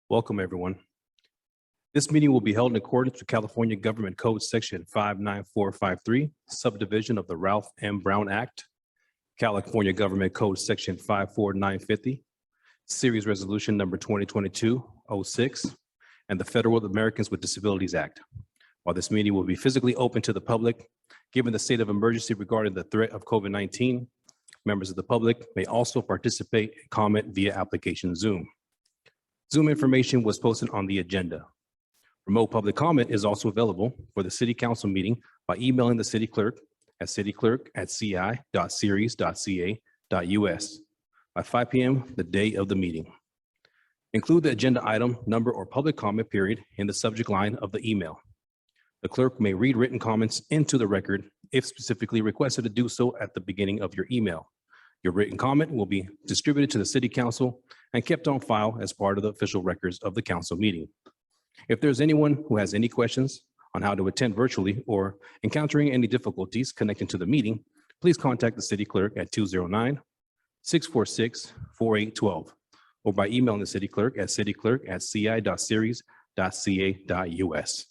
Welcome, everyone. This meeting will be held in accordance with California Government Code Section 59453, subdivision of the Ralph M. Brown Act, California Government Code Section 54950, Series Resolution Number 2022-06, and the Federal Americans with Disabilities Act. While this meeting will be physically open to the public, given the state of emergency regarding the threat of COVID-19, members of the public may also participate and comment via application Zoom. Zoom information was posted on the agenda. Remote public comment is also available for the City Council meeting by emailing the City Clerk at cityclerk@ci.series.ca.us by 5 p.m. the day of the meeting. Include the agenda item, number, or public comment period in the subject line of the email. The clerk may read written comments into the record if specifically requested to do so at the beginning of your email. Your written comment will be distributed to the City Council and kept on file as part of the official records of the council meeting. If there's anyone who has any questions on how to attend virtually or encountering any difficulties connecting to the meeting, please contact the City Clerk at 209-646-4812 or by emailing the City Clerk at cityclerk@ci.series.ca.us.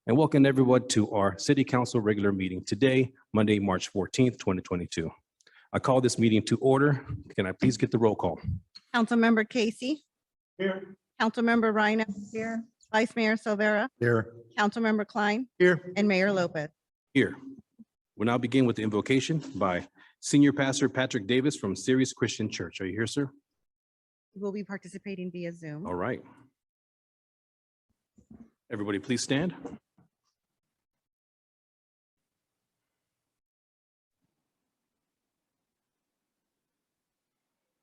And welcome everyone to our City Council regular meeting today, Monday, March 14th, 2022. I call this meeting to order. Can I please get the roll call? Councilmember Casey. Here. Councilmember Rhino. Here. Vice Mayor Silvera. Here. Councilmember Klein. Here. And Mayor Lopez. Here. We'll now begin with the invocation by Senior Pastor Patrick Davis from Ceres Christian Church. Are you here, sir? We'll be participating via Zoom. All right. Everybody, please stand.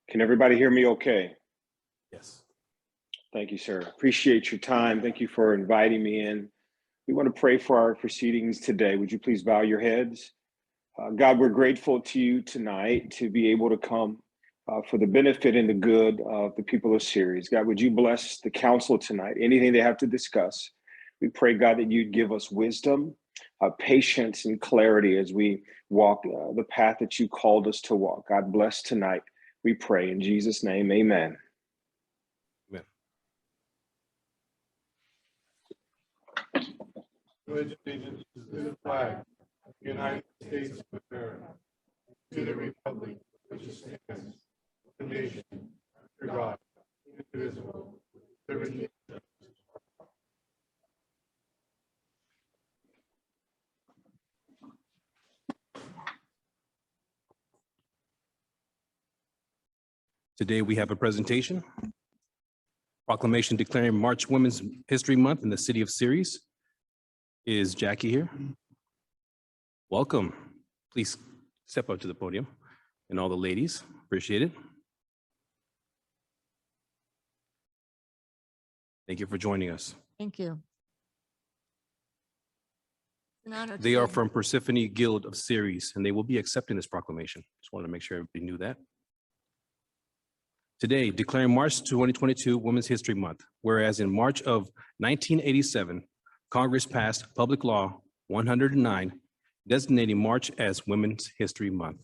Can everybody hear me okay? Yes. Thank you, sir. Appreciate your time. Thank you for inviting me in. We want to pray for our proceedings today. Would you please bow your heads? God, we're grateful to you tonight to be able to come for the benefit and the good of the people of Ceres. God, would you bless the council tonight? Anything they have to discuss, we pray, God, that you'd give us wisdom, patience, and clarity as we walk the path that you called us to walk. God bless tonight. We pray in Jesus' name, amen. Amen. Pledge allegiance to the flag of the United States of America, to the republic which stands, one nation, under God, indivisible, with liberty and justice. Today we have a presentation. Proclamation declaring March Women's History Month in the city of Ceres. Is Jackie here? Welcome. Please step up to the podium. And all the ladies, appreciate it. Thank you for joining us. Thank you. It's an honor They are today. from Persephone Guild of Ceres, and they will be accepting this proclamation. Just wanted to make sure everybody knew that. Today, declaring March 2022 Women's History Month, whereas in March of 1987, Congress passed Public Law 109, designating March as Women's History Month.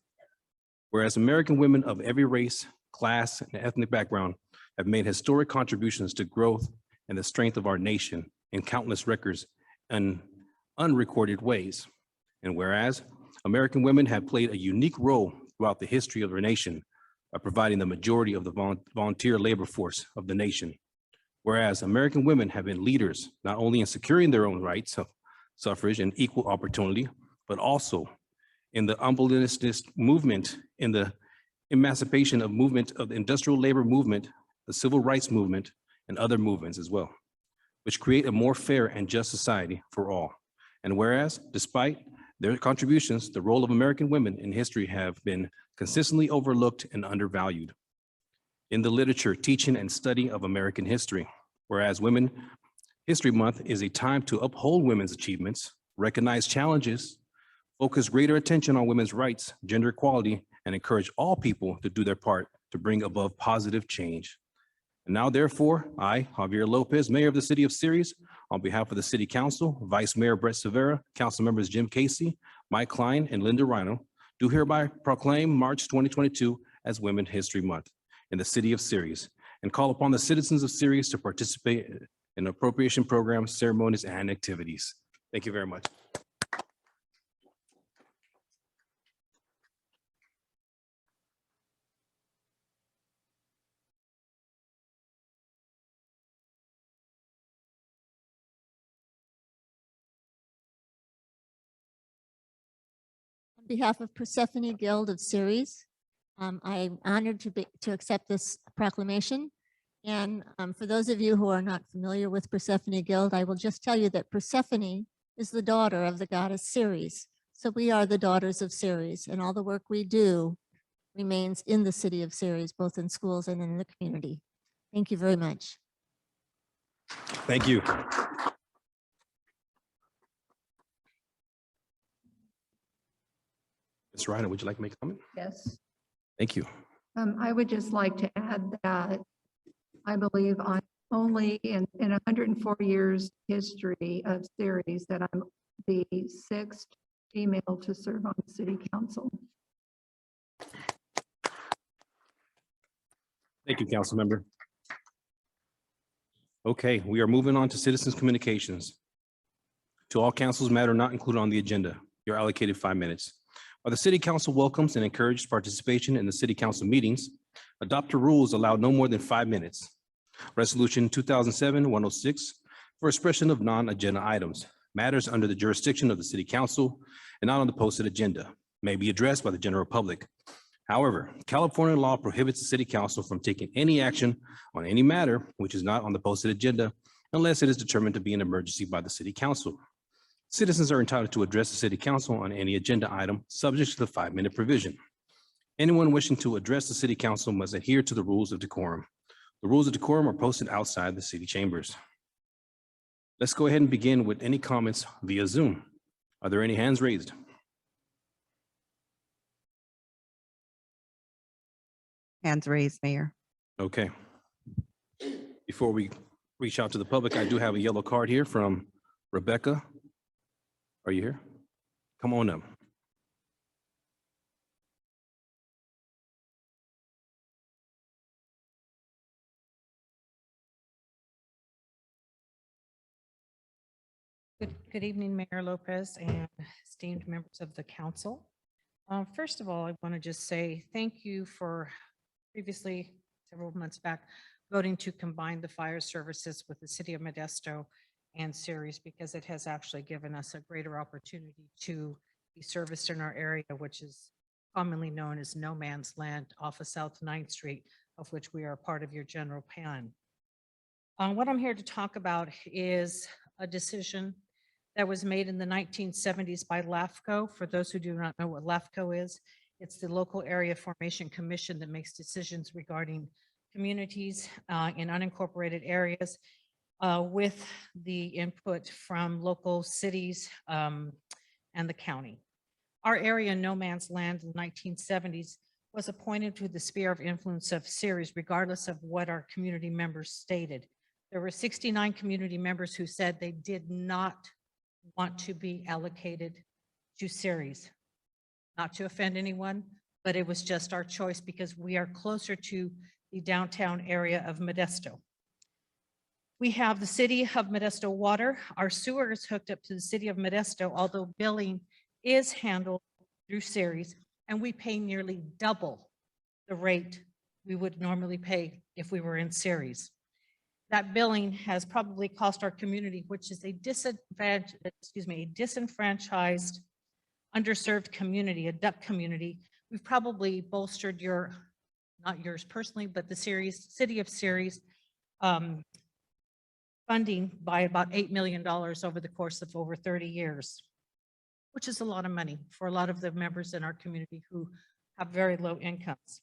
Whereas American women of every race, class, and ethnic background have made historic contributions to growth and the strength of our nation in countless records and unrecorded ways. And whereas American women have played a unique role throughout the history of our nation by providing the majority of the volunteer labor force of the nation. Whereas American women have been leaders, not only in securing their own rights of suffrage and equal opportunity, but also in the abolitionist movement, in the emancipation of movement of the industrial labor movement, the civil rights movement, and other movements as well, which create a more fair and just society for all. And whereas, despite their contributions, the role of American women in history have been consistently overlooked and undervalued in the literature, teaching, and study of American history. Whereas Women's History Month is a time to uphold women's achievements, recognize challenges, focus greater attention on women's rights, gender equality, and encourage all people to do their part to bring about positive change. And now, therefore, I, Javier Lopez, Mayor of the City of Ceres, on behalf of the City Council, Vice Mayor Brett Silvera, Council Members Jim Casey, Mike Klein, and Linda Rhino, do hereby proclaim March 2022 as Women's History Month in the City of Ceres, and call upon the citizens of Ceres to participate in appropriation programs, ceremonies, and activities. Thank you very much. On behalf of Persephone Guild of Ceres, I'm honored to accept this proclamation. And for those of you who are not familiar with Persephone Guild, I will just tell you that Persephone is the daughter of the goddess Ceres. So we are the daughters of Ceres, and all the work we do remains in the city of Ceres, both in schools and in the community. Thank you very much. Thank you. Ms. Ryder, would you like to make a comment? Yes. Thank you. I would just like to add that I believe I'm only in 104 years history of Ceres that I'm the 6th female to serve on the city council. Thank you, council member. Okay, we are moving on to citizens' communications. To all councils matter not included on the agenda, you're allocated 5 minutes. While the city council welcomes and encourages participation in the city council meetings, adopted rules allow no more than 5 minutes. Resolution 2007-106 for expression of non-agenda items, matters under the jurisdiction of the city council and not on the posted agenda, may be addressed by the general public. However, California law prohibits the city council from taking any action on any matter which is not on the posted agenda unless it is determined to be an emergency by the city council. Citizens are entitled to address the city council on any agenda item subject to the 5-minute provision. Anyone wishing to address the city council must adhere to the rules of decorum. The rules of decorum are posted outside the city chambers. Let's go ahead and begin with any comments via Zoom. Are there any hands raised? Hands raised, Mayor. Okay. Before we reach out to the public, I do have a yellow card here from Rebecca. Are you here? Come on up. Good evening, Mayor Lopez and esteemed members of the council. First of all, I want to just say thank you for previously, several months back, voting to combine the fire services with the city of Modesto and Ceres, because it has actually given us a greater opportunity to be serviced in our area, which is commonly known as no man's land off of South 9th Street, of which we are part of your general plan. What I'm here to talk about is a decision that was made in the 1970s by LAFCO. For those who do not know what LAFCO is, it's the local area formation commission that makes decisions regarding communities in unincorporated areas with the input from local cities and the county. Our area, no man's land in the 1970s, was appointed to the sphere of influence of Ceres, regardless of what our community members stated. There were 69 community members who said they did not want to be allocated to Ceres. Not to offend anyone, but it was just our choice because we are closer to the downtown area of Modesto. We have the city of Modesto water. Our sewer is hooked up to the city of Modesto, although billing is handled through Ceres, and we pay nearly double the rate we would normally pay if we were in Ceres. That billing has probably cost our community, which is a disenfranchised, underserved community, a duck community. We've probably bolstered your, not yours personally, but the city of Ceres funding by about $8 million over the course of over 30 years, which is a lot of money for a lot of the members in our community who have very low incomes.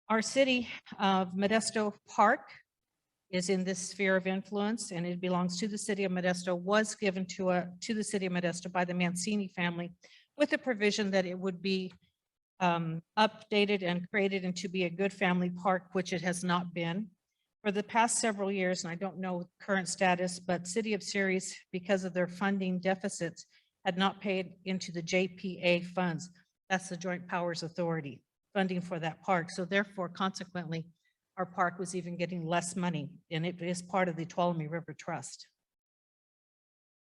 Our city of Modesto Park is in this sphere of influence, and it belongs to the city of Modesto, was given to the city of Modesto by the Mancini family with the provision that it would be updated and created and to be a good family park, which it has not been. For the past several years, and I don't know current status, but City of Ceres, because of their funding deficits, had not paid into the JPA funds. That's the Joint Powers Authority funding for that park. So therefore, consequently, our park was even getting less money, and it is part of the Tuolumne River Trust.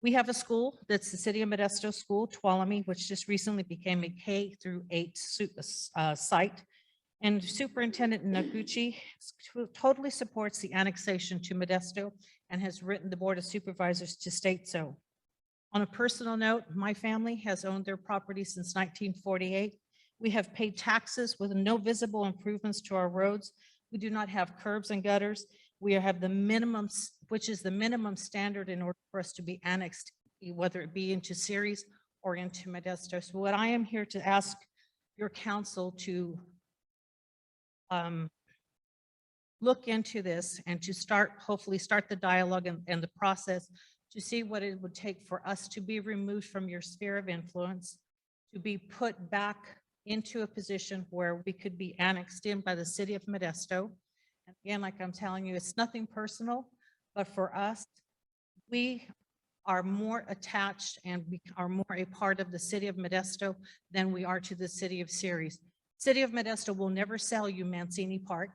We have a school that's the City of Modesto School, Tuolumne, which just recently became a K-8 site. And Superintendent Noguchi totally supports the annexation to Modesto and has written the Board of Supervisors to state so. On a personal note, my family has owned their property since 1948. We have paid taxes with no visible improvements to our roads. We do not have curbs and gutters. We have the minimum, which is the minimum standard in order for us to be annexed, whether it be into Ceres or into Modesto. So what I am here to ask your council to look into this and to hopefully start the dialogue and the process to see what it would take for us to be removed from your sphere of influence, to be put back into a position where we could be annexed in by the City of Modesto. And again, like I'm telling you, it's nothing personal, but for us, we are more attached and we are more a part of the City of Modesto than we are to the City of Ceres. City of Modesto will never sell you Mancini Park.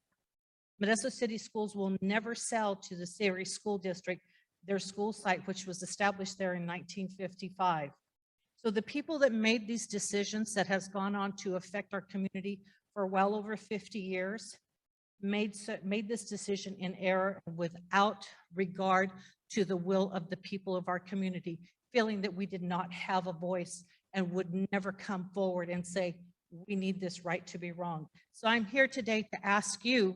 Modesto City Schools will never sell to the Ceres School District their school site, which was established there in 1955. So the people that made these decisions that has gone on to affect our community for well over 50 years made this decision in error without regard to the will of the people of our community, feeling that we did not have a voice and would never come forward and say, we need this right to be wrong. So I'm here today to ask you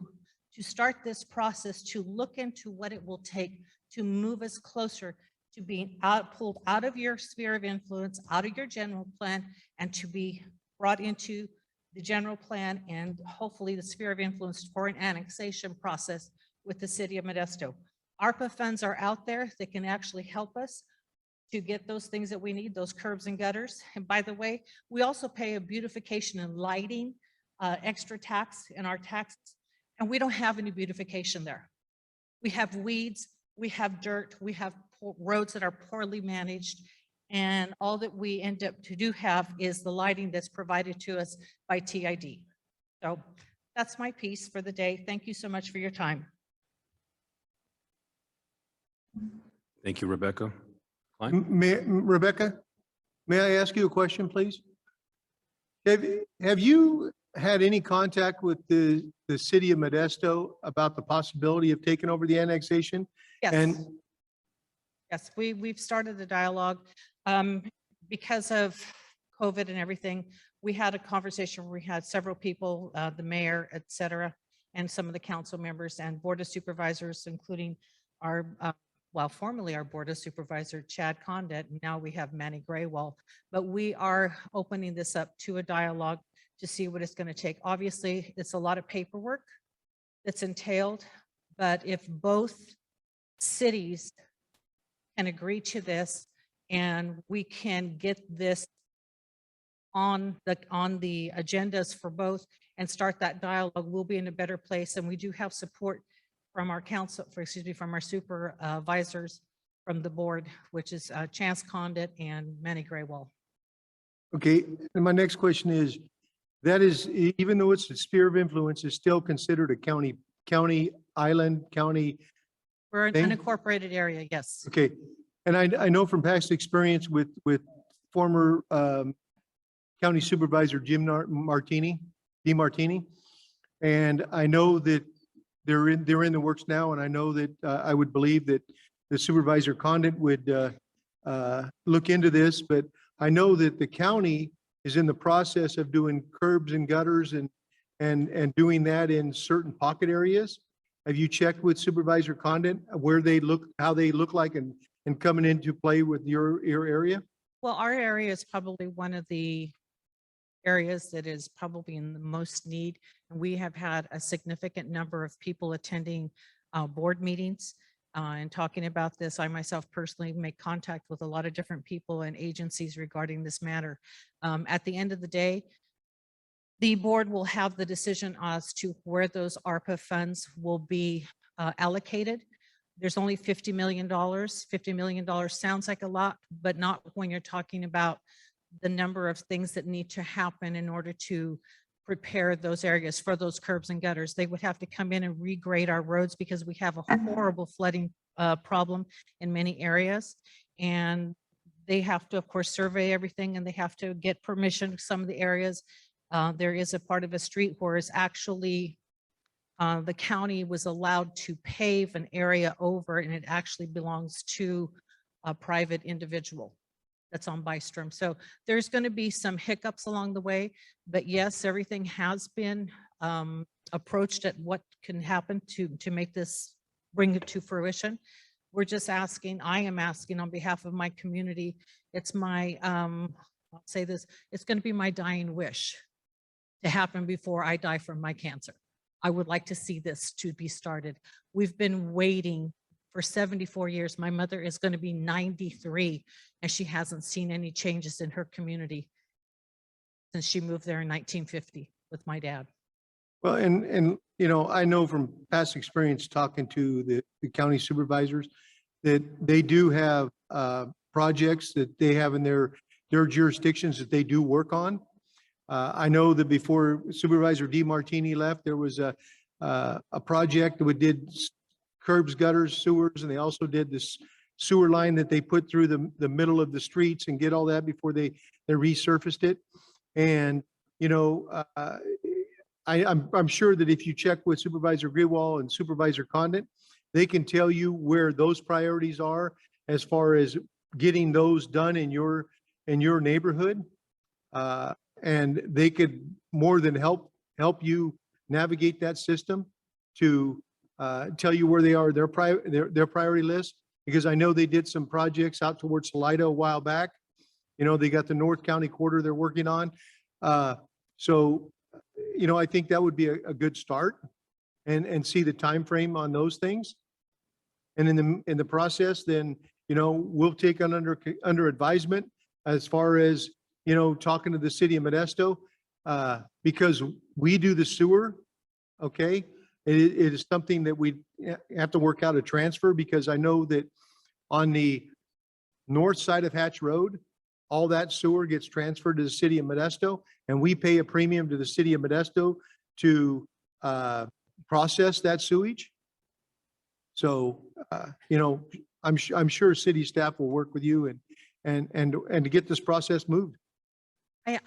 to start this process, to look into what it will take to move us closer to being pulled out of your sphere of influence, out of your general plan, and to be brought into the general plan and hopefully the sphere of influence for an annexation process with the City of Modesto. ARPA funds are out there that can actually help us to get those things that we need, those curbs and gutters. And by the way, we also pay a beautification and lighting extra tax in our taxes, and we don't have any beautification there. We have weeds, we have dirt, we have roads that are poorly managed, and all that we end up to have is the lighting that's provided to us by TID. So that's my piece for the day. Thank you so much for your time. Thank you, Rebecca. Rebecca, may I ask you a question, please? Have you had any contact with the City of Modesto about the possibility of taking over the annexation? Yes. And Yes, we've started the dialogue. Because of COVID and everything, we had a conversation where we had several people, the mayor, et cetera, and some of the council members and Board of Supervisors, including our, formerly our Board of Supervisor, Chad Condit, and now we have Manny Graywall. But we are opening this up to a dialogue to see what it's going to take. Obviously, it's a lot of paperwork that's entailed, but if both cities can agree to this and we can get this on the agendas for both and start that dialogue, we'll be in a better place. And we do have support from our from our supervisors from the board, which is Chance Condit and Manny Graywall. okay, and my next question is, that is, even though it's a sphere of influence, is still considered a county island, county. We're an Thing? unincorporated area, yes. Okay, and I know from past experience with former County Supervisor Jim DeMartini, and I know that they're in the works now, and I know that I would believe that the Supervisor Condit would look into this, but I know that the county is in the process of doing curbs and gutters and doing that in certain pocket areas. Have you checked with Supervisor Condit where they look, how they look like and coming into play with your area? Well, our area is probably one of the areas that is probably in the most need. And we have had a significant number of people attending board meetings and talking about this. I myself personally make contact with a lot of different people and agencies regarding this matter. At the end of the day, the board will have the decision as to where those ARPA funds will be allocated. There's only $50 million. $50 million sounds like a lot, but not when you're talking about the number of things that need to happen in order to prepare those areas for those curbs and gutters. They would have to come in and regrade our roads because we have a horrible flooding problem in many areas. And they have to, of course, survey everything, and they have to get permission to some of the areas. There is a part of a street where it's actually the county was allowed to pave an area over, and it actually belongs to a private individual that's on Bystrom. So there's going to be some hiccups along the way, but yes, everything has been approached at what can happen to make this, bring it to fruition. We're just asking, I am asking on behalf of my community. It's my, I'll say this, it's going to be my dying wish to happen before I die from my cancer. I would like to see this to be started. We've been waiting for 74 years. My mother is going to be 93, and she hasn't seen any changes in her community since she moved there in 1950 with my dad. Well, and, you know, I know from past experience talking to the county supervisors that they do have projects that they have in their jurisdictions that they do work on. I know that before Supervisor DeMartini left, there was a project that did curbs, gutters, sewers, and they also did this sewer line that they put through the middle of the streets and get all that before they resurfaced it. And, you know, I'm sure that if you check with Supervisor Grewal and Supervisor Condit, they can tell you where those priorities are as far as getting those done in your neighborhood. And they could more than help you navigate that system to tell you where they are, their priority list. Because I know they did some projects out towards Salida a while back. You know, they got the North County quarter they're working on. So, you know, I think that would be a good start and see the time frame on those things. And in the process, then, you know, we'll take on under advisement as far as, you know, talking to the city of Modesto, because we do the sewer. Okay. It is something that we have to work out a transfer, because I know that on the north side of Hatch Road, all that sewer gets transferred to the city of Modesto, and we pay a premium to the city of Modesto to process that sewage. So, you know, I'm sure city staff will work with you and to get this process moved.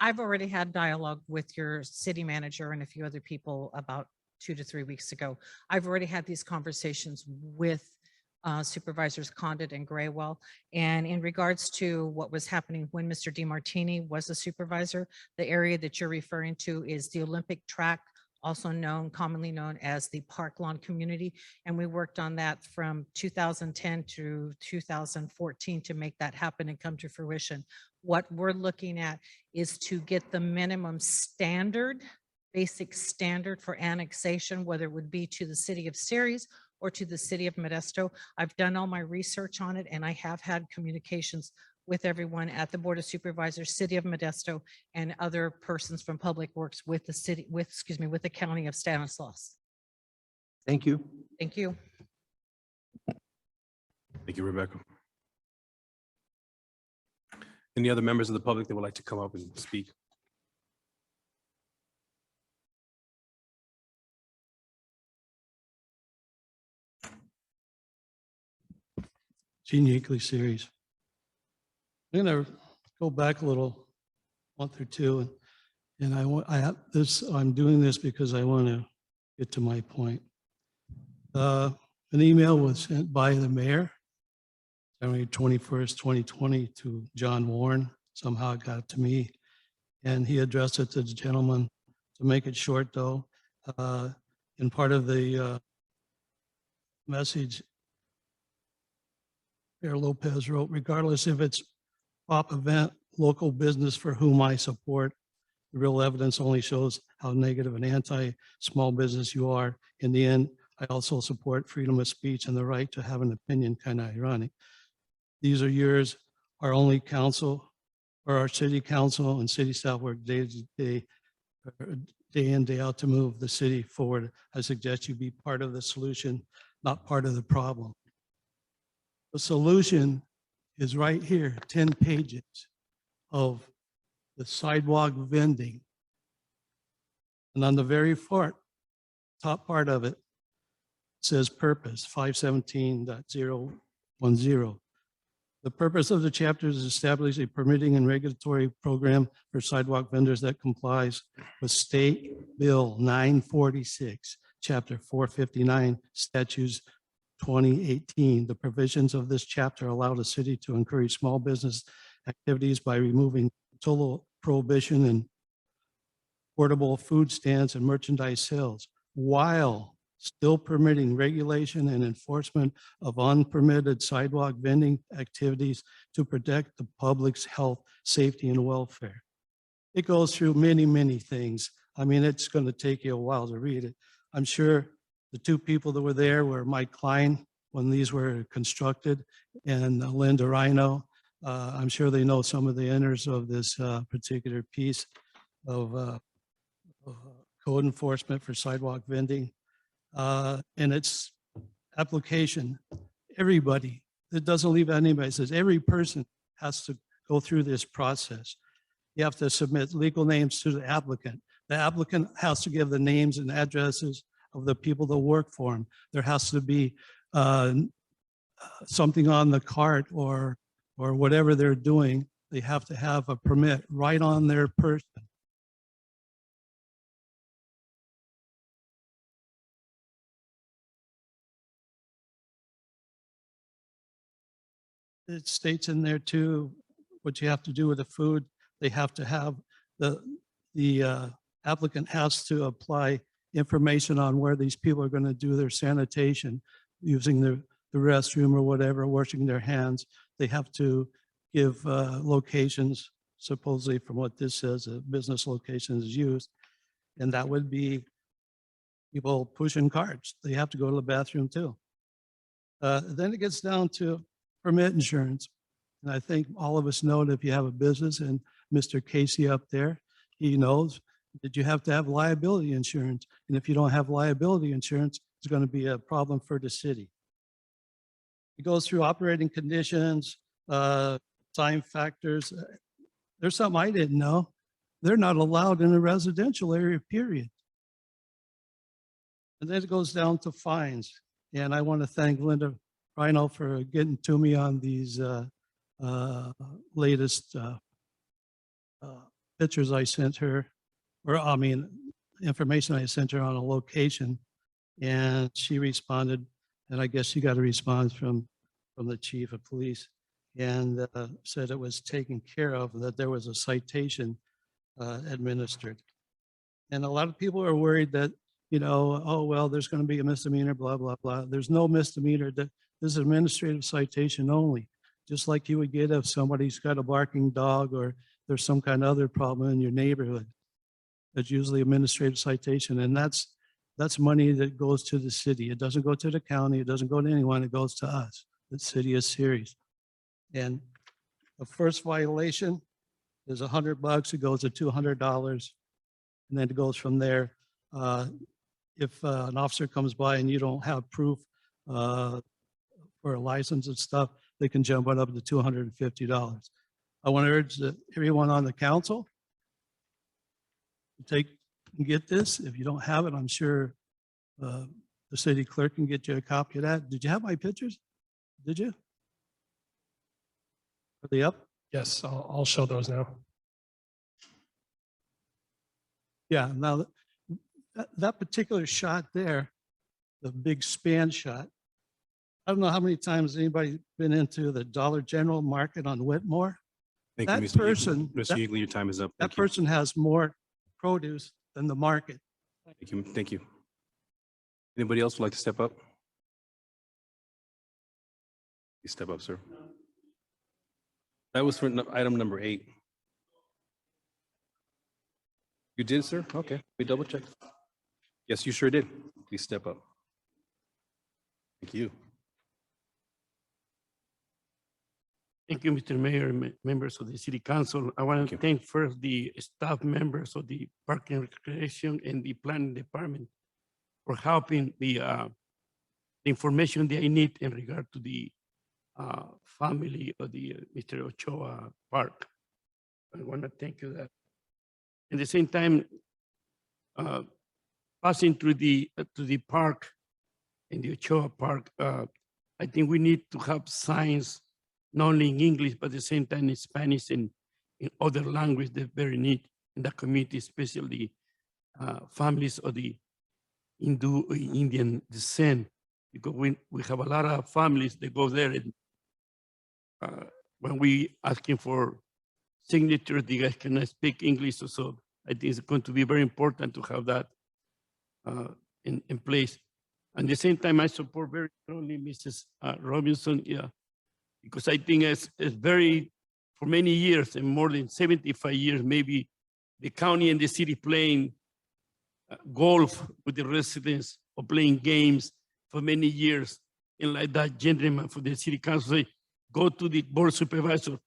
I've already had dialogue with your city manager and a few other people about 2 to 3 weeks ago. I've already had these conversations with Supervisors Condit and Graywell. And in regards to what was happening when Mr. DeMartini was a supervisor, the area that you're referring to is the Olympic track, also commonly known as the Park Lawn community. And we worked on that from 2010 to 2014 to make that happen and come to fruition. What we're looking at is to get the minimum standard, basic standard for annexation, whether it would be to the city of Ceres or to the city of Modesto. I've done all my research on it, and I have had communications with everyone at the Board of Supervisors, City of Modesto, and other persons from Public Works with the city, with the county of Stanislaus. Thank you. Thank you. Thank you, Rebecca. Any other members of the public that would like to come up and speak? Uniquely series. I'm gonna go back a little, month or two, and I'm doing this because I want to get to my point. An email was sent by the mayor, January 21st, 2020, to John Warren. Somehow it got to me, and he addressed it to the gentleman. To make it short, though, in part of the message, Mayor Lopez wrote, regardless if it's pop event, local business for whom I support, the real evidence only shows how negative and anti-small business you are. In the end, I also support freedom of speech and the right to have an opinion. Kind of ironic. These are years our only council, or our city council and city staff work day in, day out to move the city forward. I suggest you be part of the solution, not part of the problem. The solution is right here, 10 pages of the sidewalk vending And on the very top part of it says purpose, 517.010. The purpose of the chapter is to establish a permitting and regulatory program for sidewalk vendors that complies with State Bill 946, Chapter 459, Statutes 2018. The provisions of this chapter allow the city to encourage small business activities by removing total prohibition and portable food stands and merchandise sales, while still permitting regulation and enforcement of unpermitted sidewalk vending activities to protect the public's health, safety, and welfare. It goes through many, many things. I mean, it's going to take you a while to read it. I'm sure the two people that were there were Mike Klein when these were constructed and Linda Rhino. I'm sure they know some of the inners of this particular piece of code enforcement for sidewalk vending. And its application, everybody, it doesn't leave anybody, it says every person has to go through this process. You have to submit legal names to the applicant. The applicant has to give the names and addresses of the people that work for him. There has to be something on the cart or whatever they're doing. They have to have a permit right on their person. It states in there too, what you have to do with the food. They have to have the applicant has to apply information on where these people are going to do their sanitation, using the restroom or whatever, washing their hands. They have to give locations, supposedly from what this says, a business location is used. And that would be people pushing carts. They have to go to the bathroom too. Then it gets down to permit insurance. And I think all of us know that if you have a business, and Mr. Casey up there, he knows that you have to have liability insurance. And if you don't have liability insurance, it's going to be a problem for the city. It goes through operating conditions, time factors. There's something I didn't know. They're not allowed in a residential area, period. And then it goes down to fines. And I want to thank Linda Rhino for getting to me on these latest pictures I sent her, or I mean, information I sent her on a location. And she responded, and I guess she got a response from the chief of police, and said it was taken care of, that there was a citation administered. And a lot of people are worried that, you know, oh, well, there's going to be a misdemeanor, blah, blah, blah. There's no misdemeanor. This is administrative citation only, just like you would get if somebody's got a barking dog or there's some kind of other problem in your neighborhood. That's usually administrative citation, and that's money that goes to the city. It doesn't go to the county. It doesn't go to anyone. It goes to us. The city is serious. And the first violation is $100. It goes to $200, and then it goes from there. If an officer comes by and you don't have proof for a license and stuff, they can jump it up to $250. I want to urge everyone on the council to get this. If you don't have it, I'm sure the city clerk can get you a copy of that. Did you have my pictures? Did you? Are they up? Yes, I'll show those now. Yeah, now that particular shot there, the big span shot, I don't know how many times anybody been into the Dollar General Market on Whitmore. Thank That you, Mr. person- Mr. Yeagley, your time is up. That Thank you. person has more produce than the market. Thank you. Thank you. Anybody else would like to step up? You step up, sir. That was for item number 8. You did, sir? Okay, we double checked. Yes, you sure did. Please step up. Thank you. Thank you, Mr. Mayor, and members of the City Council. I want Thank to you. thank first the staff members of the Parking and Recreation and the Planning Department for helping the information they need in regard to the family of the Mr. Ochoa Park. I want to thank you that. At the same time, passing through to the park, in the Ochoa Park, I think we need to have signs not only in English, but at the same time in Spanish and in other languages that very need in the community, especially families of the Hindu or Indian descent, because we have a lot of families that go there, and when we asking for signatures, the guys cannot speak English, so I think it's going to be very important to have that in place. At the same time, I support very strongly Mrs. Robinson, yeah, because I think it's very, for many years and more than 75 years, maybe the county and the city playing golf with the residents or playing games for many years. And like that gentleman for the city council say, go to the board supervisor.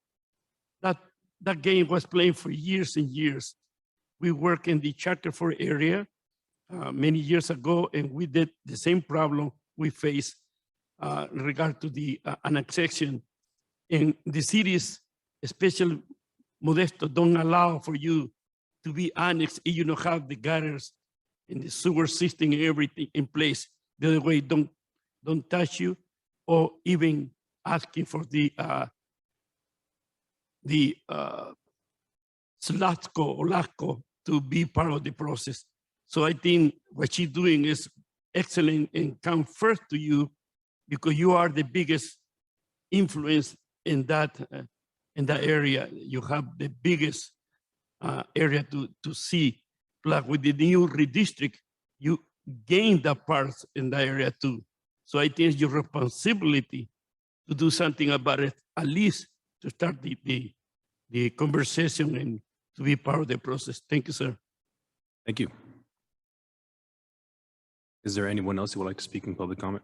That game was playing for years and years. We work in the Chapter 4 area many years ago, and we did the same problem we face in regard to the annexation. And the cities, especially Modesto, don't allow for you to be annexed if you don't have the gutters and the sewer system and everything in place. The other way, don't touch you, or even asking for the SLATCO or LATCO to be part of the process. So I think what she's doing is excellent and come first to you because you are the biggest influence in that area. You have the biggest area to see. Like with the new redistrict, you gain that parts in that area too. So I think it's your responsibility to do something about it, at least to start the conversation and to be part of the process. Thank you, sir. Thank you. Is there anyone else who would like to speak in public comment?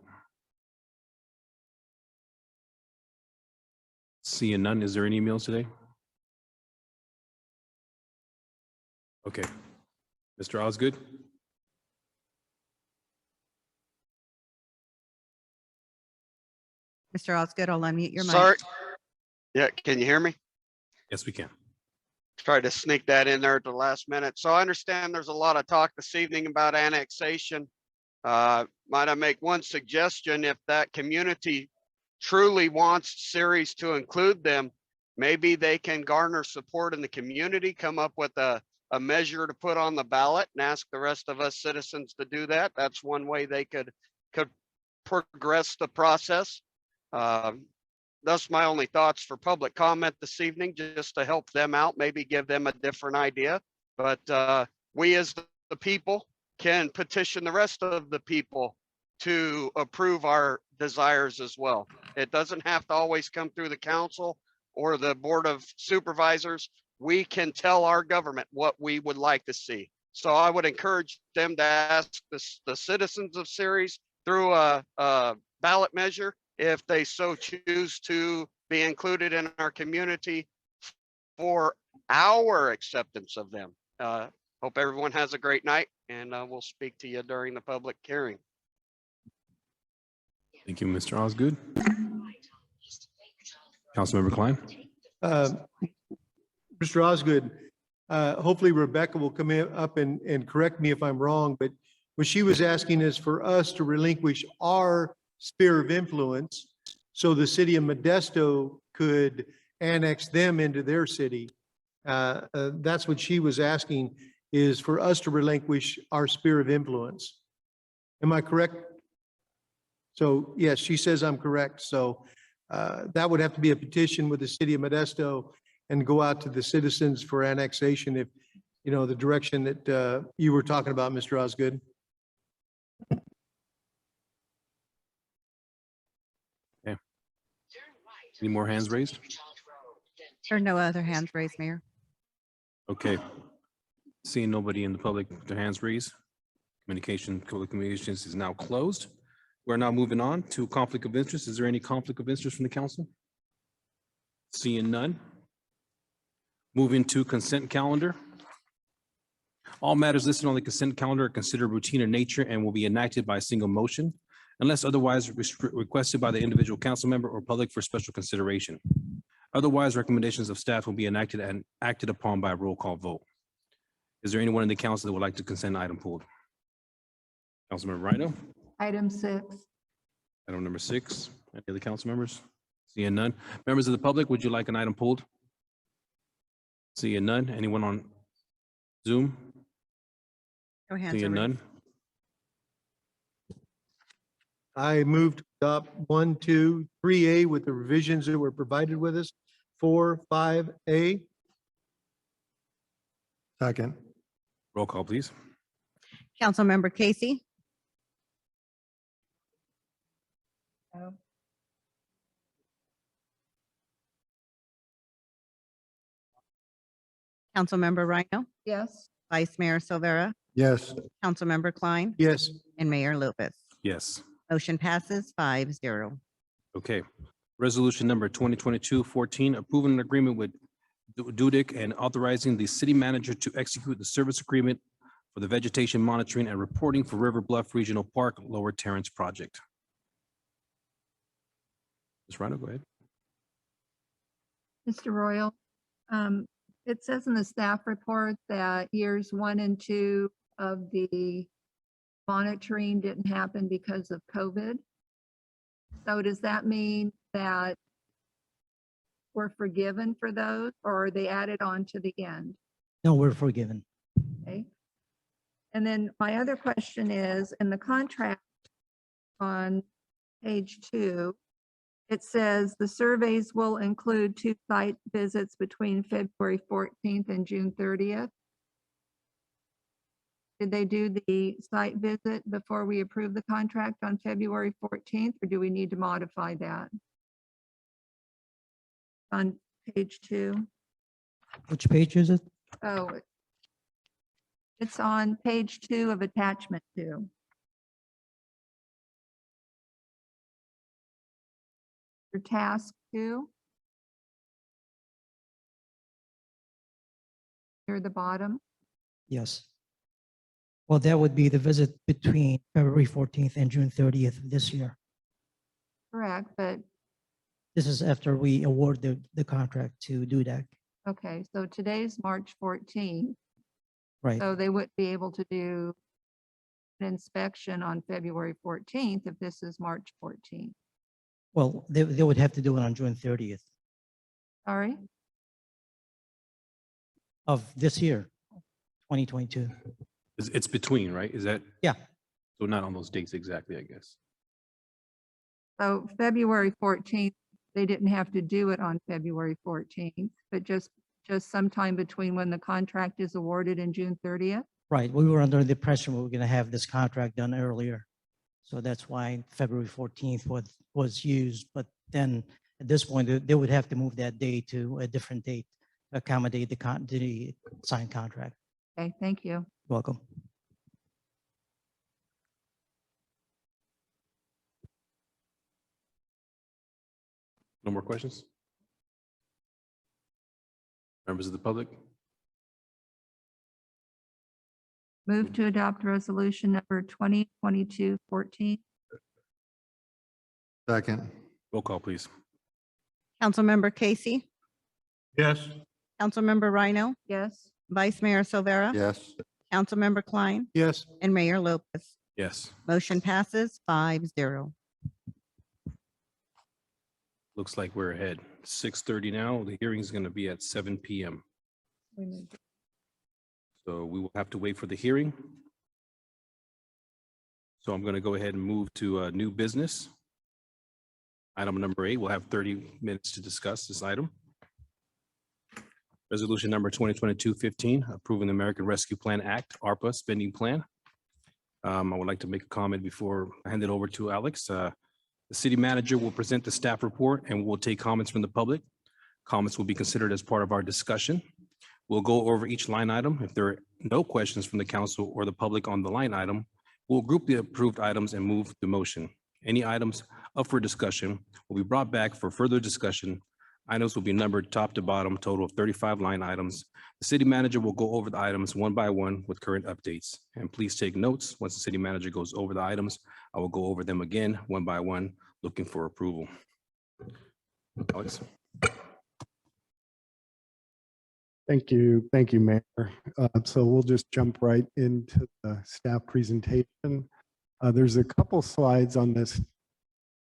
Seeing none, is there any emails today? Okay. Mr. Osgood? Mr. Osgood, I'll unmute your mic. Sorry. Yeah, can you hear me? Yes, we can. Tried to sneak that in there at the last minute. So I understand there's a lot of talk this evening about annexation. Might I make one suggestion? If that community truly wants Ceres to include them, maybe they can garner support in the community, come up with a measure to put on the ballot and ask the rest of us citizens to do that. That's one way they could progress the process. That's my only thoughts for public comment this evening, just to help them out, maybe give them a different idea. But we as the people can petition the rest of the people to approve our desires as well. It doesn't have to always come through the council or the board of supervisors. We can tell our government what we would like to see. So I would encourage them to ask the citizens of Ceres through a ballot measure if they so choose to be included in our community for our acceptance of them. Hope everyone has a great night, and we'll speak to you during the public hearing. Thank you, Mr. Osgood. Councilmember Klein? Mr. Osgood, hopefully Rebecca will come up and correct me if I'm wrong, but what she was asking is for us to relinquish our sphere of influence so the city of Modesto could annex them into their city. That's what she was asking, is for us to relinquish our sphere of influence. Am I correct? So yes, she says I'm correct. So that would have to be a petition with the city of Modesto and go out to the citizens for annexation if, you know, the direction that you were talking about, Mr. Osgood. Okay. Any more hands raised? There are no other hands raised, Mayor. Okay. Seeing nobody in the public with their hands raised, public communications is now closed. We're now moving on to conflict of interest. Is there any conflict of interest from the council? Seeing none. Moving to consent calendar. All matters listed on the consent calendar are considered routine in nature and will be enacted by a single motion unless otherwise requested by the individual council member or public for special consideration. Otherwise, recommendations of staff will be enacted and acted upon by a roll call vote. Is there anyone in the council that would like to consent item pulled? Councilmember Rhino, Item 6. item number 6. Any other council members? Seeing none. Members of the public, would you like an item pulled? Seeing none. Anyone on Zoom? No hands are Seeing raised. none. I moved to adopt 1, 2, 3A with the revisions that were provided with us, 4, 5A. Second. Roll call, please. Councilmember Casey. No. Councilmember Rhino, Yes. Vice Mayor Silvera, Yes. Councilmember Klein, Yes. and Mayor Lopez. Yes. Motion passes 5-0. Okay. Resolution number 2022-14, approving an agreement with Dudick and authorizing the city manager to execute the service agreement for the vegetation monitoring and reporting for River Bluff Regional Park Lower Terrence Project. Ms. Rhino, go ahead. Mr. Royal, it says in the staff report that years 1 and 2 of the monitoring didn't happen because of COVID. So does that mean that we're forgiven for those, or are they added on to the end? No, we're forgiven. Okay. And then my other question is, in the contract on page 2, it says the surveys will include 2 site visits between February 14th and June 30th. Did they do the site visit before we approve the contract on February 14th, or do we need to modify that? On page 2. Which page is it? Oh, it's on page 2 of attachment 2. For task 2. Near the bottom. Yes. Well, that would be the visit between February 14th and June 30th of this year. Correct, but, This is after we award the contract to Dudick, okay, so today's March 14th, right? so they wouldn't be able to do an inspection on February 14th if this is March 14th. Well, they would have to do it on June 30th Sorry? of this year, 2022. It's between, right? Is that? Yeah. So not on those dates exactly, I guess. So February 14th, they didn't have to do it on February 14th, but just sometime between when the contract is awarded and June 30th? Right, we were under the impression we were going to have this contract done earlier. So that's why February 14th was used. But then at this point, they would have to move that day to a different date to accommodate the signed contract. Okay, thank you. Welcome. No more questions? Members of the public? Move to adopt resolution number 2022-14. Second. Roll call, please. Councilmember Casey, Yes. Councilmember Rhino, Yes. Vice Mayor Silvera, Yes. Councilmember Klein, Yes. and Mayor Lopez. Yes. Motion passes 5-0. Looks like we're ahead. 6:30 now. The hearing is going to be at 7 p.m. So we will have to wait for the hearing. So I'm going to go ahead and move to new business. Item number 8, we'll have 30 minutes to discuss this item. Resolution number 2022-15, approving the American Rescue Plan Act, ARPA spending plan. I would like to make a comment before I hand it over to Alex. The city manager will present the staff report and we'll take comments from the public. Comments will be considered as part of our discussion. We'll go over each line item. If there are no questions from the council or the public on the line item, we'll group the approved items and move the motion. Any items up for discussion will be brought back for further discussion. Items will be numbered top to bottom, total of 35 line items. The city manager will go over the items one by one with current updates. And please take notes. Once the city manager goes over the items, I will go over them again, one by one, looking for approval. Alex? Thank you, Mayor. So we'll just jump right into the staff presentation. There's a couple slides on this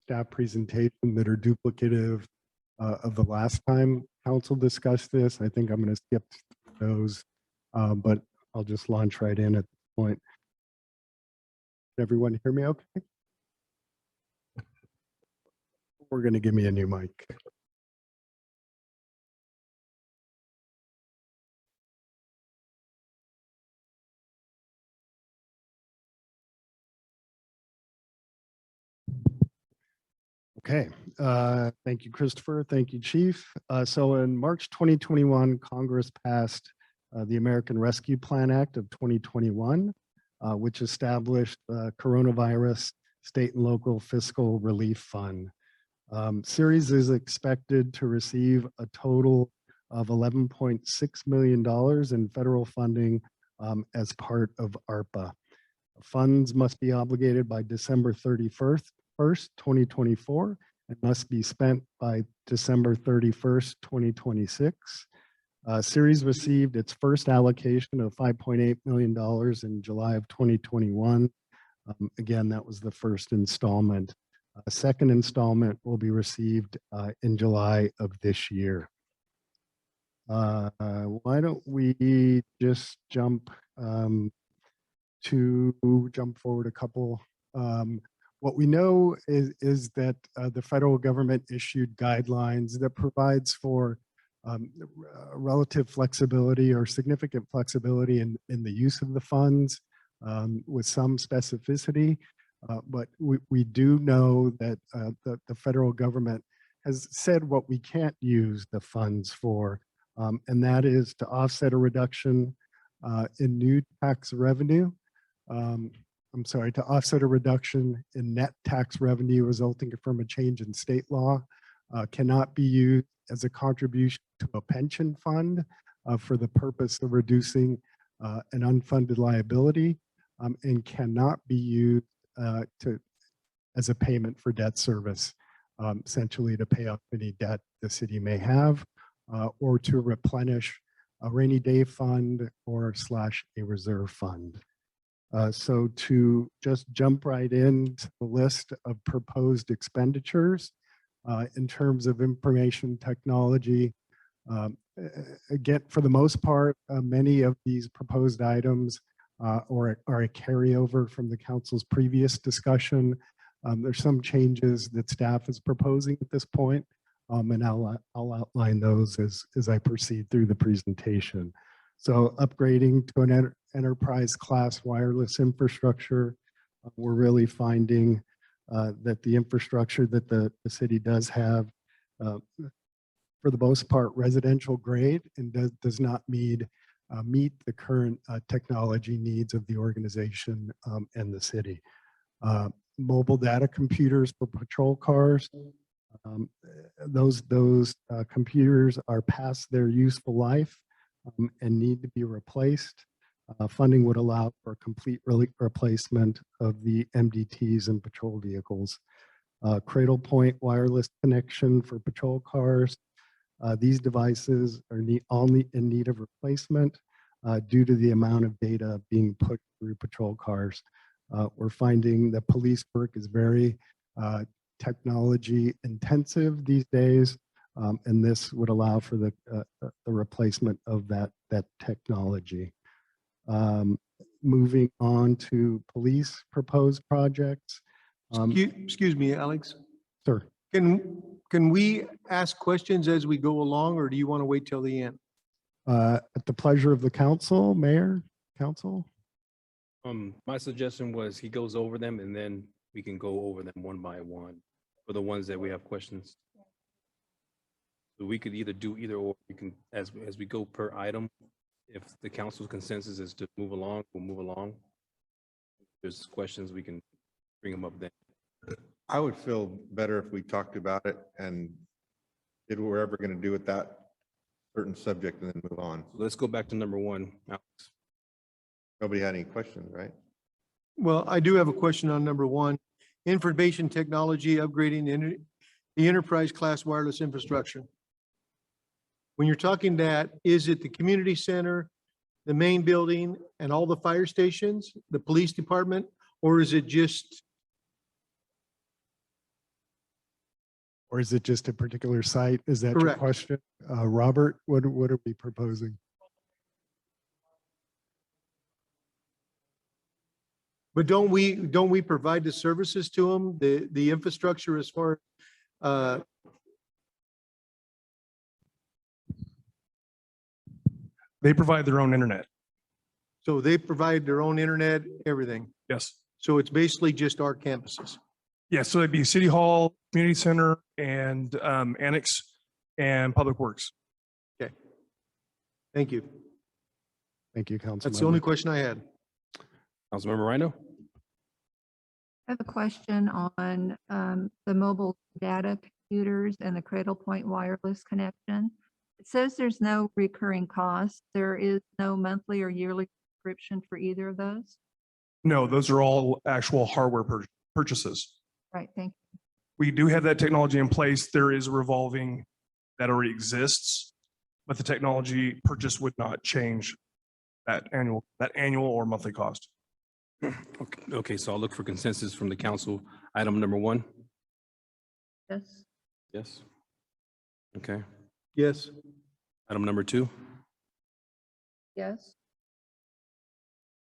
staff presentation that are duplicative of the last time council discussed this. I think I'm going to skip those, but I'll just launch right in at this point. Can everyone hear me okay? We're going to give me a new mic. Okay, thank you, Christopher. Thank you, Chief. So in March 2021, Congress passed the American Rescue Plan Act of 2021, which established coronavirus state and local fiscal relief fund. Ceres is expected to receive a total of $11.6 million in federal funding as part of ARPA. Funds must be obligated by December 31st, 2024, and must be spent by December 31st, 2026. Ceres received its first allocation of $5.8 million in July of 2021. Again, that was the first installment. A second installment will be received in July of this year. Why don't we just jump forward a couple. What we know is that the federal government issued guidelines that provides for relative flexibility or significant flexibility in the use of the funds with some specificity. But we do know that the federal government has said what we can't use the funds for, and that is to offset a reduction in new tax revenue. To offset a reduction in net tax revenue resulting from a change in state law, cannot be used as a contribution to a pension fund for the purpose of reducing an unfunded liability, and cannot be used as a payment for debt service, essentially to pay off any debt the city may have, or to replenish a rainy day fund or / a reserve fund. So to just jump right into the list of proposed expenditures in terms of information technology, again, for the most part, many of these proposed items are a carryover from the council's previous discussion. There's some changes that staff is proposing at this point, and I'll outline those as I proceed through the presentation. So upgrading to an enterprise class wireless infrastructure, we're really finding that the infrastructure that the city does have, for the most part, residential grade and does not meet the current technology needs of the organization and the city. Mobile data computers for patrol cars. Those computers are past their useful life and need to be replaced. Funding would allow for a complete replacement of the MDTs and patrol vehicles. Cradle point wireless connection for patrol cars. These devices are only in need of replacement due to the amount of data being put through patrol cars. We're finding that police work is very technology intensive these days, and this would allow for the replacement of that technology. Moving on to police proposed projects. Excuse me, Alex. Sir. Can we ask questions as we go along, or do you want to wait till the end? At the pleasure of the council, mayor, council. My suggestion was he goes over them and then we can go over them one by one for the ones that we have questions. So we could either do either or. We can, as we go per item, if the council's consensus is to move along, we'll move along. If there's questions, we can bring them up then. I would feel better if we talked about it and did what we're ever going to do with that certain subject and then move on. So let's go back to number one, Alex. Nobody had any questions, right? Well, I do have a question on number one. Information technology upgrading the enterprise class wireless infrastructure. When you're talking that, is it the community center, the main building and all the fire stations, the police department, or is it just, Or is it just a particular site? Is that your Correct. question? Robert, what are we proposing? but don't we provide the services to them, the infrastructure as far, They provide their own internet. so they provide their own internet, everything. Yes. So it's basically just our campuses. Yeah, so it'd be City Hall, Community Center, and Annex and Public Works. Thank you. Thank you, Council. That's the only question I had. Councilmember Rhino? I have a question on the mobile data computers and the Cradle Point wireless connection. It says there's no recurring cost. There is no monthly or yearly subscription for either of those. No, those are all actual hardware purchases. Right, thank you. We do have that technology in place. There is a revolving that already exists, but the technology purchase would not change that annual or monthly cost. Okay, so I'll look for consensus from the council. Item number 1? Yes, Yes. Okay. Yes. Item number 2? yes,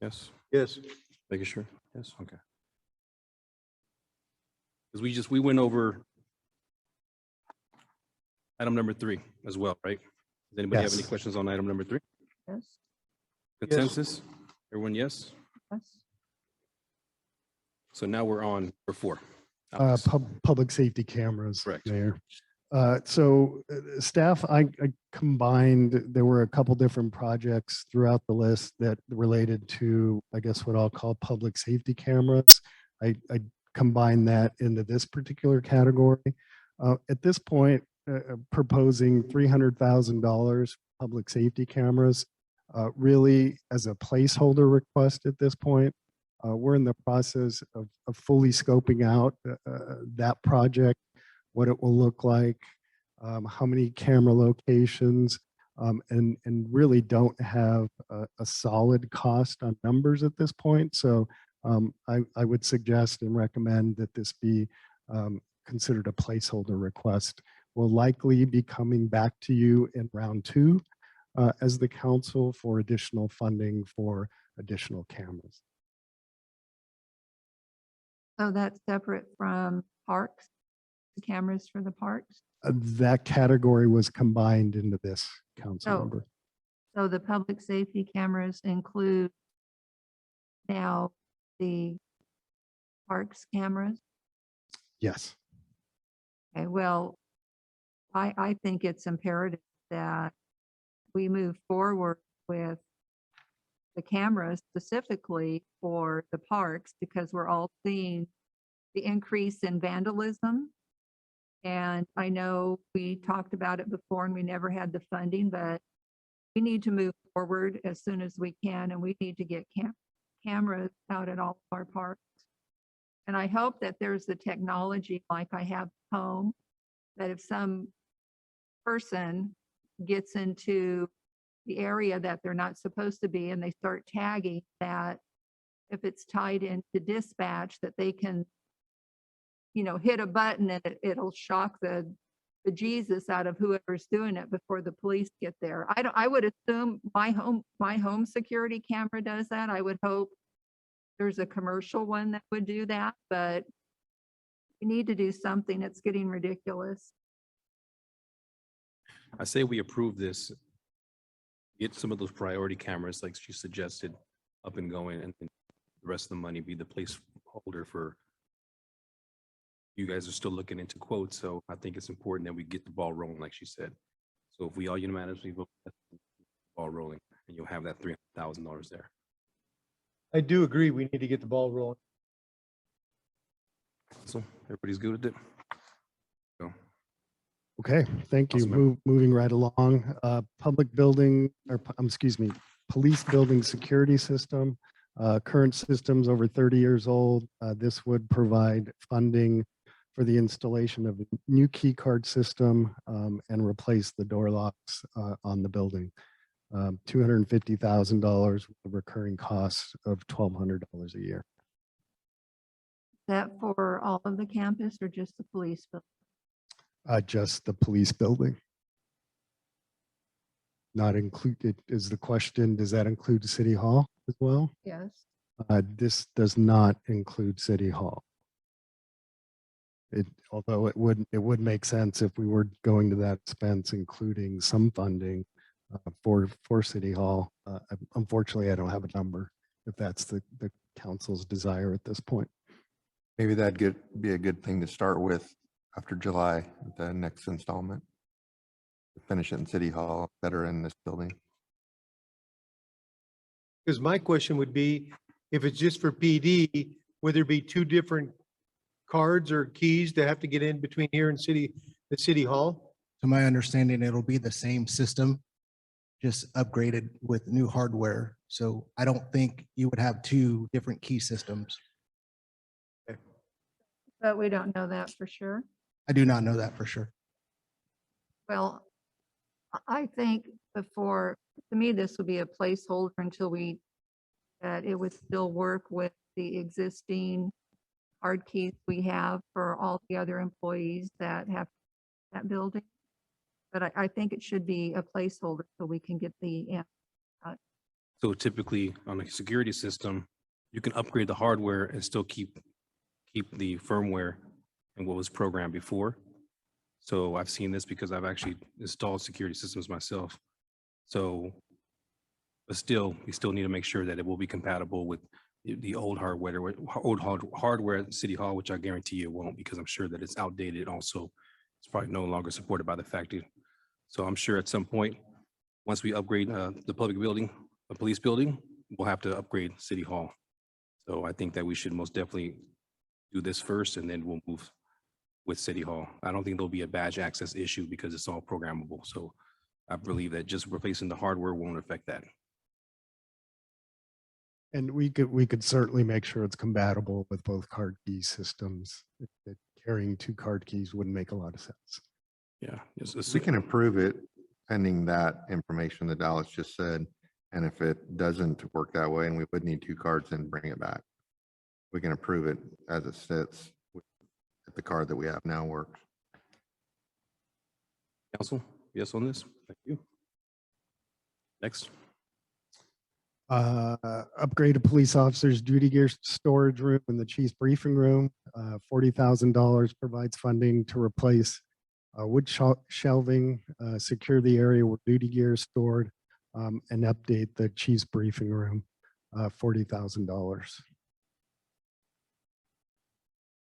Yes. Yes. Making sure? Yes, okay. Because we went over item number 3 as well, right? Does anybody have any Yes. questions on item number 3? yes, Consensus? Everyone, yes? yes. So now we're on number 4. Public safety cameras, Correct. Mayor. Staff, I combined, there were a couple different projects throughout the list that related to, I guess, what I'll call public safety cameras. I combined that into this particular category. At this point, proposing $300,000 public safety cameras, really as a placeholder request at this point. We're in the process of fully scoping out that project, what it will look like, how many camera locations, and really don't have a solid cost on numbers at this point. So I would suggest and recommend that this be considered a placeholder request. We'll likely be coming back to you in round 2 as the council for additional funding for additional cameras. So that's separate from parks, the cameras for the parks? That category was combined into this, council Oh. member. So the public safety cameras include now the parks cameras? Yes. Okay, well, I think it's imperative that we move forward with the cameras specifically for the parks because we're all seeing the increase in vandalism. And I know we talked about it before and we never had the funding, but we need to move forward as soon as we can and we need to get cameras out at all of our parks. And I hope that there's the technology like I have at home, that if some person gets into the area that they're not supposed to be and they start tagging, that if it's tied into dispatch, that they can, you know, hit a button and it'll shock the Jesus out of whoever's doing it before the police get there. I would assume my home security camera does that. I would hope there's a commercial one that would do that, but we need to do something. It's getting ridiculous. I say we approve this, get some of those priority cameras like she suggested up and going, and the rest of the money be the placeholder for, you guys are still looking into quotes, so I think it's important that we get the ball rolling, like she said. So if we all unanimously vote, get the ball rolling, and you'll have that $300,000 there. I do agree. We need to get the ball rolling. So everybody's good with it? So, Okay, thank you. Councilmember. Moving right along, public building, or excuse me, police building security system. Current system's over 30 years old. This would provide funding for the installation of a new key card system and replace the door locks on the building. $250,000 with a recurring cost of $1,200 a year. That for all of the campus or just the police building? Just the police building. Not included is the question. Does that include City Hall as well? Yes. This does not include City Hall. Although it would make sense if we were going to that expense, including some funding for City Hall. Unfortunately, I don't have a number if that's the council's desire at this point. Maybe that'd be a good thing to start with after July, the next installment. Finish it in City Hall, better in this building. Because my question would be, if it's just for PD, would there be two different cards or keys to have to get in between here and the City Hall? To my understanding, it'll be the same system, just upgraded with new hardware. So I don't think you would have two different key systems. But we don't know that for sure. I do not know that for sure. Well, I think to me, this would be a placeholder until that it would still work with the existing hard keys we have for all the other employees that have that building. But I think it should be a placeholder so we can get the. So typically on a security system, you can upgrade the hardware and still keep the firmware and what was programmed before. So I've seen this because I've actually installed security systems myself. So, but still, we still need to make sure that it will be compatible with the old hardware at City Hall, which I guarantee you it won't, because I'm sure that it's outdated. Also, it's probably no longer supported by the factory. So I'm sure at some point, once we upgrade the public building, the police building, we'll have to upgrade City Hall. So I think that we should most definitely do this first, and then we'll move with City Hall. I don't think there'll be a badge access issue because it's all programmable. So I believe that just replacing the hardware won't affect that. And we could certainly make sure it's compatible with both card key systems. Carrying two card keys wouldn't make a lot of sense. Yeah. We can approve it pending that information that Dallas just said. And if it doesn't work that way and we would need two cards, then bring it back. We can approve it as it sits. If the card that we have now works. Council, yes on this? Thank you. Next. Upgrade a police officer's duty gear storage room in the chief's briefing room. $40,000 provides funding to replace wood shelving, secure the area where duty gear is stored, and update the chief's briefing room. $40,000.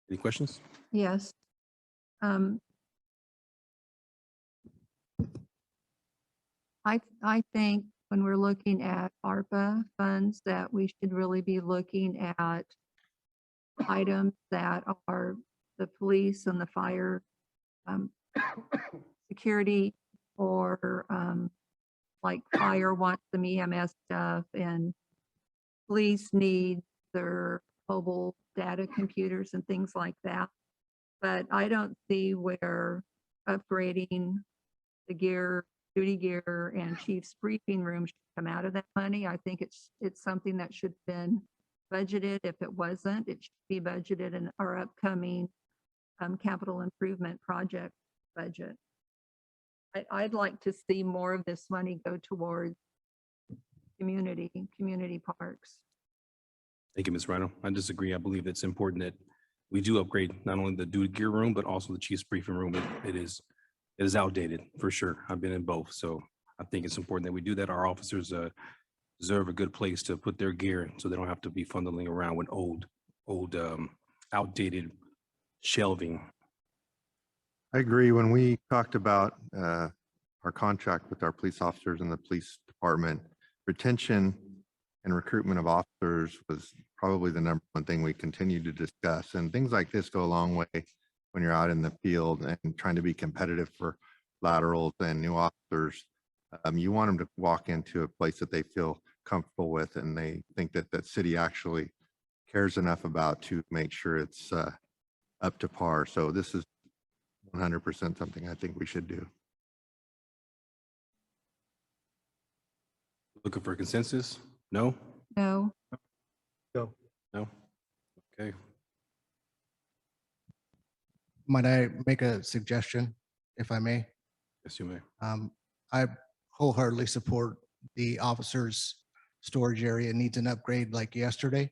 Any questions? Yes. I think when we're looking at ARPA funds, that we should really be looking at items that are the police and the fire security, or like fire wants some EMS stuff and police need their mobile data computers and things like that. But I don't see where upgrading the gear, duty gear, and chief's briefing room should come out of that money. I think it's something that should have been budgeted. If it wasn't, it should be budgeted in our upcoming capital improvement project budget. I'd like to see more of this money go towards community parks. Thank you, Ms. Rhino. I disagree. I believe it's important that we do upgrade not only the duty gear room, but also the chief's briefing room. It is outdated for sure. I've been in both. So I think it's important that we do that. Our officers deserve a good place to put their gear so they don't have to be funneling around with old outdated shelving. I agree. When we talked about our contract with our police officers and the police department, retention and recruitment of officers was probably the number one thing we continue to discuss. And things like this go a long way when you're out in the field and trying to be competitive for laterals and new officers. You want them to walk into a place that they feel comfortable with, and they think that that city actually cares enough about to make sure it's up to par. So this is 100% something I think we should do. Looking for consensus? No? No, So No? Okay. Might I make a suggestion, if I may? Yes, you may. I wholeheartedly support the officers' storage area needs an upgrade like yesterday.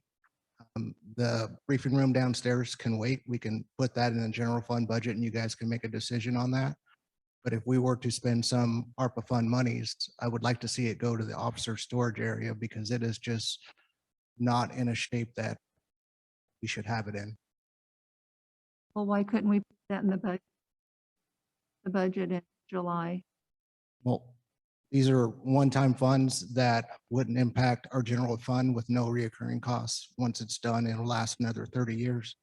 The briefing room downstairs can wait. We can put that in the general fund budget and you guys can make a decision on that. But if we were to spend some ARPA fund monies, I would like to see it go to the officer storage area because it is just not in a shape that we should have it in. well, why couldn't we put that in the budget in July? Well, these are one-time funds that wouldn't impact our general fund with no reoccurring costs. Once it's done, it'll last another 30 years.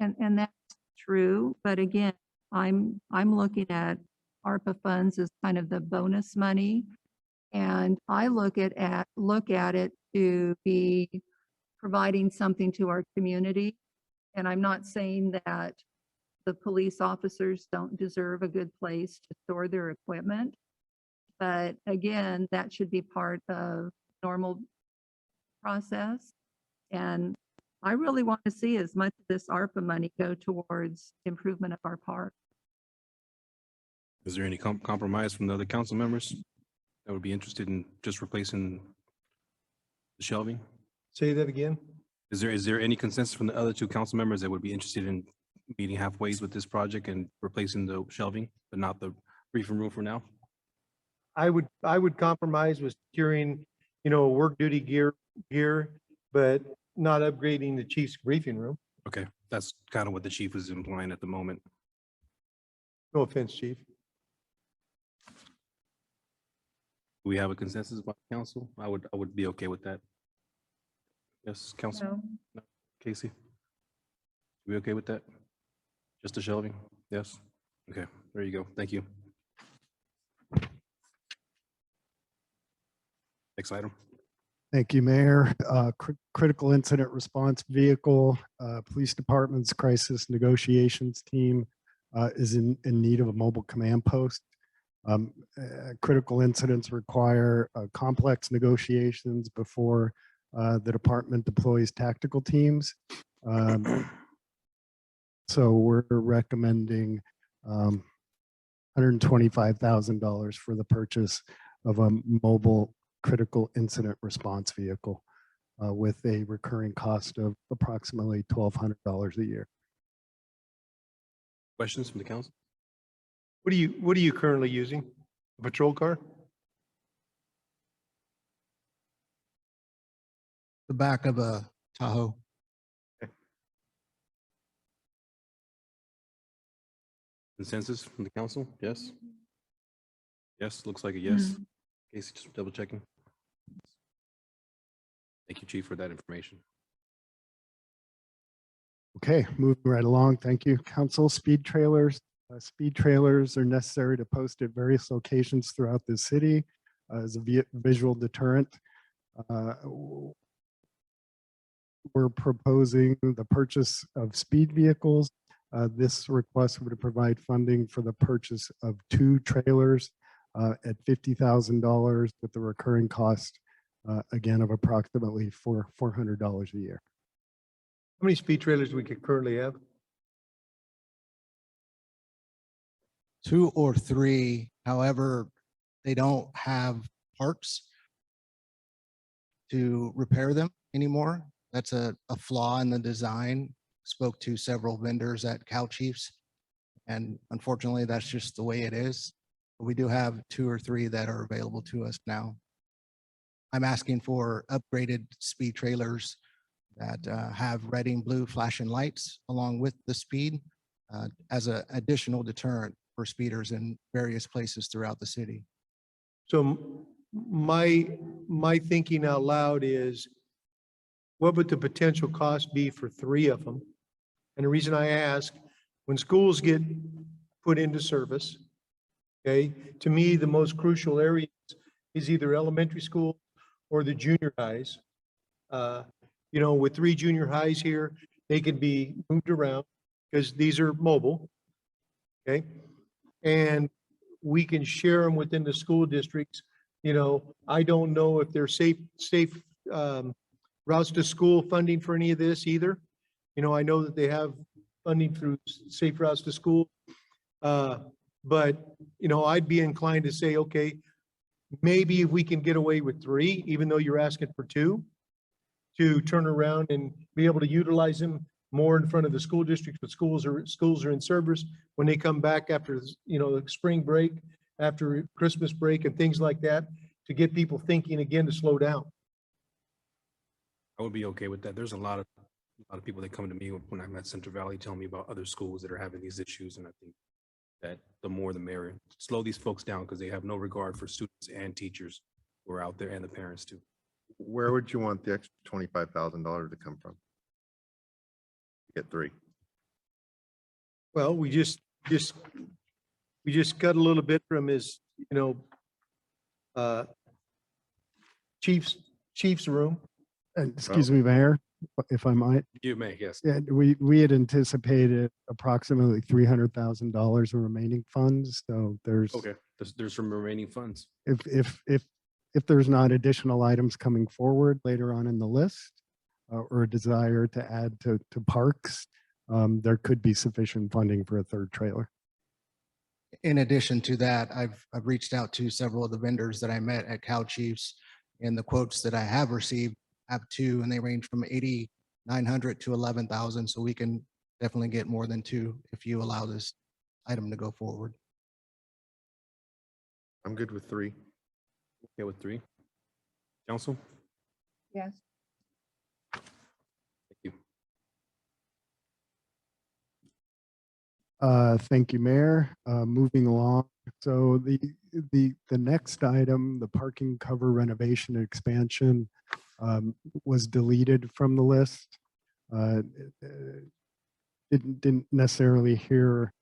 And that's true, but again, I'm looking at ARPA funds as kind of the bonus money. And I look at it to be providing something to our community. And I'm not saying that the police officers don't deserve a good place to store their equipment. But again, that should be part of normal process. And I really want to see as much of this ARPA money go towards improvement of our park. Is there any compromise from the other council members that would be interested in just replacing the shelving? say that again. Is there any consensus from the other two council members that would be interested in meeting halfway with this project and replacing the shelving, but not the briefing room for now? I would compromise with securing, work duty gear, but not upgrading the chief's briefing room. Okay, that's kind of what the chief was implying at the moment. No offense, chief. Do we have a consensus by council? I would be okay with that. Yes, council. No. Casey? We okay with that? Just the shelving? Yes? Okay, there you go. Thank you. Next item. Thank you, Mayor. Critical Incident Response Vehicle, Police Department's Crisis Negotiations Team is in need of a mobile command post. Critical incidents require complex negotiations before the department deploys tactical teams. So we're recommending $125,000 for the purchase of a mobile critical incident response vehicle with a recurring cost of approximately $1,200 a year. Questions from the council? What are you currently using? A patrol car? The back of a Tahoe. Consensus from the council? Yes? Yes, looks like a yes. Casey, just double checking. Thank you, Chief, for that information. Okay, moving right along. Thank you, Council. Speed trailers. Speed trailers are necessary to post at various locations throughout the city as a visual deterrent. We're proposing the purchase of speed vehicles. This request would provide funding for the purchase of 2 trailers at $50,000 with the recurring cost, again, of approximately $400 a year. How many speed trailers do we currently have? 2 or 3. However, they don't have parts to repair them anymore. That's a flaw in the design. Spoke to several vendors at Cal Chiefs, and unfortunately, that's just the way it is. But we do have 2 or 3 that are available to us now. I'm asking for upgraded speed trailers that have red and blue flashing lights along with the speed as an additional deterrent for speeders in various places throughout the city. So my thinking out loud is, what would the potential cost be for 3 of them? And the reason I ask, when schools get put into service, okay, to me, the most crucial area is either elementary school or the junior highs. With 3 junior highs here, they can be moved around. because these are mobile. Okay? And we can share them within the school districts. You know, I don't know if they're safe routes to school funding for any of this either. You know, I know that they have funding through Safe Routes to School. But, you know, I'd be inclined to say, okay, maybe if we can get away with 3, even though you're asking for 2, to turn around and be able to utilize them more in front of the school districts, but schools are in service when they come back after, you know, the spring break, after Christmas break and things like that, to get people thinking again to slow down. I would be okay with that. There's a lot of people that come to me when I'm at Central Valley telling me about other schools that are having these issues, and I think that the more the merrier. Slow these folks down because they have no regard for students and teachers who are out there and the parents too. Where would you want the extra $25,000 to come from? Get 3. Well, we just cut a little bit from his, you know, chief's room. Excuse me, Mayor, if I might. You may, yes. Yeah, we had anticipated approximately $300,000 in remaining funds. So there's, Okay, there's some remaining funds. if there's not additional items coming forward later on in the list, or a desire to add to parks, there could be sufficient funding for a 3rd trailer. In addition to that, I've reached out to several of the vendors that I met at Cow Chiefs, and the quotes that I have received have 2, and they range from 8,900 to 11,000. So we can definitely get more than 2 if you allow this item to go forward. I'm good with 3. Okay with 3. Council? Yes. Thank you. Thank you, Mayor. Moving along. So the next item, the parking cover renovation and expansion, was deleted from the list. Didn't necessarily hear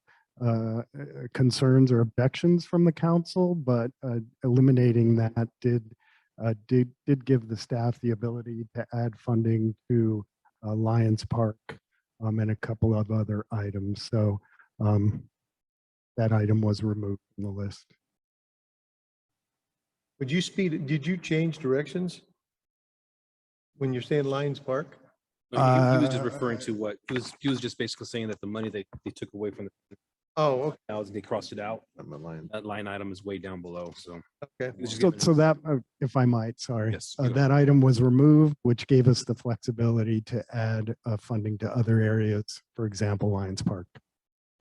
concerns or objections from the council, but eliminating that did give the staff the ability to add funding to Lions Park and a couple of other items. So that item was removed from the list. Did you change directions when you're saying Lions Park? No, he was just referring to what he was just basically saying that the money they took away from the Oh, okay. they crossed it out. line. That line item is way down below. So Okay. he was just So, giving so us- that, if I might, sorry, Yes, go that item was removed, which gave us the flexibility to add funding to other areas. For example, Lions Park.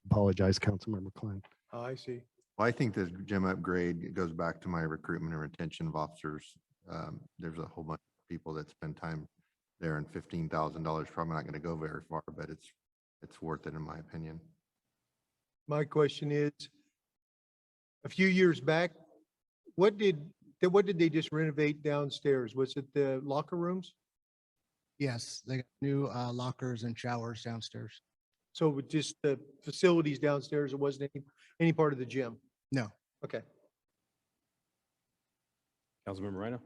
Apologize, Councilmember Klein. Oh, I see. Well, I think the gym upgrade, it goes back to my recruitment and retention of officers. There's a whole bunch of people that spend time there, and $15,000 probably not going to go very far, but it's worth it in my opinion. My question is, a few years back, what did they just renovate downstairs? Was it the locker rooms? Yes, they got new lockers and showers downstairs. So with just the facilities downstairs, it wasn't any part of the gym? No. Okay. Councilmember Rhino?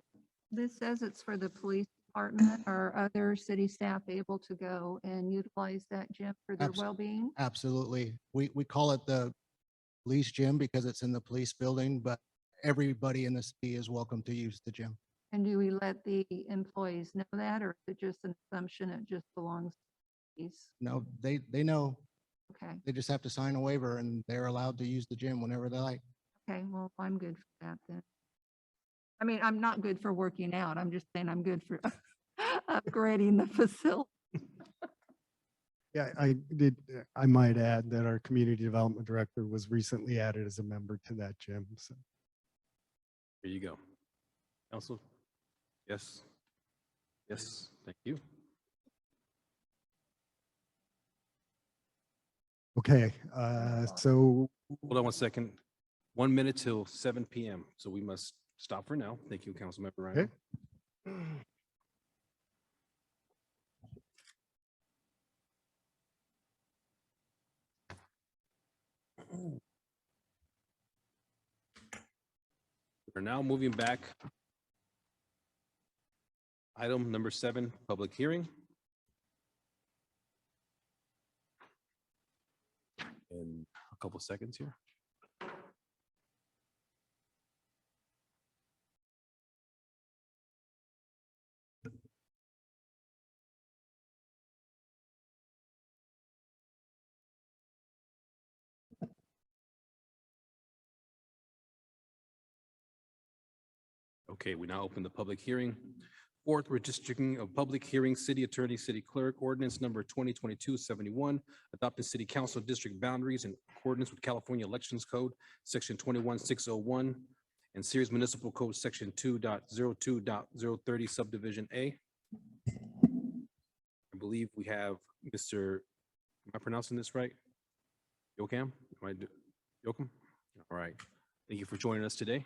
This says it's for the police department. Are other city staff able to go and utilize that gym for their well-being? Absolutely. We call it the police gym because it's in the police building, but everybody in the city is welcome to use the gym. And do we let the employees know that, or is it just an assumption it just belongs to police? No, they know. Okay, They just have to sign a waiver and they're allowed to use the gym whenever they like. okay, well, I'm good for that then. I mean, I'm not good for working out. I'm just saying I'm good for upgrading the facility. Yeah, I might add that our community development director was recently added as a member to that gym. So There you go. Council? Yes. Yes, thank you. okay, so Hold on 1 second. 1 minute till 7 p.m. So we must stop for now. Thank you, Councilmember Rhino. Okay. We're now moving back. Item number 7, public hearing. couple seconds here. Okay, we now open the public hearing. Fourth, redistricting of public hearing, city attorney, city clerk, ordinance number 2022-71, adopting city council district boundaries in accordance with California Elections Code, section 21601, and Series Municipal Code, section 2.02.030, subdivision A. I believe we have Mr., am I pronouncing this right? Yocam? Yoakum? All right. Thank you for joining us today.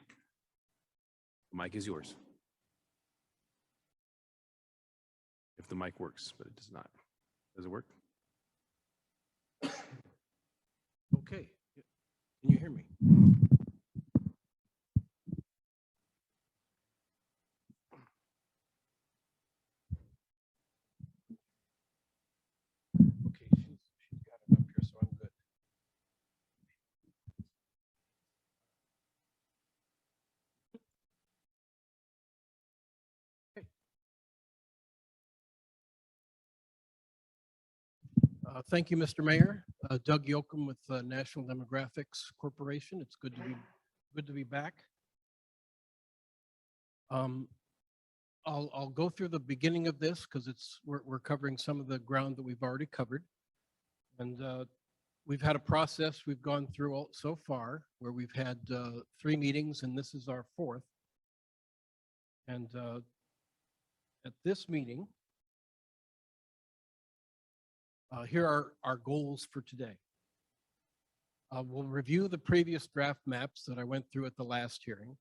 The mic is yours. If the mic works, but it does not. Does it work? Okay, can you hear me? Okay, she's got it up here, so I'm good. Thank you, Mr. Mayor. Doug Yoakum with National Demographics Corporation. It's good to be back. I'll go through the beginning of this because we're covering some of the ground that we've already covered. And we've had a process we've gone through so far where we've had 3 meetings, and this is our 4th. And at this meeting, here are our goals for today. We'll review the previous draft maps that I went through at the last hearing.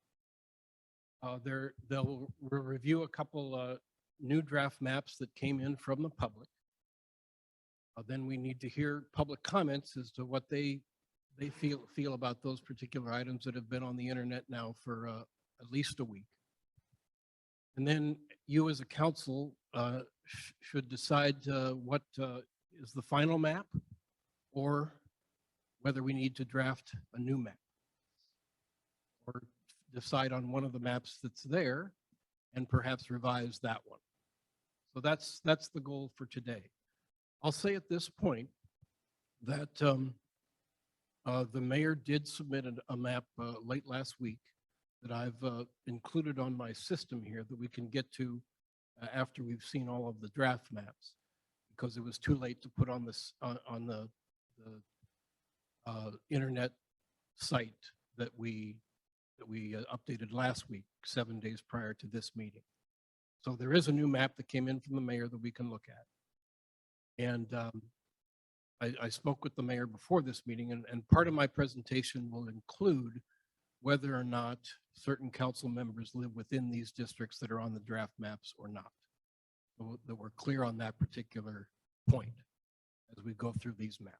We'll review a couple new draft maps that came in from the public. Then we need to hear public comments as to what they feel about those particular items that have been on the internet now for at least a week. And then you as a council should decide what is the final map or whether we need to draft a new map or decide on one of the maps that's there and perhaps revise that one. So that's the goal for today. I'll say at this point that the mayor did submit a map late last week that I've included on my system here that we can get to after we've seen all of the draft maps, because it was too late to put on this on the internet site that we updated last week, 7 days prior to this meeting. So there is a new map that came in from the mayor that we can look at. And I spoke with the mayor before this meeting, and part of my presentation will include whether or not certain council members live within these districts that are on the draft maps or not. So that we're clear on that particular point as we go through these maps.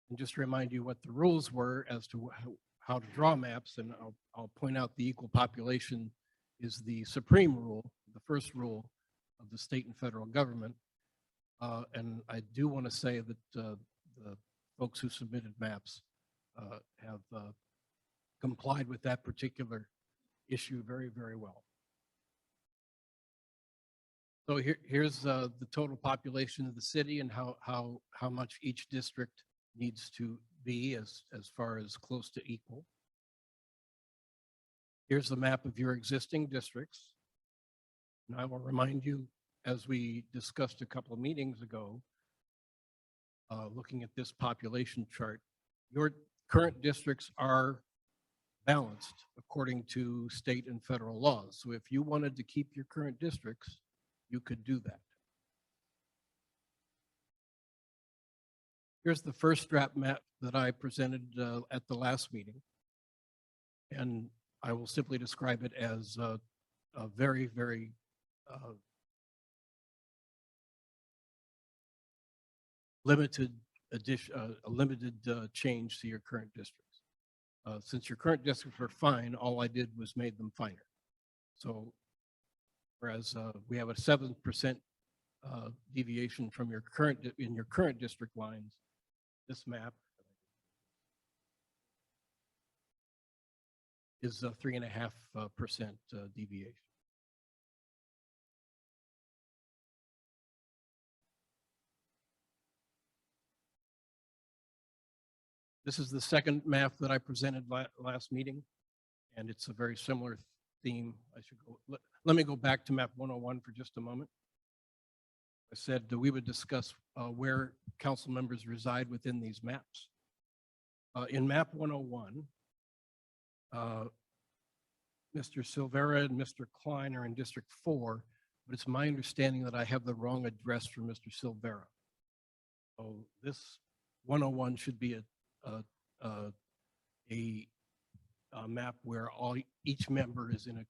And just to remind you what the rules were as to how to draw maps, and I'll point out the equal population is the supreme rule, the first rule of the state and federal government. And I do want to say that the folks who submitted maps have complied with that particular issue very, very well. So here's the total population of the city and how much each district needs to be as far as close to equal. Here's the map of your existing districts. And I will remind you, as we discussed a couple of meetings ago, looking at this population chart, your current districts are balanced according to state and federal laws. So if you wanted to keep your current districts, you could do that. Here's the first draft map that I presented at the last meeting. And I will simply describe it as a very, very limited addition, a limited change to your current districts. Since your current districts are fine, all I did was made them finer. So whereas we have a 7% deviation from your current district lines, this map is a 3.5% deviation. This is the second map that I presented last meeting, and it's a very similar theme. I should go, let me go back to map 101 for just a moment. I said that we would discuss where council members reside within these maps. In map 101, Mr. Silvera and Mr. Klein are in District 4, but it's my understanding that I have the wrong address for Mr. Silvera. So this 101 should be a map where each member is in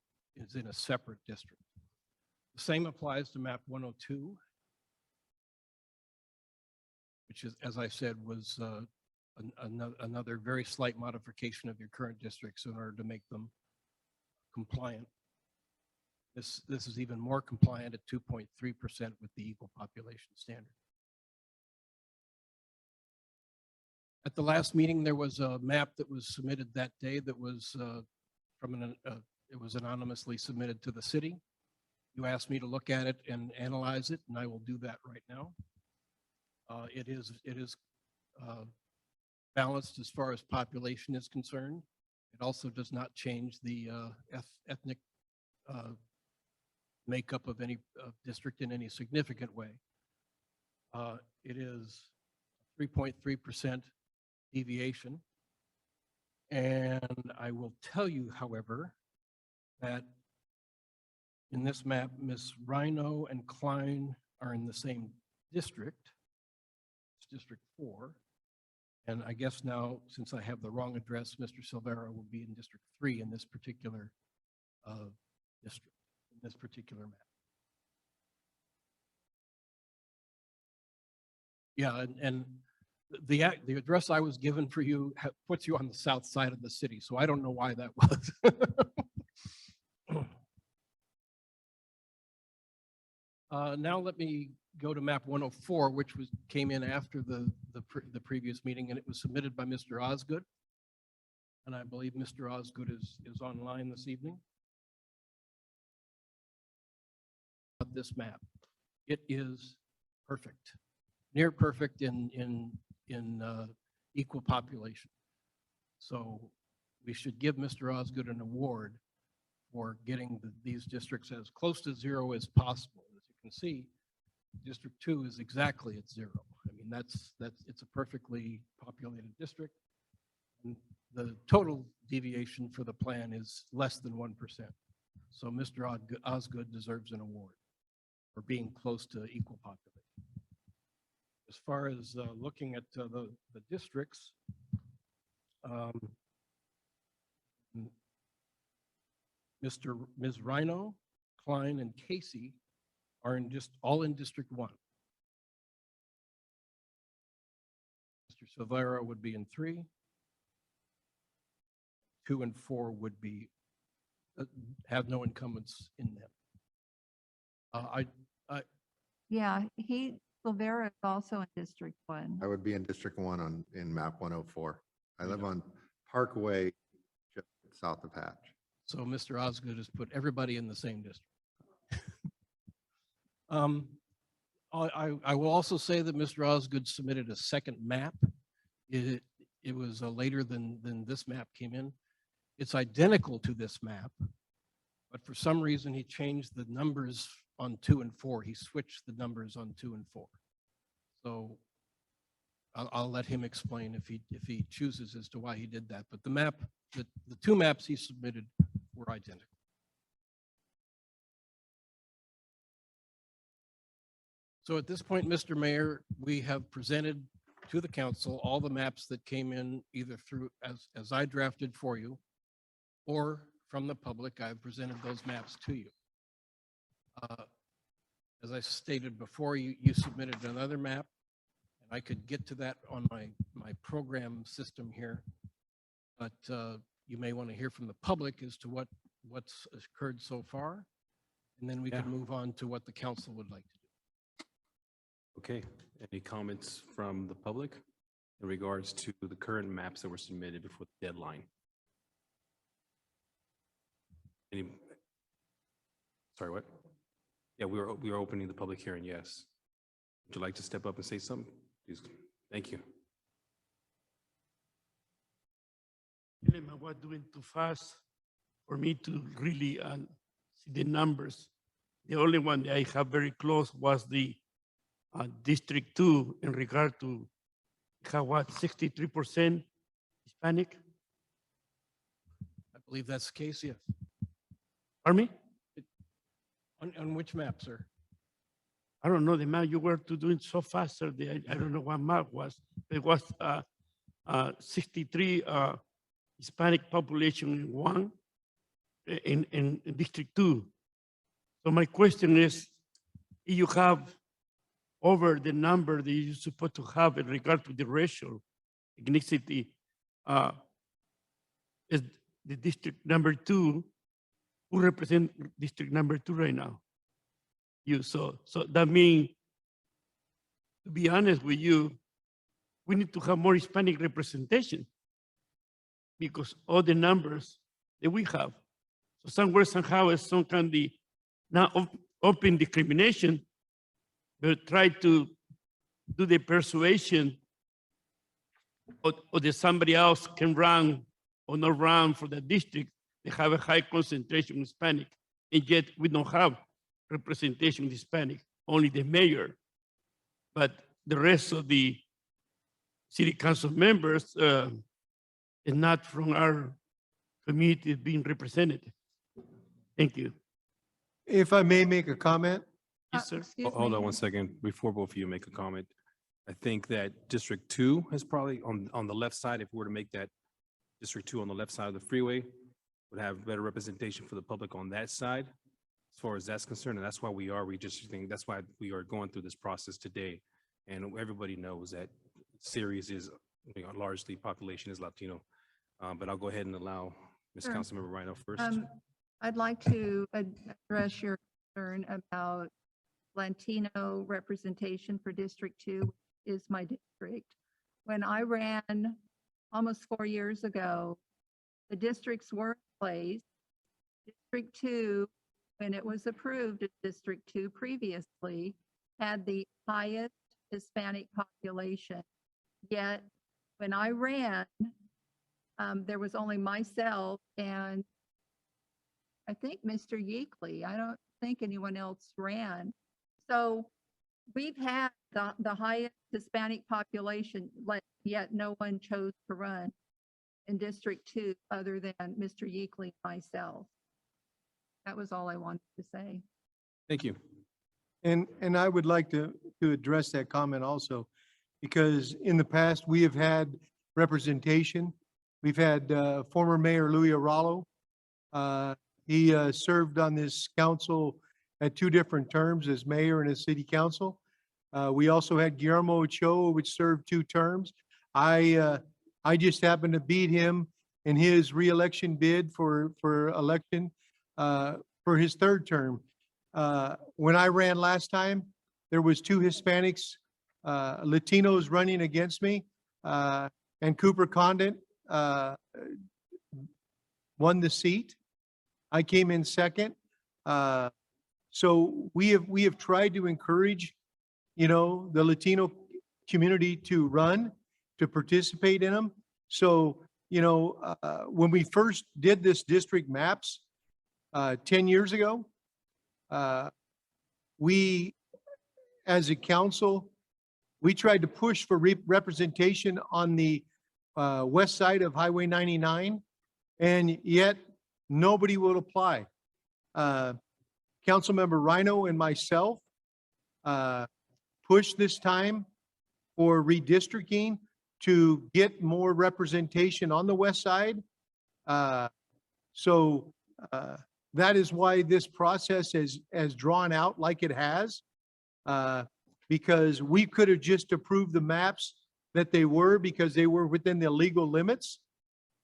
a separate district. The same applies to map 102, which is, as I said, was another very slight modification of your current districts in order to make them compliant. This is even more compliant at 2.3% with the equal population standard. At the last meeting, there was a map that was submitted that day that was it was anonymously submitted to the city. You asked me to look at it and analyze it, and I will do that right now. It is balanced as far as population is concerned. It also does not change the ethnic makeup of any district in any significant way. It is 3.3% deviation. And I will tell you, however, that in this map, Ms. Rhino and Klein are in the same district. It's District 4. And I guess now, since I have the wrong address, Mr. Silvera will be in District 3 in this particular district, in this particular map. Yeah, and the address I was given for you puts you on the south side of the city, so I don't know why that was. Now let me go to map 104, which came in after the previous meeting, and it was submitted by Mr. Osgood. And I believe Mr. Osgood is online this evening. This map, it is perfect, near perfect in equal population. So we should give Mr. Osgood an award for getting these districts as close to zero as possible. As you can see, District 2 is exactly at zero. I mean, it's a perfectly populated district. And the total deviation for the plan is less than 1%. So Mr. Osgood deserves an award for being close to equal population. As far as looking at the districts, Ms. Rhino, Klein, and Casey are all in District 1. Mr. Silvera would be in 3. 2 and 4 would be have no incumbents in them. Yeah, Silvera is also in District 1. I would be in District 1 in map 104. I live on Parkway, just south of Hatch. So Mr. Osgood has put everybody in the same district. I will also say that Mr. Osgood submitted a second map. It was later than this map came in. It's identical to this map, but for some reason he changed the numbers on 2 and 4. He switched the numbers on 2 and 4. So I'll let him explain if he chooses as to why he did that. But the 2 maps he submitted were identical. So at this point, Mr. Mayor, we have presented to the council all the maps that came in either through as I drafted for you or from the public. I've presented those maps to you. As I stated before, you submitted another map, and I could get to that on my program system here, but you may want to hear from the public as to what's occurred so far, and then we can move on to what the council would like to do. Okay, any comments from the public? in regards to the current maps that were submitted before the deadline. Any, sorry, what? Yeah, we are opening the public hearing, yes. Would you like to step up and say something? Please. Thank you. I was doing too fast for me to really see the numbers. The only one that I have very close was the District 2 in regard to have what, 63% Hispanic? I believe that's the case, yes. Pardon me? On which map, sir? I don't know, the map you were doing so fast, sir, I don't know what map was. It was 63 Hispanic population in one, in District 2. So my question is, if you have over the number that you're supposed to have in regard to the racial ethnicity, is the district number 2, who represent district number 2 right now? You, so that means, to be honest with you, we need to have more Hispanic representation because all the numbers that we have. So somewhere, somehow, is some kind of not open discrimination, but try to do the persuasion or that somebody else can run or not run for the district. They have a high concentration of Hispanic, and yet we don't have representation of Hispanic, only the mayor. But the rest of the city council members is not from our community being represented. Thank you. If I may make a comment, Yes, sir. Excuse Hold me. on one second before both of you make a comment. I think that District 2 is probably on the left side. If we were to make that District 2 on the left side of the freeway, would have better representation for the public on that side, as far as that's concerned. And that's why we are redistricting. That's why we are going through this process today. And everybody knows that Ceres is, largely population is Latino. But I'll go ahead and allow Ms. Sure. Councilmember Rhino first. I'd like to address your concern about Latino representation for District 2 is my district. When I ran almost 4 years ago, the districts were in place. District 2, when it was approved as District 2 previously, had the highest Hispanic population. Yet when I ran, there was only myself and I think Mr. Yeakley. I don't think anyone else ran. So we've had the highest Hispanic population, yet no one chose to run in District 2 other than Mr. Yeakley and myself. That was all I wanted to say. Thank you. and I would like to address that comment also, because in the past, we have had representation. We've had former Mayor Louis Aralo. He served on this council at 2 different terms as mayor and as city council. We also had Guillermo Ochoa, which served 2 terms. I just happened to beat him in his reelection bid for election for his 3rd term. When I ran last time, there was 2 Hispanics, Latinos running against me, and Cooper Condit won the seat. I came in 2nd. So we have tried to encourage, the Latino community to run, to participate in them. So, when we first did this district maps 10 years ago, we, as a council, we tried to push for representation on the west side of Highway 99, and yet nobody would apply. Councilmember Rhino and myself pushed this time for redistricting to get more representation on the west side. So that is why this process has drawn out like it has, because we could have just approved the maps that they were because they were within the legal limits.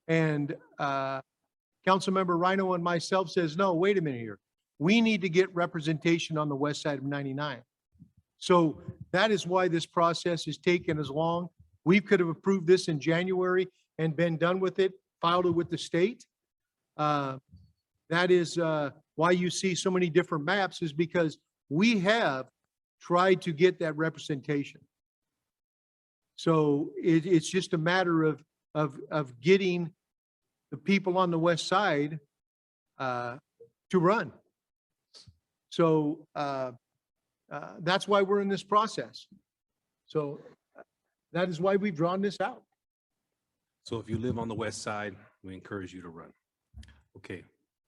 And Councilmember Rhino and myself says, no, wait a minute here. We need to get representation on the west side of 99. So that is why this process has taken as long. We could have approved this in January and been done with it, filed it with the state. That is why you see so many different maps, is because we have tried to get that representation. So it's just a matter of getting the people on the west side to run. So that's why we're in this process. So that is why we've drawn this out. So if you live on the west side, we encourage you to run. Okay.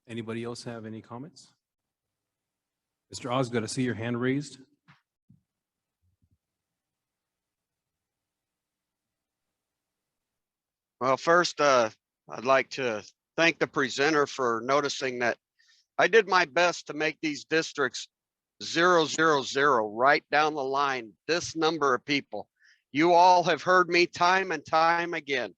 Anybody else have any comments? Mr. Osgood, I see your hand raised. Well, first, I'd like to thank the presenter for noticing that I did my best to make these districts 0, 0, 0 right down the line, this number of people. You all have heard me time and time again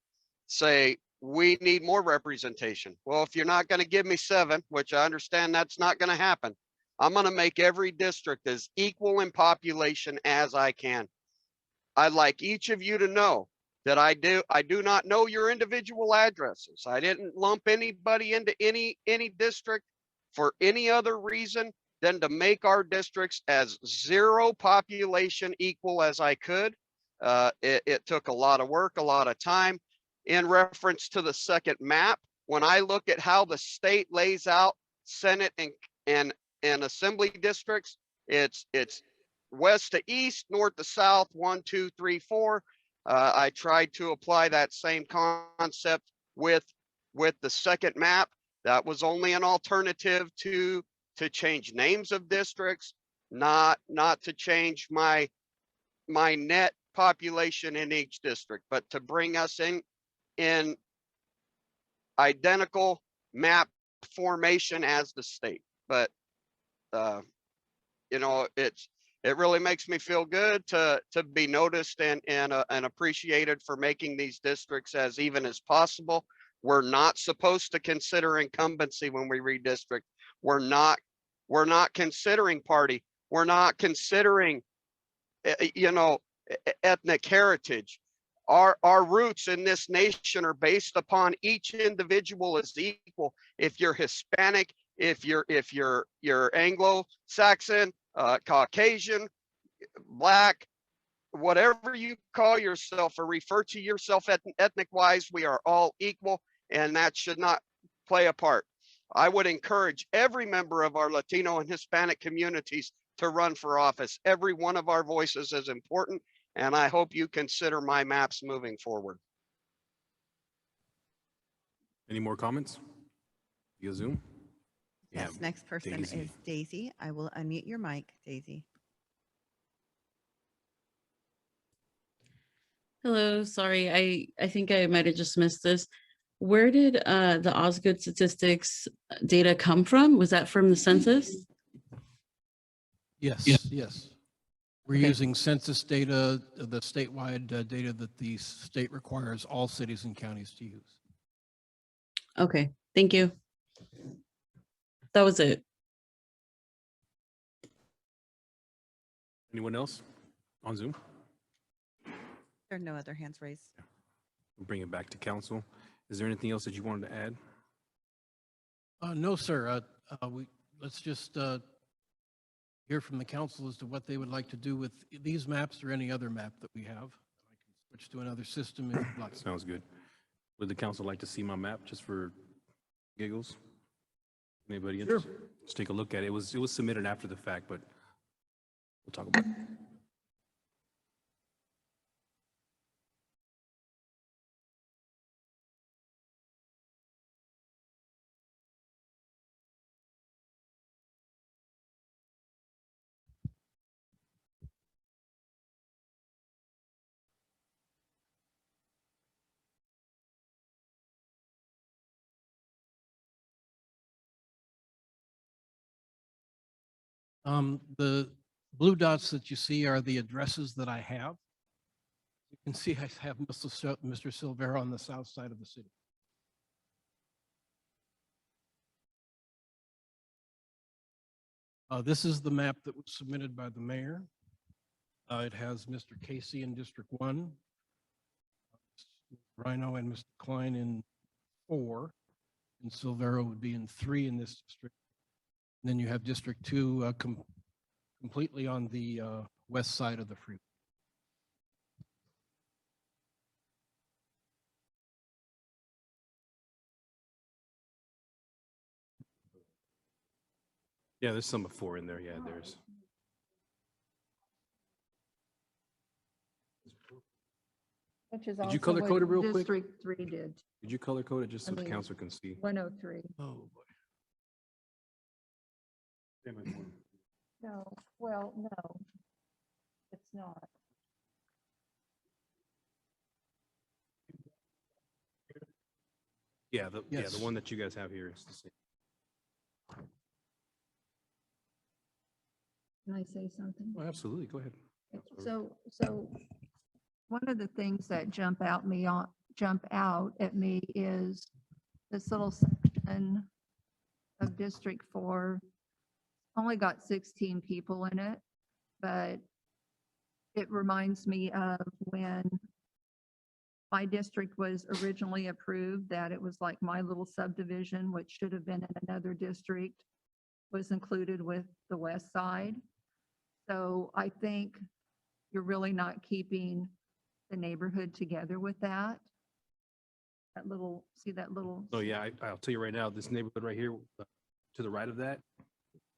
say, we need more representation. Well, if you're not going to give me 7, which I understand that's not going to happen, I'm going to make every district as equal in population as I can. I'd like each of you to know that I do not know your individual addresses. I didn't lump anybody into any district for any other reason than to make our districts as 0 population equal as I could. It took a lot of work, a lot of time. In reference to the second map, when I look at how the state lays out Senate and assembly districts, it's west to east, north to south, 1, 2, 3, 4. I tried to apply that same concept with the second map. That was only an alternative to change names of districts, not to change my net population in each district, but to bring us in identical map formation as the state. But you know, it really makes me feel good to be noticed and appreciated for making these districts as even as possible. We're not supposed to consider incumbency when we redistrict. We're not considering party. We're not considering, you know, ethnic heritage. Our roots in this nation are based upon each individual is equal. If you're Hispanic, if you're Anglo-Saxon, Caucasian, Black, whatever you call yourself or refer to yourself ethnic wise, we are all equal, and that should not play a part. I would encourage every member of our Latino and Hispanic communities to run for office. Every one of our voices is important, and I hope you consider my maps moving forward. Any more comments via Zoom? Yes, Yeah, next person Daisy. is Daisy. I will unmute your mic, Daisy. Hello, sorry, I think I might have just missed this. Where did the Osgood statistics data come from? Was that from the census? Yes, yes. We're Okay. using census data, the statewide data that the state requires all cities and counties to use. Okay, thank you. That was it. Anyone else on Zoom? There are no other hands raised. We'll bring it back to council. Is there anything else that you wanted to add? No, sir. Let's just hear from the council as to what they would like to do with these maps or any other map that we have. I can switch to another system if you'd like. Sounds good. Would the council like to see my map just for giggles? Anybody interested? Let's take a look at it. It was submitted after the fact, but we'll talk about it. The blue dots that you see are the addresses that I have. You can see I have Mr. Silvera on the south side of the city. This is the map that was submitted by the mayor. It has Mr. Casey in District 1, Rhino and Mr. Klein in 4, and Silvero would be in 3 in this district. And then you have District 2 completely on the west side of the freeway. Yeah, there's some of 4 in there. Yeah, there's. Which is Did you also color what code it real quick? District 3 did. Could you color code it just so I the mean, council can see? 103. Oh, boy. No, well, no, it's not. Yeah, the Yes. one that you guys have here is the same. Can I say something? Oh, absolutely. Go ahead. So one of the things that jump out at me is this little section of District 4 only got 16 people in it, but it reminds me of when my district was originally approved, that it was like my little subdivision, which should have been in another district, was included with the west side. So I think you're really not keeping the neighborhood together with that. That little, see that little? Oh, yeah, I'll tell you right now, this neighborhood right here, to the right of that,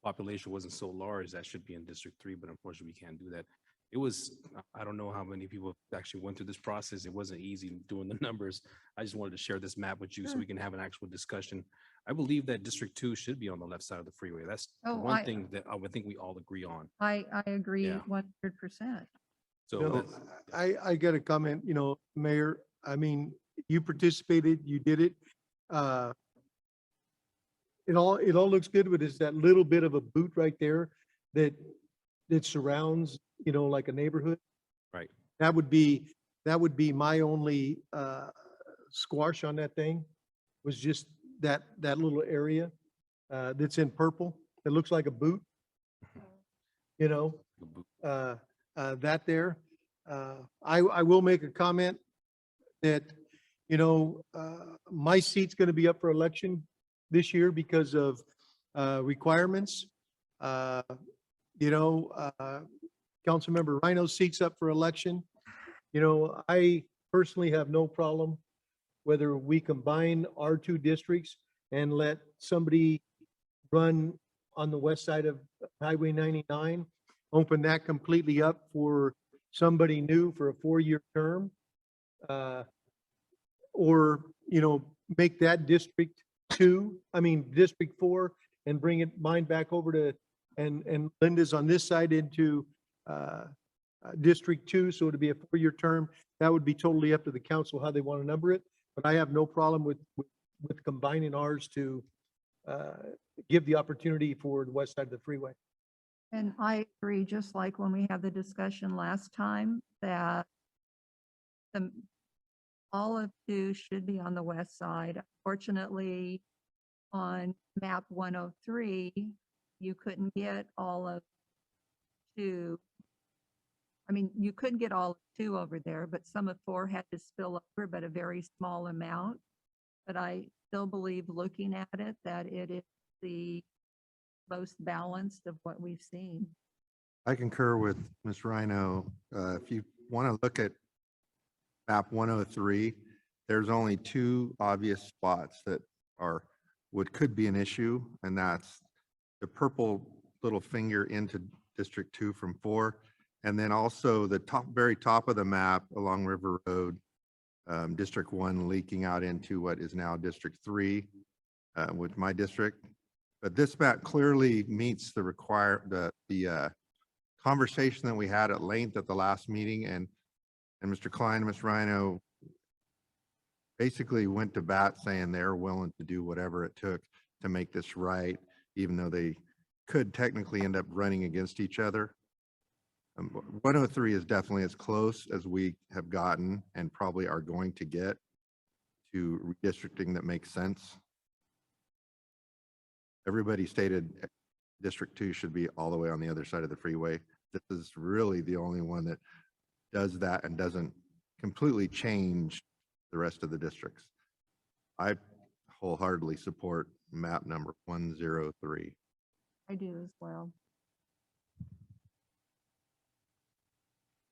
population wasn't so large. That should be in District 3, but unfortunately, we can't do that. It was, I don't know how many people actually went through this process. It wasn't easy doing the numbers. I just wanted to share this map with you so we can have an actual discussion. I believe that District 2 should be on the left side of the freeway. That's the one thing that I would think we all agree on. I agree Yeah. 100%. So No, that's- I got a comment, Mayor, I mean, you participated, you did it. It all looks good, but it's that little bit of a boot right there that surrounds, like a neighborhood. Right. That would be my only squash on that thing, was just that little area that's in purple. It looks like a boot. That there. I will make a comment that, my seat's going to be up for election this year because of requirements. Councilmember Rhino's seat's up for election. I personally have no problem whether we combine our 2 districts and let somebody run on the west side of Highway 99, open that completely up for somebody new for a 4-year term. Or, make that District 4 and bring mine back over to, and Linda's on this side into District 2, so it'd be a 4-year term. That would be totally up to the council how they want to number it, but I have no problem with combining ours to give the opportunity for the west side of the freeway. And I agree, just like when we had the discussion last time, that all of 2 should be on the west side. Fortunately, on map 103, you couldn't get all of 2. I mean, you could get all of 2 over there, but some of 4 had to spill over, but a very small amount. But I still believe, looking at it, that it is the most balanced of what we've seen. I concur with Ms. Rhino. If you want to look at map 103, there's only 2 obvious spots that could be an issue, and that's the purple little finger into District 2 from 4, and then also the very top of the map along River Road, District 1 leaking out into what is now District 3 with my district. But this map clearly meets the conversation that we had at length at the last meeting, and Mr. Klein and Ms. Rhino basically went to bat saying they're willing to do whatever it took to make this right, even though they could technically end up running against each other. 103 is definitely as close as we have gotten and probably are going to get to redistricting that makes sense. Everybody stated District 2 should be all the way on the other side of the freeway. This is really the only one that does that and doesn't completely change the rest of the districts. I wholeheartedly support map number 103. I do as well.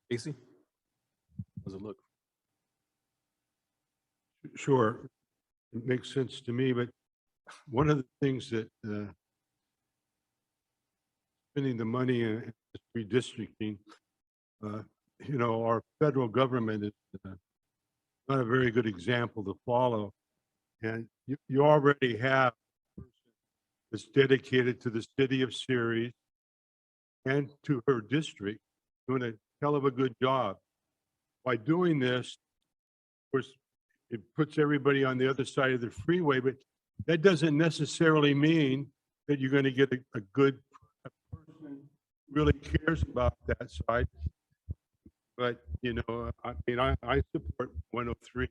Casey? How's it look? Sure, it makes sense to me, but one of the things that spending the money in redistricting, our federal government is not a very good example to follow. And you already have a person that's dedicated to the city of Ceres and to her district, doing a hell of a good job. By doing this, of course, it puts everybody on the other side of the freeway, but that doesn't necessarily mean that you're going to get a good person who really cares about that side. But, I mean, I support 103.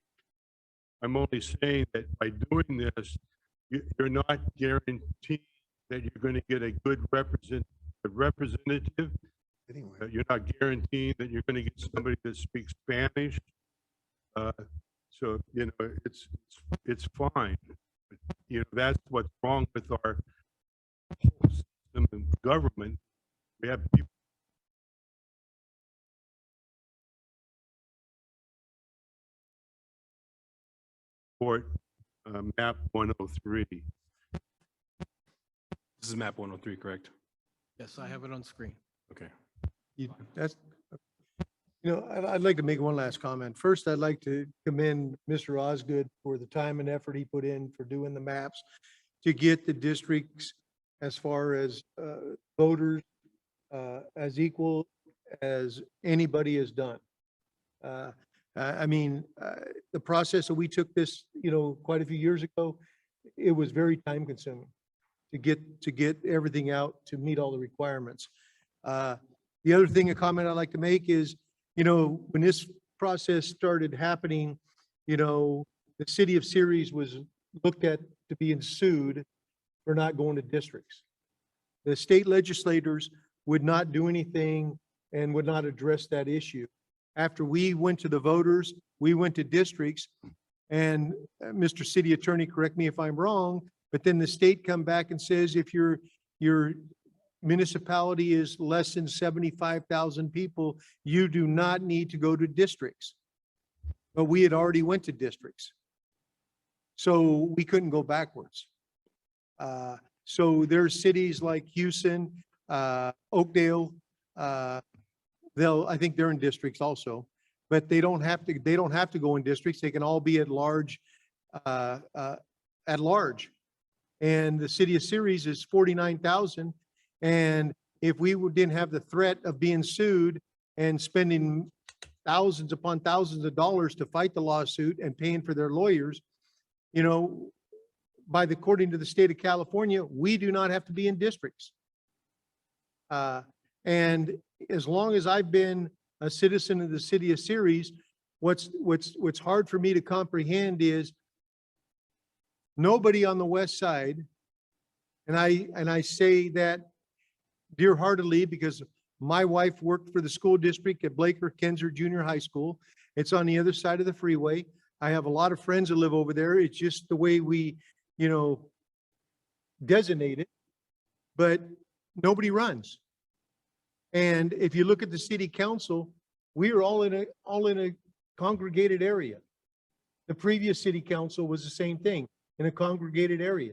I'm only saying that by doing this, you're not guaranteeing that you're going to get a good representative. Anyway. You're not guaranteeing that you're going to get somebody that speaks Spanish. So, it's fine. But, that's what's wrong with our whole system of government. We have people support map 103. This is map 103, correct? Yes, I have it on screen. Okay. I'd like to make one last comment. First, I'd like to commend Mr. Osgood for the time and effort he put in for doing the maps to get the districts as far as voters as equal as anybody has done. I mean, the process that we took this, quite a few years ago, it was very time consuming to get everything out to meet all the requirements. The other thing, a comment I'd like to make is, when this process started happening, the city of Ceres was looked at to being sued for not going to districts. The state legislators would not do anything and would not address that issue. After we went to the voters, we went to districts, and Mr. City Attorney, correct me if I'm wrong, but then the state come back and says, if your municipality is less than 75,000 people, you do not need to go to districts. But we had already went to districts. So we couldn't go backwards. So there's cities like Houston, Oakdale, I think they're in districts also, but they don't have to go in districts. They can all be at large, And the city of Ceres is 49,000. And if we didn't have the threat of being sued and spending thousands upon thousands of dollars to fight the lawsuit and paying for their lawyers, according to the state of California, we do not have to be in districts. And as long as I've been a citizen of the city of Ceres, what's hard for me to comprehend is nobody on the west side, and I say that dear-heartedly because my wife worked for the school district at Blaker Kenzer Junior High School. It's on the other side of the freeway. I have a lot of friends that live over there. It's just the way we, designate it, but nobody runs. And if you look at the city council, we are all in a congregated area. The previous city council was the same thing, in a congregated area.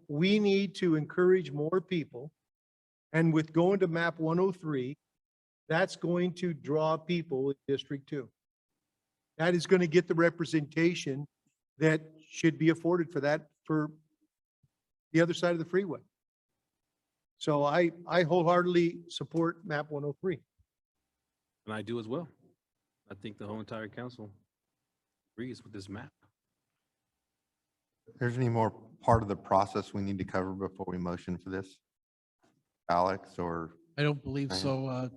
We need to encourage more people. And with going to map 103, that's going to draw people in District 2. That is going to get the representation that should be afforded for the other side of the freeway. So I wholeheartedly support map 103. And I do as well. I think the whole entire council agrees with this map. If there's any more part of the process we need to cover before we motion for this? Alex or? I don't believe so.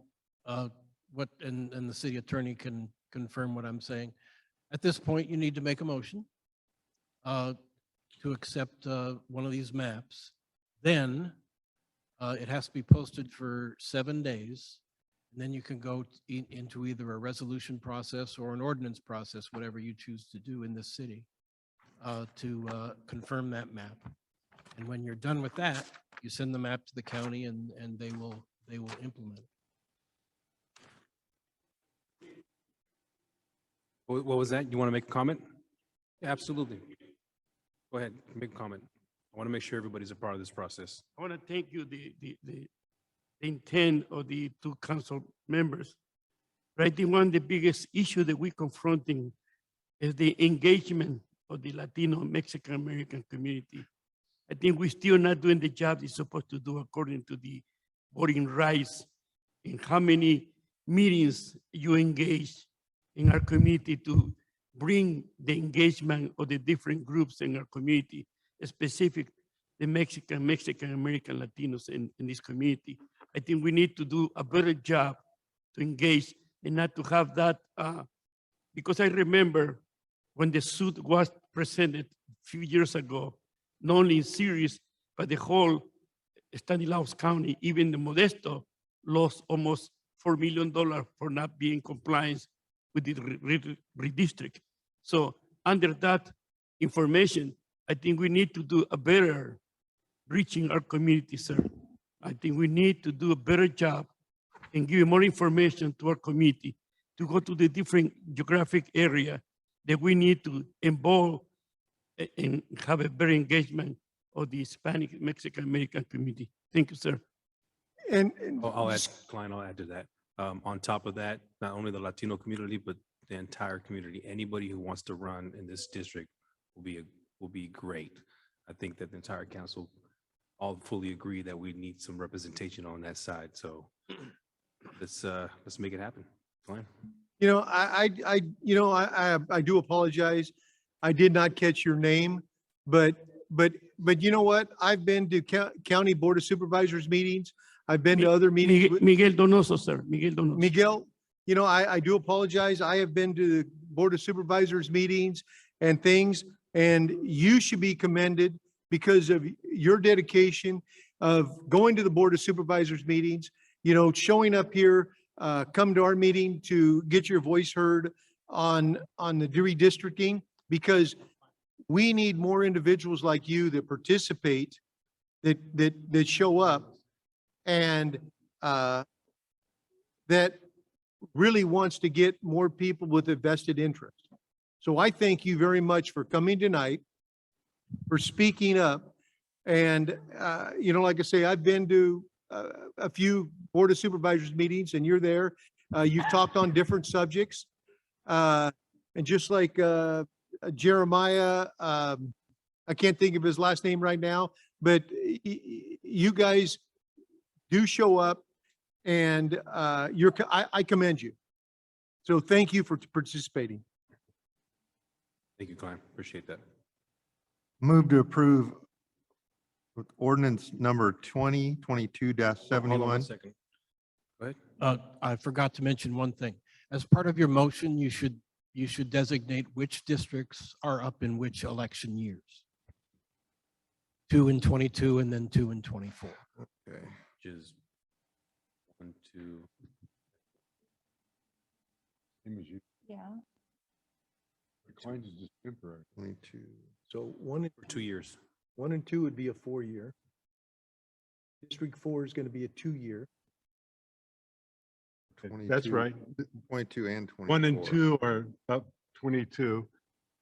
And the city attorney can confirm what I'm saying. At this point, you need to make a motion to accept one of these maps. Then it has to be posted for 7 days. And then you can go into either a resolution process or an ordinance process, whatever you choose to do in this city, to confirm that map. And when you're done with that, you send the map to the county and they will implement it. What was that? You want to make a comment? Yeah, absolutely. Go ahead, make a comment. I want to make sure everybody's a part of this process. I want to thank you, the intent of the two council members. But I think one of the biggest issue that we're confronting is the engagement of the Latino Mexican American community. I think we're still not doing the job they're supposed to do according to the voting rights and how many meetings you engage in our community to bring the engagement of the different groups in our community, specific the Mexican American Latinos in this community. I think we need to do a better job to engage and not to have that, because I remember when the suit was presented a few years ago, not only in Ceres, but the whole Stanislaus County, even the Modesto, lost almost $4 million for not being in compliance with the redistrict. So under that information, I think we need to do a better reaching our community, sir. I think we need to do a better job and give more information to our community to go to the different geographic area that we need to involve and have a better engagement of the Hispanic Mexican American community. Thank you, sir. And I'll add, Klein, I'll add to that. On top of that, not only the Latino community, but the entire community, anybody who wants to run in this district will be great. I think that the entire council all fully agree that we need some representation on that side. So let's make it happen. Klein. You know, I do apologize. I did not catch your name, but you know what? I've been to county board of supervisors meetings. I've been to other meetings. Miguel Donoso, sir. Miguel Donoso. Miguel, you know, I do apologize. I have been to the board of supervisors meetings and things, and you should be commended because of your dedication of going to the board of supervisors meetings, you know, showing up here, come to our meeting to get your voice heard on the redistricting, because we need more individuals like you that participate, that show up, and that really wants to get more people with a vested interest. So I thank you very much for coming tonight, for speaking up. And, you know, like I say, I've been to a few board of supervisors meetings, and you're there. You've talked on different subjects. And just like Jeremiah, I can't think of his last name right now, but you guys do show up, and I commend you. So thank you for participating. Thank you, Klein. Appreciate that. Move to approve ordinance number 2022-71. Hold on 1 second. Go ahead. I forgot to mention one thing. As part of your motion, you should designate which districts are up in which election years. 2 and 22, and then 2 and 24. Okay. Which is 1, 2. Yeah. Declines is just temporary. 22. So 1 For 2 years. and 2 would be a 4-year. District 4 is going to be a 2-year. That's 22 right. 22 and 24. 1 and 2 are up 22.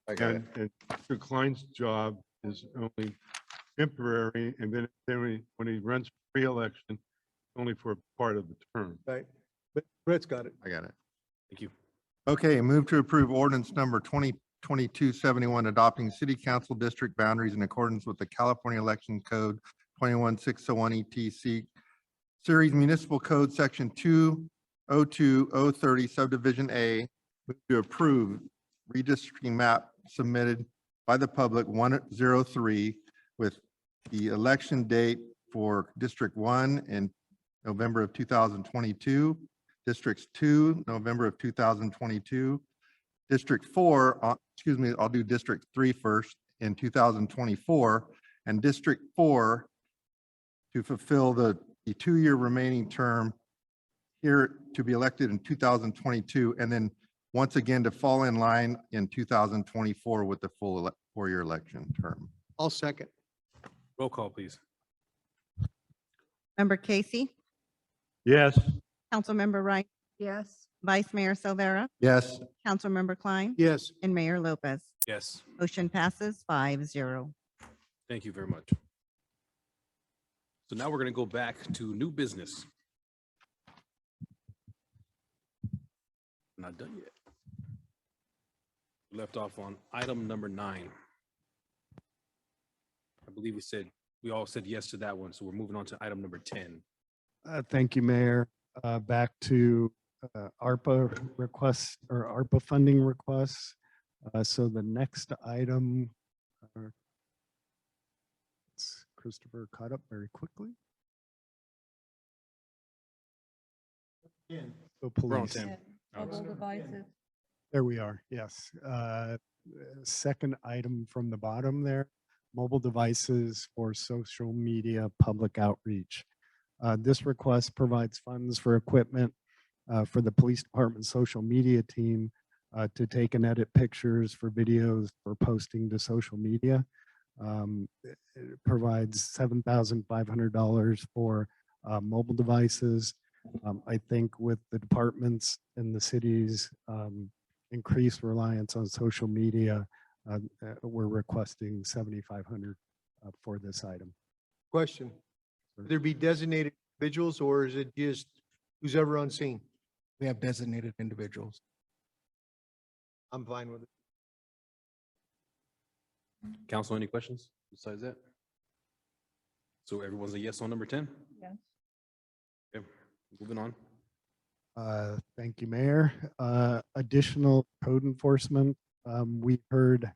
I got it. And Mr. Klein's job is only temporary, and then when he runs for re-election, only for a part of the term. Right. But Brett's got it. I got it. Thank you. Okay, move to approve ordinance number 2022-71, adopting city council district boundaries in accordance with the California Election Code 21601 ETC, Series Municipal Code Section 202030 Subdivision A. Move to approve redistricting map submitted by the public 103 with the election date for District 1 in November of 2022, Districts 2, November of 2022, District 4, excuse me, I'll do District 3 first, in 2024, and District 4 to fulfill the 2-year remaining term here to be elected in 2022, and then once again to fall in line in 2024 with the full four-year election term. I'll second. Roll call, please. Member Casey, Yes. Councilmember Wright, Yes. Vice Mayor Silvera, Yes. Councilmember Klein, Yes. and Mayor Lopez. Yes, Motion passes 5-0. thank you very much. So now we're going to go back to new business. Not done yet. We left off on item number 9. I believe we all said yes to that one, so we're moving on to item number 10. Thank you, Mayor. Back to ARPA requests or ARPA funding requests. So the next item, Christopher caught up very quickly. So We're on police. 10. Mobile devices. There we are, yes. Second item from the bottom there, mobile devices for social media public outreach. This request provides funds for equipment for the police department social media team to take and edit pictures for videos for posting to social media. It provides $7,500 for mobile devices. I think with the departments and the cities increased reliance on social media, we're requesting $7,500 for this item. Question. Would there be designated individuals or is it just who's ever on scene? We have designated individuals. I'm fine with it. Council, any questions besides that? So everyone's a yes on number 10? Yes. Okay, moving on. Thank you, Mayor. Additional code enforcement. We heard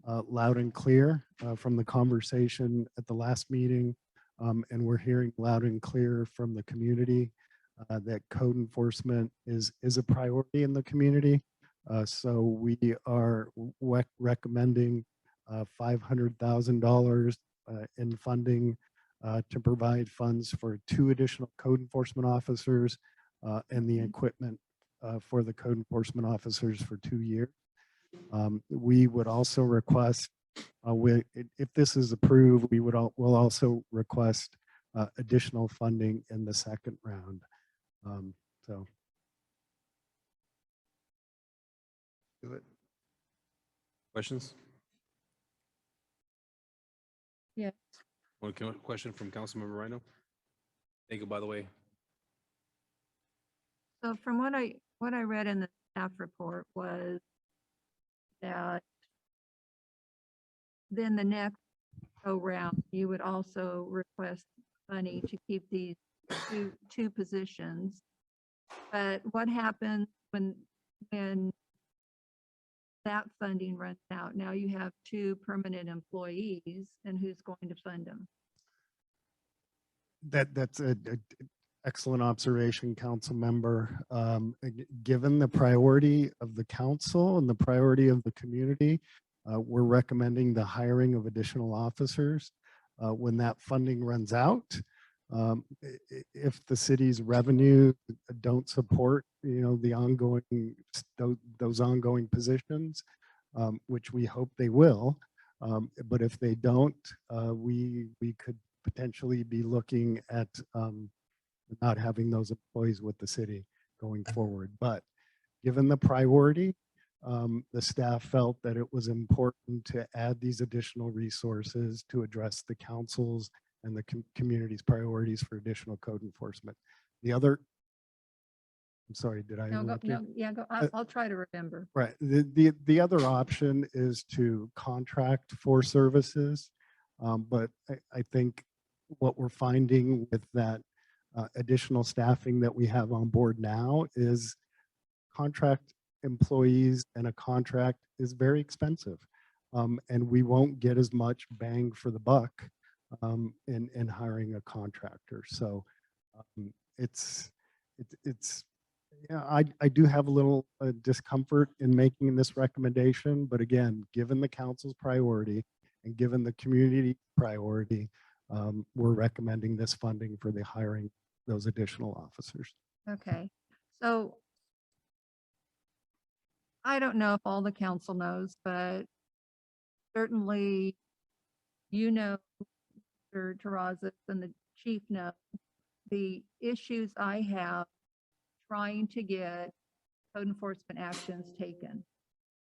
loud and clear from the conversation at the last meeting, and we're hearing loud and clear from the community that code enforcement is a priority in the community. So we are recommending $500,000 in funding to provide funds for 2 additional code enforcement officers and the equipment for the code enforcement officers for 2 years. We would also request, if this is approved, we'll also request additional funding in the second round. So. Do it. Questions? Yeah. One question from Councilmember Rhino. Thank you, by the way. So from what I read in the staff report was that then the next go round, you would also request money to keep these two positions. But what happens when that funding runs out? Now you have 2 permanent employees, and who's going to fund them? That's an excellent observation, council member. Given the priority of the council and the priority of the community, we're recommending the hiring of additional officers. When that funding runs out, if the city's revenue don't support, the ongoing, those ongoing positions, which we hope they will, but if they don't, we could potentially be looking at not having those employees with the city going forward. But given the priority, the staff felt that it was important to add these additional resources to address the council's and the community's priorities for additional code enforcement. The other, I'm sorry, did I interrupt you? Yeah, go. I'll try to remember. Right. The other option is to contract for services. But I think what we're finding with that additional staffing that we have on board now is contract employees, and a contract is very expensive. And we won't get as much bang for the buck in hiring a contractor. So yeah, I do have a little discomfort in making this recommendation, but again, given the council's priority and given the community priority, we're recommending this funding for the hiring those additional officers. Okay, so I don't know if all the council knows, but certainly you know, Mr. Terrazas and the chief know the issues I have trying to get code enforcement actions taken.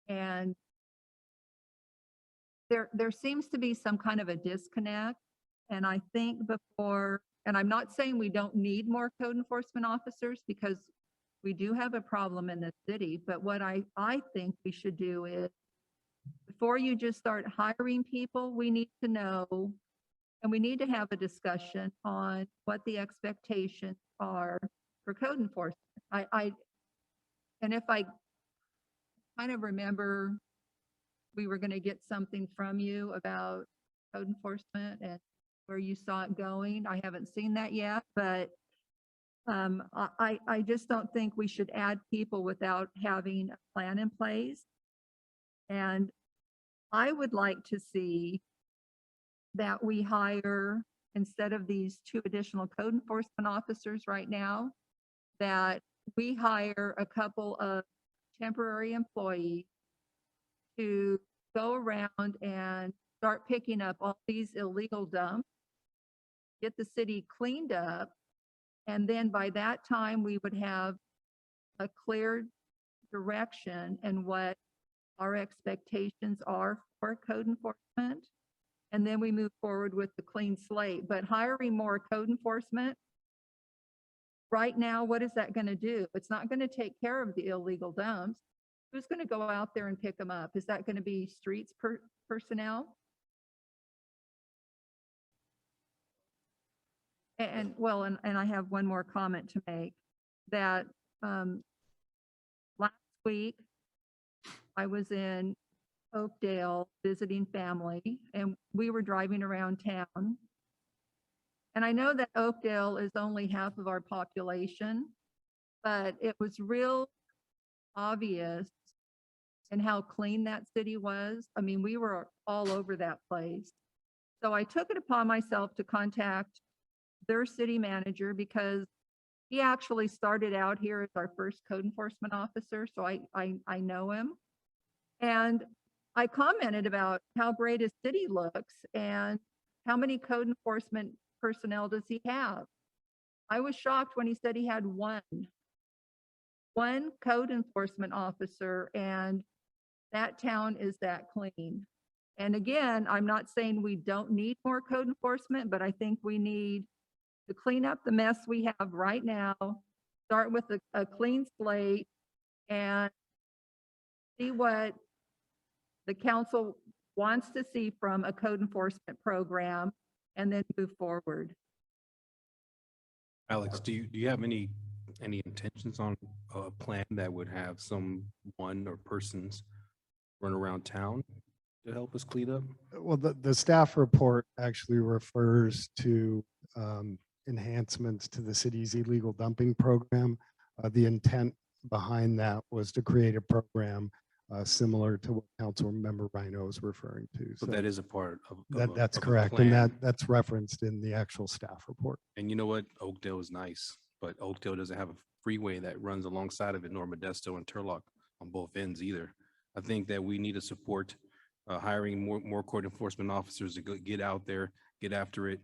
And there seems to be some kind of a disconnect. And I think and I'm not saying we don't need more code enforcement officers because we do have a problem in the city, but what I think we should do is before you just start hiring people, we need to know, and we need to have a discussion on what the expectations are for code enforcement. And if I kind of remember, we were going to get something from you about code enforcement and where you saw it going. I haven't seen that yet, but I just don't think we should add people without having a plan in place. And I would like to see that we hire, instead of these 2 additional code enforcement officers right now, that we hire a couple of temporary employees to go around and start picking up all these illegal dumps, get the city cleaned up, and then by that time, we would have a clear direction and what our expectations are for code enforcement. And then we move forward with the clean slate. But hiring more code enforcement, right now, what is that going to do? It's not going to take care of the illegal dumps. Who's going to go out there and pick them up? Is that going to be streets personnel? And well, and I have one more comment to make, that last week I was in Oakdale visiting family, and we were driving around town. And I know that Oakdale is only half of our population, but it was real obvious in how clean that city was. I mean, we were all over that place. So I took it upon myself to contact their city manager because he actually started out here as our first code enforcement officer. So I know him. And I commented about how great his city looks and how many code enforcement personnel does he have. I was shocked when he said he had one code enforcement officer, and that town is that clean. And again, I'm not saying we don't need more code enforcement, but I think we need to clean up the mess we have right now, start with a clean slate, and see what the council wants to see from a code enforcement program, and then move forward. Alex, do you have any intentions on a plan that would have someone or persons run around town to help us clean up? Well, the staff report actually refers to enhancements to the city's illegal dumping program. The intent behind that was to create a program similar to what Councilmember Rhino is referring to. So that is a part of That's of a correct, and plan. that's referenced in the actual staff report. And you know what? Oakdale is nice, but Oakdale doesn't have a freeway that runs alongside of it, nor Modesto and Turlock on both ends either. I think that we need to support hiring more code enforcement officers to get out there, get after it.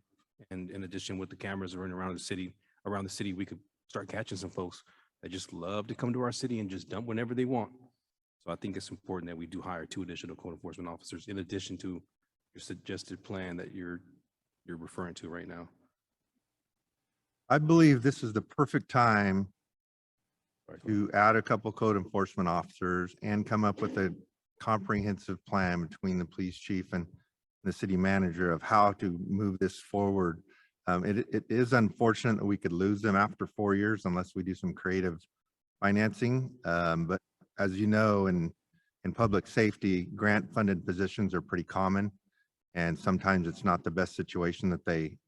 And in addition, with the cameras running around the city, we could start catching some folks that just love to come to our city and just dump whenever they want. So I think it's important that we do hire 2 additional code enforcement officers in addition to your suggested plan that you're referring to right now. I believe this is the perfect time to add a couple code enforcement officers and come up with a comprehensive plan between the police chief and the city manager of how to move this forward. It is unfortunate that we could lose them after 4 years unless we do some creative financing. But as you know, in public safety, grant funded positions are pretty common. And sometimes it's not the best situation that they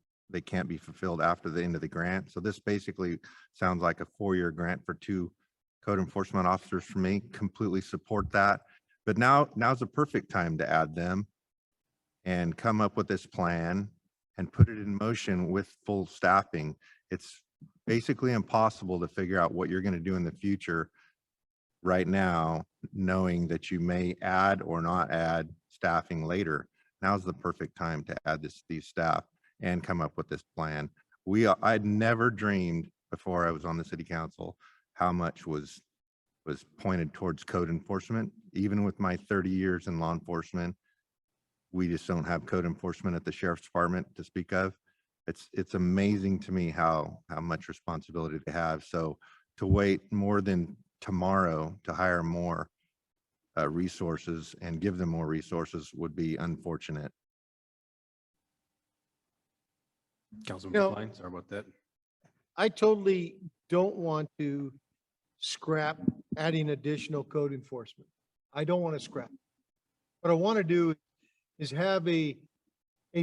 can't be fulfilled after the end of the grant. So this basically sounds like a 4-year grant for 2 code enforcement officers for me. Completely support that. But now's the perfect time to add them and come up with this plan and put it in motion with full staffing. It's basically impossible to figure out what you're going to do in the future right now, knowing that you may add or not add staffing later. Now's the perfect time to add these staff and come up with this plan. I'd never dreamed before I was on the city council how much was pointed towards code enforcement. Even with my 30 years in law enforcement, we just don't have code enforcement at the sheriff's department to speak of. It's amazing to me how much responsibility they have. So to wait more than tomorrow to hire more resources and give them more resources would be unfortunate. Councilman No. Klein, sorry about that. I totally don't want to scrap adding additional code enforcement. I don't want to scrap. What I want to do is have a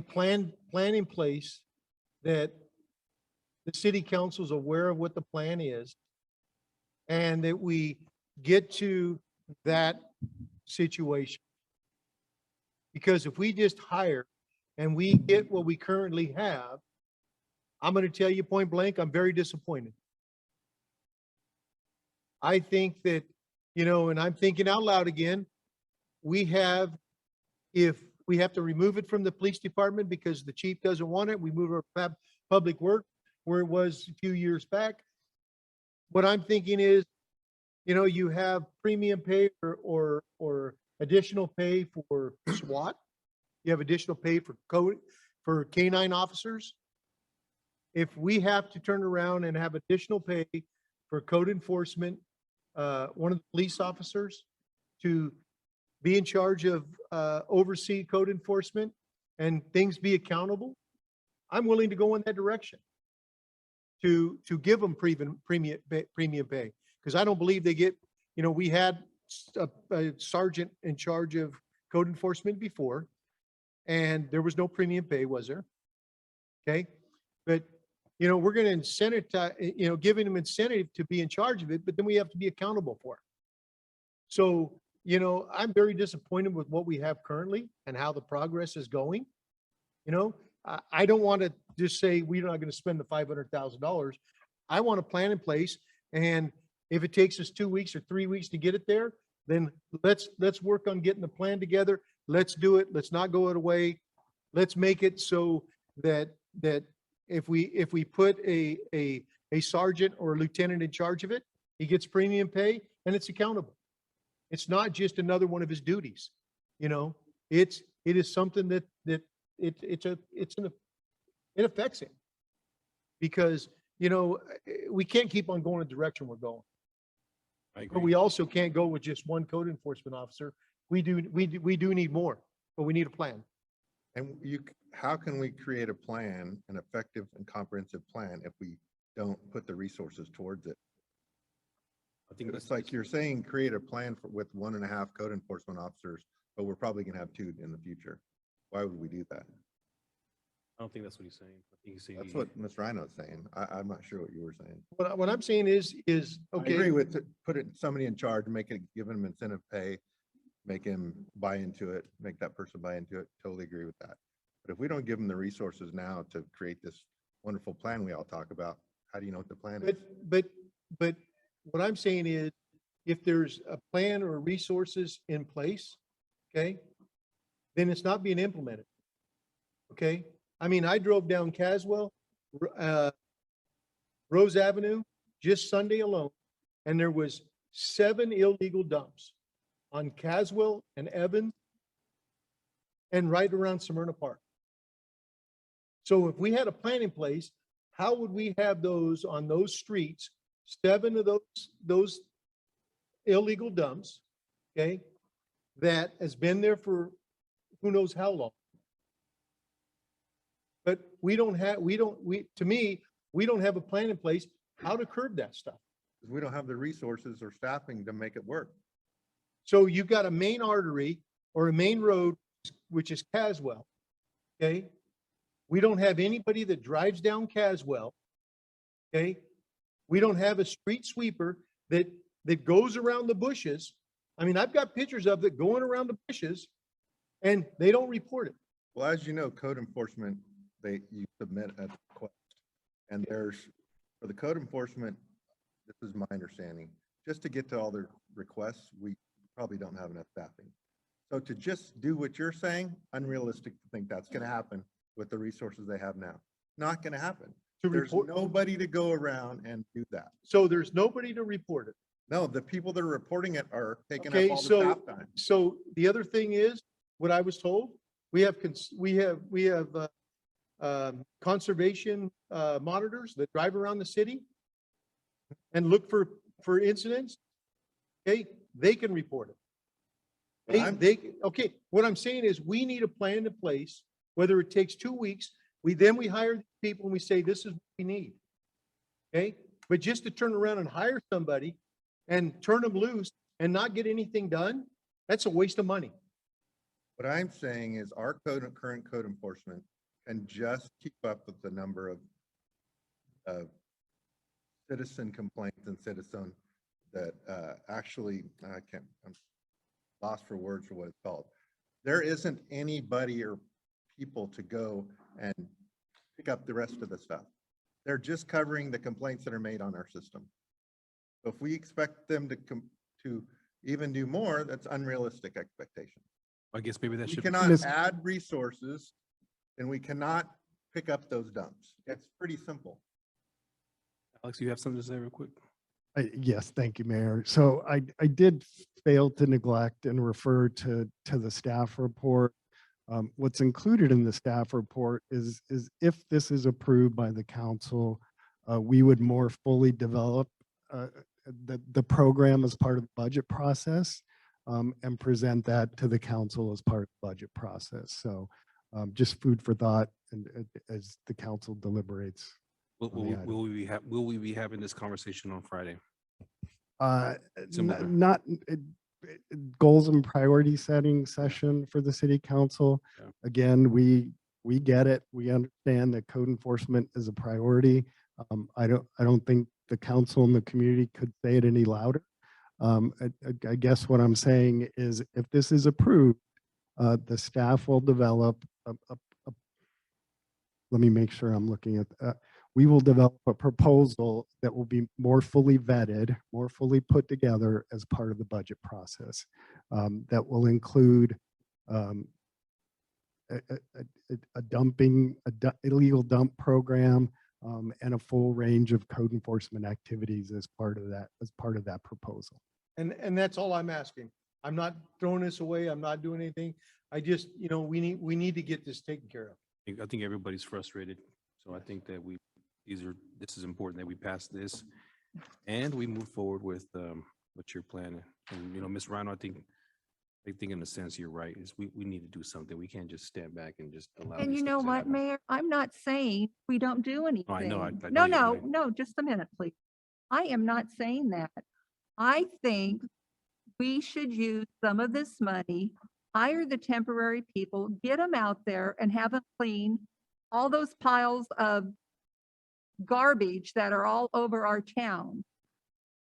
plan in place that the city council is aware of what the plan is, and that we get to that situation. Because if we just hire and we get what we currently have, I'm going to tell you point blank, I'm very disappointed. I think that, and I'm thinking out loud again, if we have to remove it from the police department because the chief doesn't want it, we move our public work where it was a few years back. What I'm thinking is, you have premium pay or additional pay for SWAT. You have additional pay for canine officers. If we have to turn around and have additional pay for code enforcement, one of the police officers to be in charge of oversee code enforcement and things be accountable, I'm willing to go in that direction to give them premium pay. Because I don't believe they get, we had a sergeant in charge of code enforcement before, and there was no premium pay, was there? Okay, but we're going to incentivize, giving them incentive to be in charge of it, but then we have to be accountable for it. So, I'm very disappointed with what we have currently and how the progress is going. I don't want to just say we're not going to spend the $500,000. I want a plan in place, and if it takes us 2 weeks or 3 weeks to get it there, then let's work on getting the plan together. Let's do it. Let's not go it away. Let's make it so that if we put a sergeant or a lieutenant in charge of it, he gets premium pay and it's accountable. It's not just another one of his duties. It is something that it affects him, because we can't keep on going the direction we're going. But we also can't go with just one code enforcement officer. We do need more, but we need a plan. And how can we create a plan, an effective and comprehensive plan, if we don't put the resources towards it? I think It's like you're saying, create a plan with 1.5 code enforcement officers, but we're probably going to have 2 in the future. Why would we do that? I don't think that's what he's saying. I think he's saying That's what Ms. Rhino is saying. I'm not sure what you were saying. What I'm saying is I okay. agree with putting somebody in charge, give him incentive pay, make him buy into it, make that person buy into it. Totally agree with that. But if we don't give them the resources now to create this wonderful plan we all talk about, how do you know what the plan is? But what I'm saying is, if there's a plan or resources in place, okay, then it's not being implemented. Okay. I mean, I drove down Caswell, Rose Avenue, just Sunday alone, and there was 7 illegal dumps on Caswell and Evans and right around Smyrna Park. So if we had a plan in place, how would we have those on those streets, 7 of those illegal dumps, okay, that has been there for who knows how long? But we don't have a plan in place how to curb that stuff. We don't have the resources or staffing to make it work. So you've got a main artery or a main road, which is Caswell, okay? We don't have anybody that drives down Caswell, okay? We don't have a street sweeper that goes around the bushes. I mean, I've got pictures of it going around the bushes, and they don't report it. Well, as you know, code enforcement, you submit a request, and there's For the code enforcement, this is my understanding, just to get to all their requests, we probably don't have enough staffing. So to just do what you're saying, unrealistic to think that's going to happen with the resources they have now. Not going to happen. To There's report, nobody to go around and do that. so there's nobody to report it. No, the people that are reporting it are taking up Okay, all the so, staff time. so the other thing is, what I was told, we have conservation monitors that drive around the city and look for incidents. Okay, they can report it. Okay, what I'm saying is we need a plan in place, whether it takes 2 weeks, we hire people and we say, this is what we need. Okay, but just to turn around and hire somebody and turn them loose and not get anything done, that's a waste of money. What I'm saying is our current code enforcement can just keep up with the number of citizen complaints and citizen that actually, I'm lost for words for what it's called. There isn't anybody or people to go and pick up the rest of the stuff. They're just covering the complaints that are made on our system. So if we expect them to even do more, that's unrealistic expectation. I guess maybe that We should. cannot add resources and we cannot pick up those dumps. It's pretty simple. Alex, you have something to say real quick? Yes, thank you, Mayor. So I did fail to neglect and refer to the staff report. What's included in the staff report is if this is approved by the council, we would more fully develop the program as part of the budget process and present that to the council as part of the budget process. So just food for thought and as the council deliberates. Will we be having this conversation on Friday? Similar. Not goals and priority setting session for the city council. Yeah. Again, we get it. We understand that code enforcement is a priority. I don't think the council and the community could say it any louder. I guess what I'm saying is if this is approved, the staff will develop let me make sure I'm looking at we will develop a proposal that will be more fully vetted, more fully put together as part of the budget process. That will include illegal dump program and a full range of code enforcement activities as part of that proposal. And that's all I'm asking. I'm not throwing this away. I'm not doing anything. I just, we need to get this taken care of. I think everybody's frustrated. So I think that this is important that we pass this and we move forward with what you're planning. And, Ms. Rhino, I think in a sense, you're right, is we need to do something. We can't just stand back and just allow. And these you know things to what, happen. Mayor? I'm not saying we don't do anything. I know, I know No, you're no, right. no, just a minute, please. I am not saying that. I think we should use some of this money, hire the temporary people, get them out there and have them clean all those piles of garbage that are all over our town.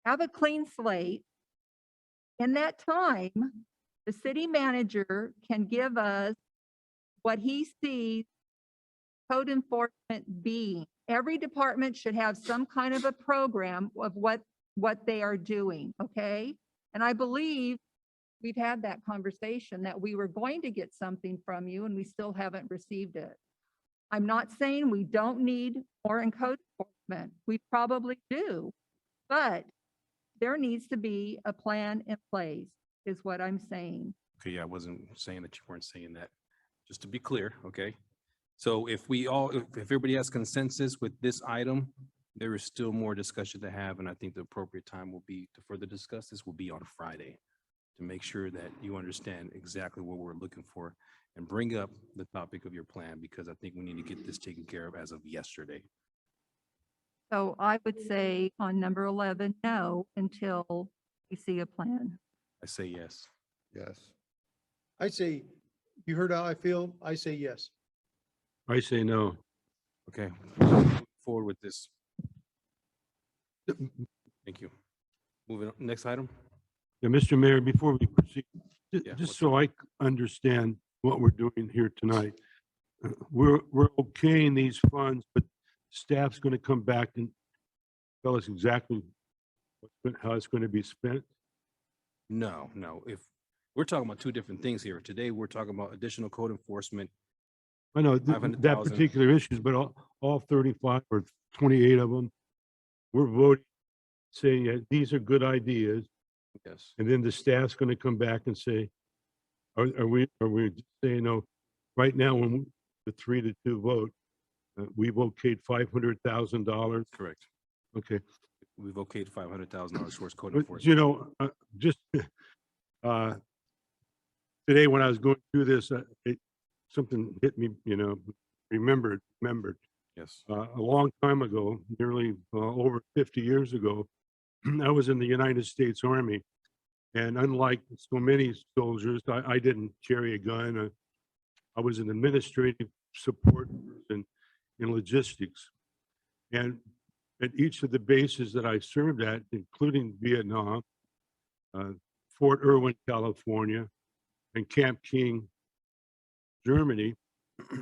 Have a clean slate. In that time, the city manager can give us what he sees code enforcement being. Every department should have some kind of a program of what they are doing, okay? And I believe we've had that conversation that we were going to get something from you and we still haven't received it. I'm not saying we don't need more in code enforcement. We probably do, but there needs to be a plan in place is what I'm saying. Okay, yeah, I wasn't saying that you weren't saying that. Just to be clear, okay? So if everybody has consensus with this item, there is still more discussion to have, and I think the appropriate time will be to further discuss this will be on Friday to make sure that you understand exactly what we're looking for and bring up the topic of your plan, because I think we need to get this taken care of as of yesterday. So I would say on number 11, no, until we see a plan. I say yes. Yes. I say, you heard how I feel? I say yes. I say no. Okay, move forward with this. Thank you. Moving on, next item. Yeah, Mr. Mayor, before we proceed, Yeah, just what's so I understand what we're doing here tonight, we're okaying these funds, but staff's going to come back and tell us exactly how it's going to be spent? No, no. If we're talking about two different things here. Today, we're talking about additional code enforcement. I know that 500,000. particular issues, but all 35 or 28 of them, we're voting, saying that these are good ideas. Yes. And then the staff's going to come back and say, are we saying no? Right now, when the 3-2 vote, we've okayed $500,000. Correct. Okay. We've okayed $500,000 towards code But, enforcement. you know, just today when I was going through this, something hit me, you know, remembered. Yes. A long time ago, nearly over 50 years ago, I was in the United States Army. And unlike so many soldiers, I didn't carry a gun. I was an administrative support person in logistics. And at each of the bases that I served at, including Vietnam, Fort Irwin, California, and Camp King, Germany,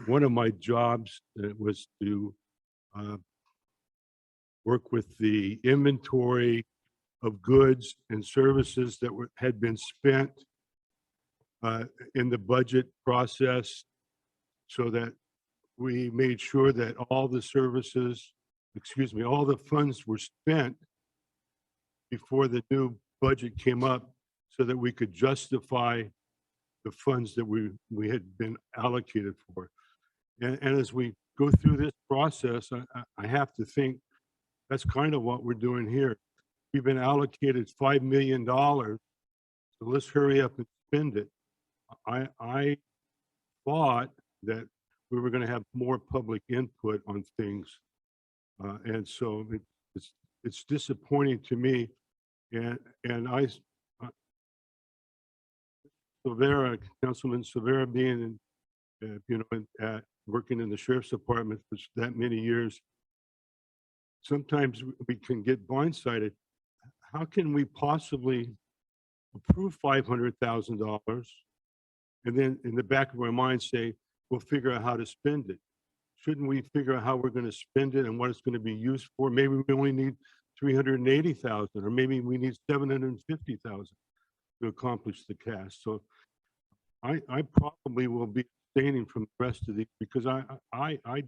one of my jobs was to work with the inventory of goods and services that had been spent in the budget process, so that we made sure that all the services, all the funds were spent before the new budget came up, so that we could justify the funds that we had been allocated for. And as we go through this process, I have to think that's kind of what we're doing here. We've been allocated $5 million, so let's hurry up and spend it. I thought that we were going to have more public input on things, and so it's disappointing to me. And Silvera, Councilman Silvera, being working in the sheriff's department for that many years, sometimes we can get blindsided. How can we possibly approve $500,000 and then in the back of our mind say, we'll figure out how to spend it? Shouldn't we figure out how we're going to spend it and what it's going to be used for? Maybe we only need 380,000, or maybe we need 750,000 to accomplish the task. So I probably will be abstaining from the rest of these, because I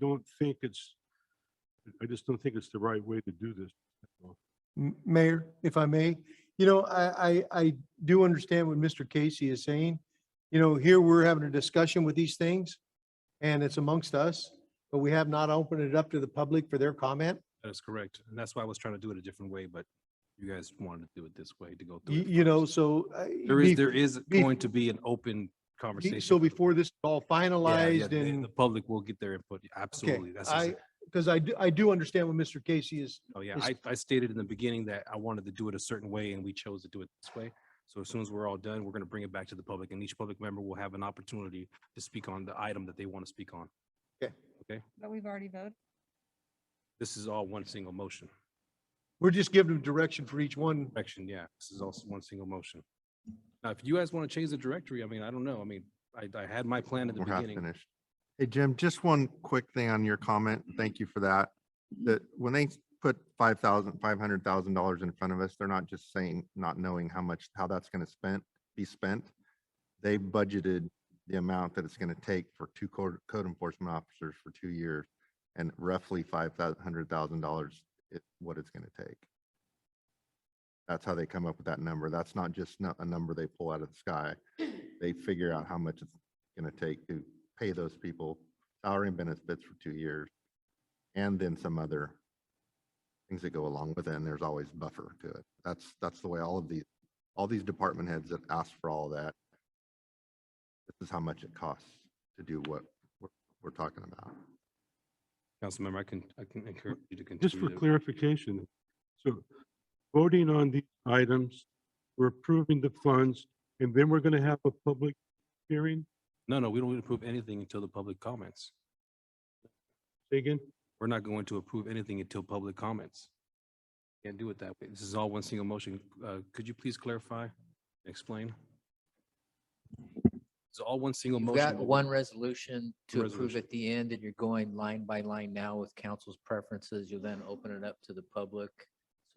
don't think I just don't think it's the right way to do this. Mayor, if I may, you know, I do understand what Mr. Casey is saying. You know, here we're having a discussion with these things and it's amongst us, but we have not opened it up to the public for their comment. That is correct. And that's why I was trying to do it a different way, but you guys wanted to do it this way, to go through. You know, so. There is going to be an open conversation. So before this is all Yeah, finalized yeah, and. the public will get their input. Absolutely. That's just it. Because I do understand what Mr. Casey is. Oh, yeah. is- I stated in the beginning that I wanted to do it a certain way, and we chose to do it this way. So as soon as we're all done, we're going to bring it back to the public, and each public member will have an opportunity to speak on the item that they want to speak on. Okay. Okay. But we've already voted. This is all one single motion. We're just giving them direction for each one. Direction, yeah. This is also one single motion. Now, if you guys want to change the directory, I mean, I don't know. I mean, I had my plan at the We're half beginning. finished. Hey, Jim, just one quick thing on your comment. Thank you for that. That when they put $500,000 in front of us, they're not just saying, not knowing how that's going to be spent. They budgeted the amount that it's going to take for two code enforcement officers for 2 years, and roughly $500,000 is what it's going to take. That's how they come up with that number. That's not just a number they pull out of the sky. They figure out how much it's going to take to pay those people salary and benefits for 2 years, and then some other things that go along with it. And there's always buffer to it. That's the way all these department heads that ask for all of that. This is how much it costs to do what we're talking about. Councilmember, I can encourage you to continue. Just for clarification, so voting on these items, we're approving the funds, and then we're going to have a public hearing? No, we don't need to approve anything until the public comments. Say again? We're not going to approve anything until public comments. Can't do it that way. This is all one single motion. Could you please clarify and explain? It's all one single You've motion. got one resolution to approve Resolution. at the end, and you're going line by line now with council's preferences. You'll then open it up to the public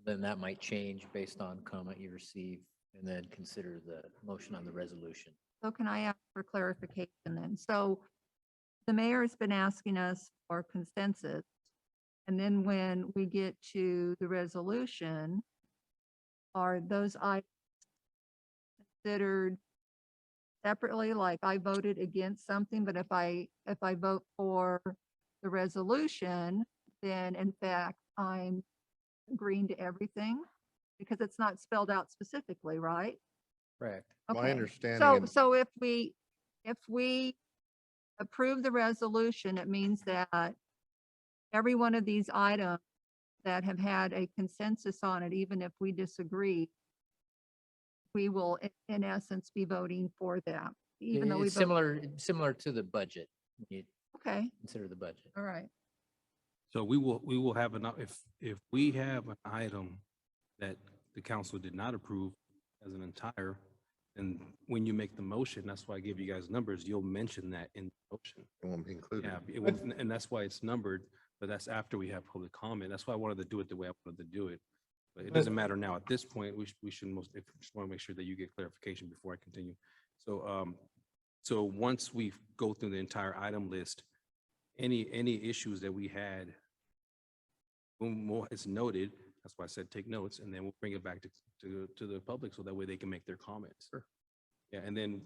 So then that might change based on comment you receive and then consider the motion on the resolution. So can I ask for clarification then? So the mayor's been asking us for consensus. And then when we get to the resolution, are those items considered separately? Like I voted against something, but if I vote for the resolution, then in fact, I'm agreeing to everything because it's not spelled out specifically, right? Correct. My Okay. understanding. So if we approve the resolution, it means that every one of these items that have had a consensus on it, even if we disagree, we will in essence be voting for them, even though we It's vote. similar to the budget. When you Okay, consider the budget. all right. So we will have enough, if we have an item that the council did not approve as an entire, and when you make the motion, that's why I gave you guys numbers, you'll mention that in the motion. It won't be included. Yeah, it won't, and that's why it's numbered, but that's after we have public comment. That's why I wanted to do it the way I wanted to do it. But it doesn't matter now. At this point, we should just want to make sure that you get clarification before I continue. So, so once we go through the entire item list, any issues that we had, when more is noted, that's why I said take notes, and then we'll bring it back to the public so that way they can make their comments. Sure. Yeah, and then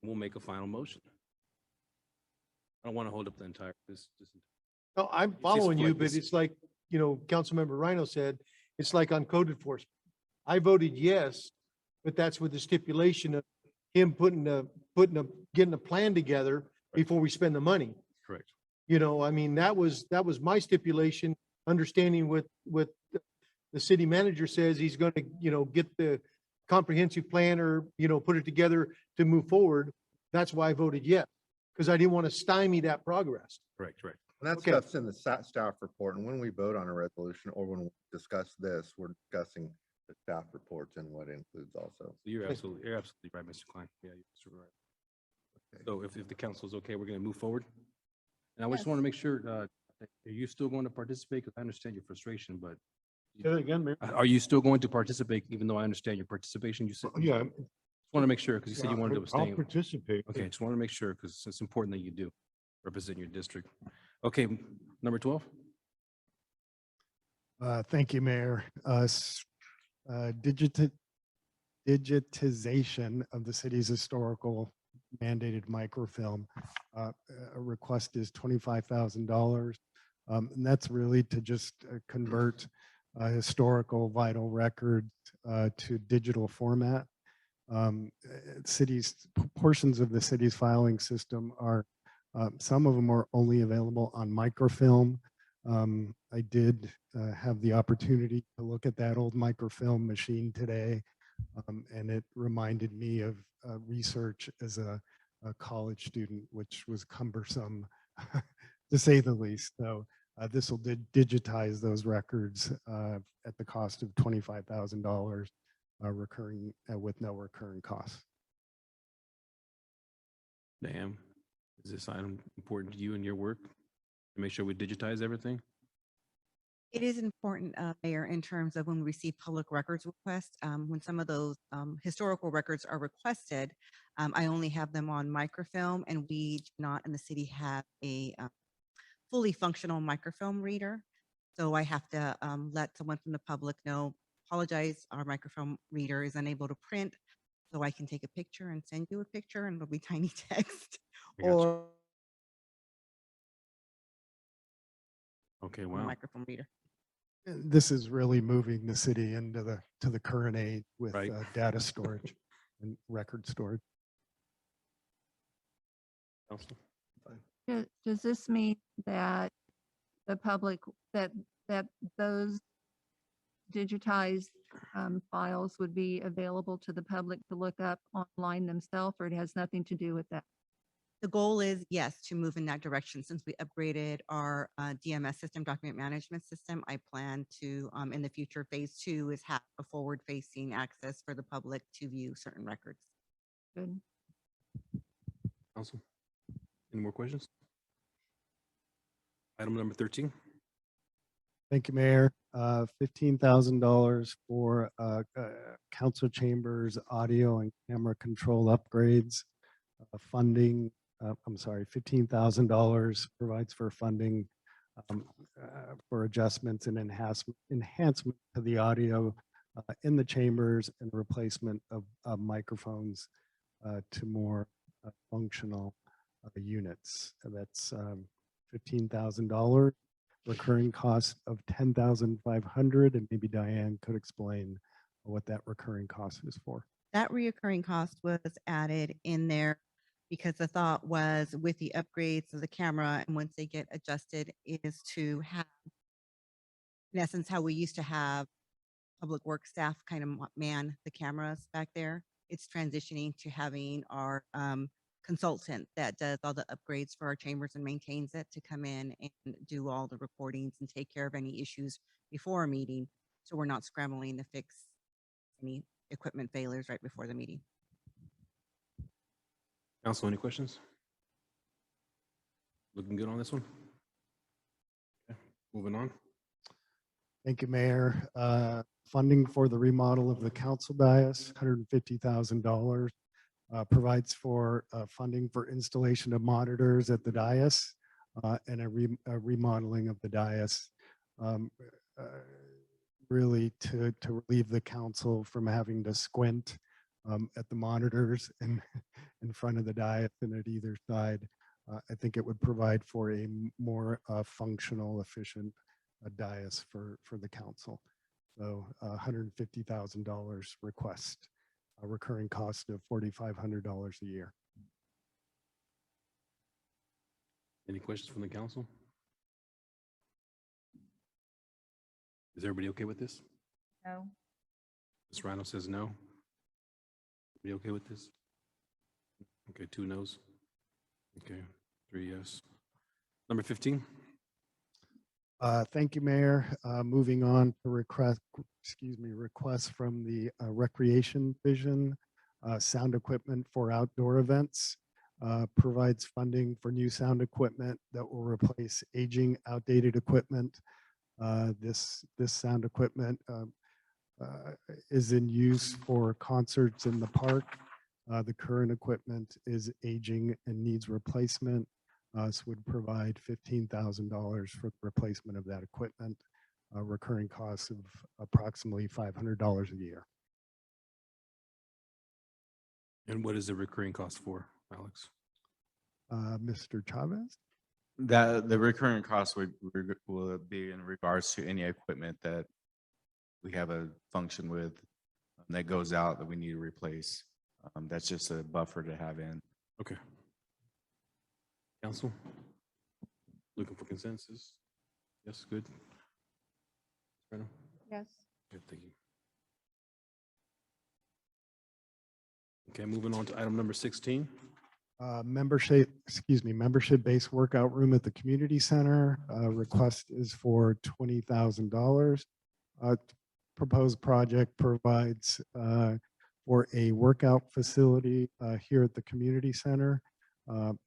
we'll make a final motion. I don't want to hold up the entire, this. No, I'm just following you, like but this. it's like, you know, Councilmember Rhino said, it's like on code enforcement. I voted yes, but that's with the stipulation of him getting a plan together before we spend the money. Correct. You know, I mean, that was my stipulation, understanding what the city manager says he's going to, you know, get the comprehensive plan or, you know, put it together to move forward. That's why I voted yes, because I didn't want to stymie that progress. Correct, correct. And that Okay. stuff's in the staff report. And when we vote on a resolution or when we discuss this, we're discussing the staff reports and what it includes also. You're absolutely right, Mr. Klein. Yeah, you're absolutely right. So if the council is okay, we're going to move forward. And I just want to make sure, are you still going to participate? Because I understand your frustration, but Say that again, Mayor. are you still going to participate, even though I understand your participation? You said. Yeah. Just want to make sure, because you said you wanted to I'll abstain. participate. Okay, just want to make sure, because it's important that you do represent your district. Okay, number 12. Thank you, Mayor. Digitization of the city's historical mandated microfilm. A request is $25,000. And that's really to just convert historical vital records to digital format. Portions of the city's filing system are, some of them are only available on microfilm. I did have the opportunity to look at that old microfilm machine today, and it reminded me of research as a college student, which was cumbersome to say the least. So this will digitize those records at the cost of $25,000 recurring with no recurring costs. Dan, is this item important to you and your work? To make sure we digitize everything? It is important, Mayor, in terms of when we receive public records requests, when some of those historical records are requested, I only have them on microfilm, and we do not in the city have a fully functional microfilm reader. So I have to let someone from the public know, apologize, our microfilm reader is unable to print, so I can take a picture and send you a picture, and it'll be tiny text. Or Okay, a wow. microfilm reader. This is really moving the city into the current age with Right. Data storage and record storage. Council? Does this mean that the public, that those digitized files would be available to the public to look up online themselves, or it has nothing to do with that? The goal is, yes, to move in that direction. Since we upgraded our DMS system, document management system, I plan to, in the future, phase 2 is have a forward-facing access for the public to view certain records. Good. Council? Any more questions? Item number 13. Thank you, Mayor. $15,000 for council chambers, audio and camera control upgrades. Funding, I'm sorry, $15,000 provides for funding for adjustments and enhancement to the audio in the chambers and replacement of microphones to more functional units. That's $15,000. Recurring cost of $10,500, and maybe Diane could explain what that recurring cost is for. That reoccurring cost was added in there because the thought was with the upgrades of the camera and once they get adjusted is to have, in essence, how we used to have public work staff kind of man the cameras back there. It's transitioning to having our consultant that does all the upgrades for our chambers and maintains it to come in and do all the recordings and take care of any issues before a meeting. So we're not scrambling to fix any equipment failures right before the meeting. Council, any questions? Looking good on this one? Okay, moving on. Thank you, Mayor. Funding for the remodel of the council dais, $150,000. Provides for funding for installation of monitors at the dais and a remodeling of the dais, really to relieve the council from having to squint at the monitors and in front of the dais and at either side. I think it would provide for a more functional, efficient dais for the council. So $150,000 request. A recurring cost of $4,500 a year. Any questions from the council? Is everybody okay with this? No. Ms. Rhino says no. Everybody okay with this? Okay, 2 no's. Okay, 3 yes. Number 15. Thank you, Mayor. Moving on to requests from the Recreation Division, sound equipment for outdoor events, provides funding for new sound equipment that will replace aging, outdated equipment. This sound equipment is in use for concerts in the park. The current equipment is aging and needs replacement. So would provide $15,000 for the replacement of that equipment, recurring costs of approximately $500 a year. And what is the recurring cost for, Alex? Mr. Chavez? That the recurring cost will be in regards to any equipment that we have a function with that goes out that we need to replace. That's just a buffer to have in. Okay. Council? Looking for consensus? Yes, good. Yes. Okay, thank you. Okay, moving on to item number 16. Membership-based workout room at the community center. Request is for $20,000. Proposed project provides for a workout facility here at the community center.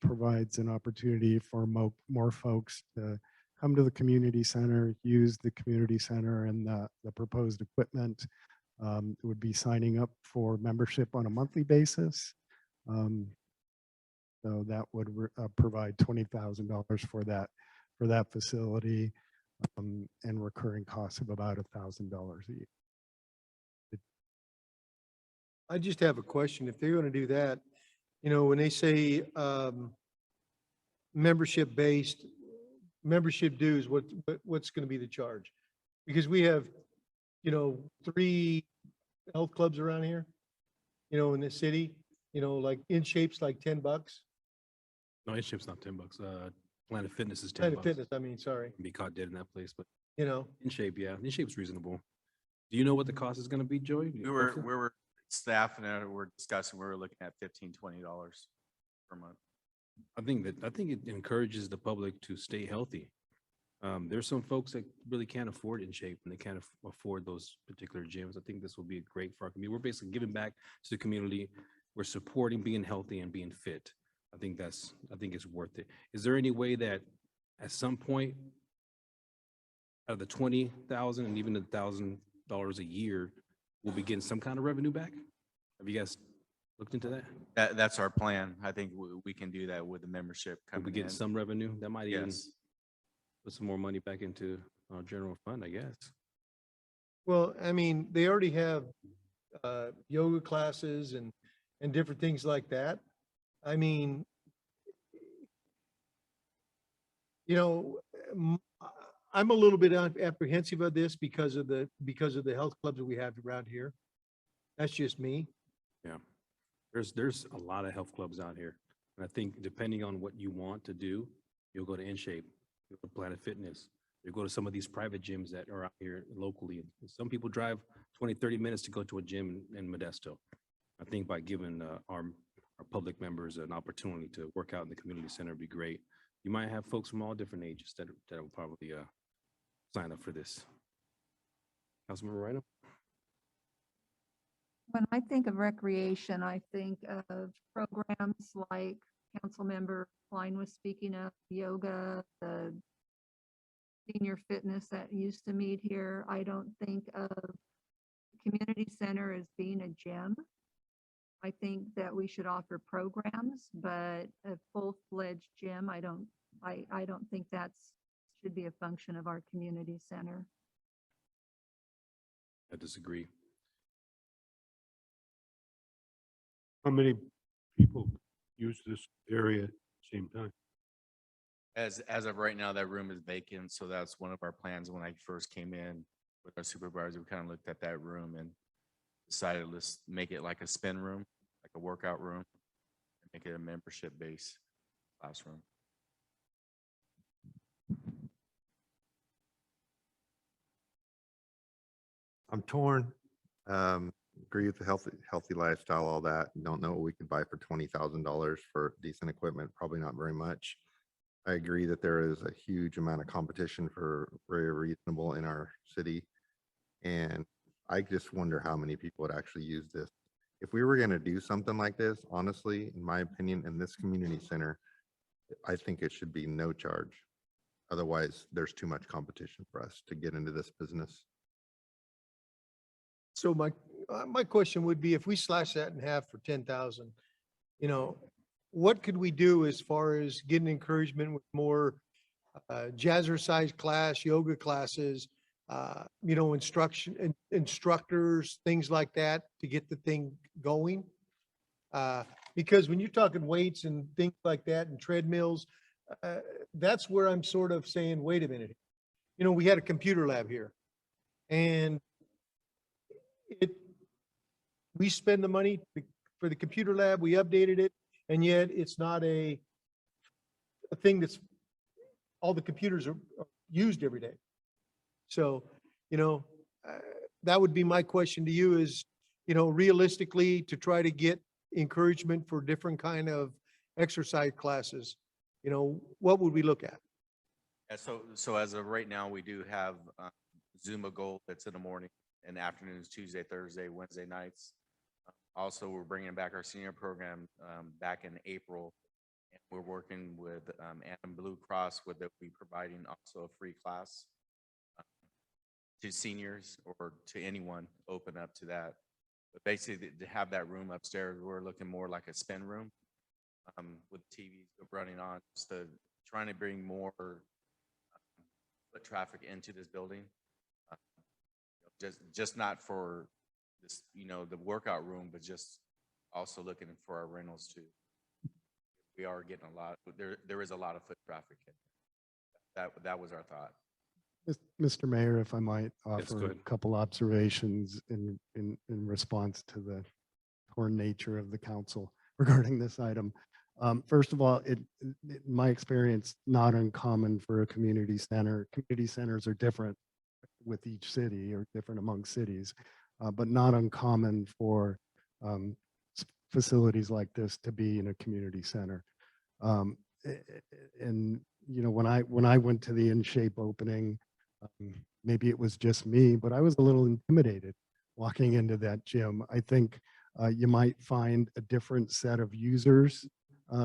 Provides an opportunity for more folks to come to the community center, use the community center and the proposed equipment. Would be signing up for membership on a monthly basis. So that would provide $20,000 for that facility and recurring costs of about $1,000 a year. I just have a question. If they're going to do that, you know, when they say membership dues, what's going to be the charge? Because we have, you know, 3 health clubs around here, you know, in the city, you know, like In Shape's like $10. No, In Shape's not $10. Planet Fitness is $10. Planet Fitness, I mean, sorry. Be caught dead in that place, but You know, In Shape, yeah, In Shape's reasonable. Do you know what the cost is going to be, Joey? We were staff and we're discussing, we were looking at $15, $20 per month. I think it encourages the public to stay healthy. There's some folks that really can't afford In Shape and they can't afford those particular gyms. I think this will be great for our community. We're basically giving back to the community. We're supporting being healthy and being fit. I think it's worth it. Is there any way that at some point out of the 20,000 and even the $1,000 a year, we'll be getting some kind of revenue back? Have you guys looked into that? That's our plan. I think we can do that with the membership Will we coming get in. some revenue? That might even Yes. put some more money back into our general fund, I guess. Well, I mean, they already have yoga classes and different things like that. I mean, you know, I'm a little bit apprehensive of this because of the health clubs that we have around here. That's just me. Yeah. There's a lot of health clubs out here. And I think depending on what you want to do, you'll go to InShape, you'll go to Planet Fitness, you go to some of these private gyms that are out here locally. Some people drive 20, 30 minutes to go to a gym in Modesto. I think by giving our public members an opportunity to work out in the community center would be great. You might have folks from all different ages that will probably sign up for this. Councilmember Rhino? When I think of recreation, I think of programs like Councilmember Klein was speaking of, yoga, the senior fitness that used to meet here. I don't think of the community center as being a gym. I think that we should offer programs, but a full-fledged gym, I don't think that's should be a function of our community center. I disagree. How many people use this area at the same time? As of right now, that room is vacant, so that's one of our plans. When I first came in with our supervisor, we kind of looked at that room and decided let's make it like a spin room, like a workout room, and make it a membership-based classroom. I'm torn. Agree with the healthy lifestyle, all that. Don't know what we could buy for $20,000 for decent equipment. Probably not very much. I agree that there is a huge amount of competition for very reasonable in our city. And I just wonder how many people would actually use this. If we were going to do something like this, honestly, in my opinion, in this community center, I think it should be no charge. Otherwise, there's too much competition for us to get into this business. So my question would be, if we slash that in half for 10,000, you know, what could we do as far as getting encouragement with more jazzercise class, yoga classes, you know, instructors, things like that to get the thing going? Because when you're talking weights and things like that and treadmills, that's where I'm sort of saying, wait a minute. You know, we had a computer lab here and we spend the money for the computer lab, we updated it, and yet it's not a thing that's all the computers are used every day. So, you know, that would be my question to you is, you know, realistically to try to get encouragement for different kind of exercise classes, you know, what would we look at? Yeah, so as of right now, we do have Zumba Gold that's in the morning and afternoons, Tuesday, Thursday, Wednesday nights. Also, we're bringing back our senior program back in April. And we're working with Anthem Blue Cross, where they'll be providing also a free class to seniors or to anyone open up to that. But basically, to have that room upstairs, we're looking more like a spin room with TVs running on, just trying to bring more foot traffic into this building. Just not for this, you know, the workout room, but just also looking for our rentals too. We are getting a lot, there is a lot of foot traffic. That was our thought. Mr. Mayor, if I might Yes, go offer a ahead. couple observations in response to the torn nature of the council regarding this item. First of all, in my experience, not uncommon for a community center. Community centers are different with each city or different among cities, but not uncommon for facilities like this to be in a community center. And you know, when I went to the InShape opening, maybe it was just me, but I was a little intimidated walking into that gym. I think you might find a different set of users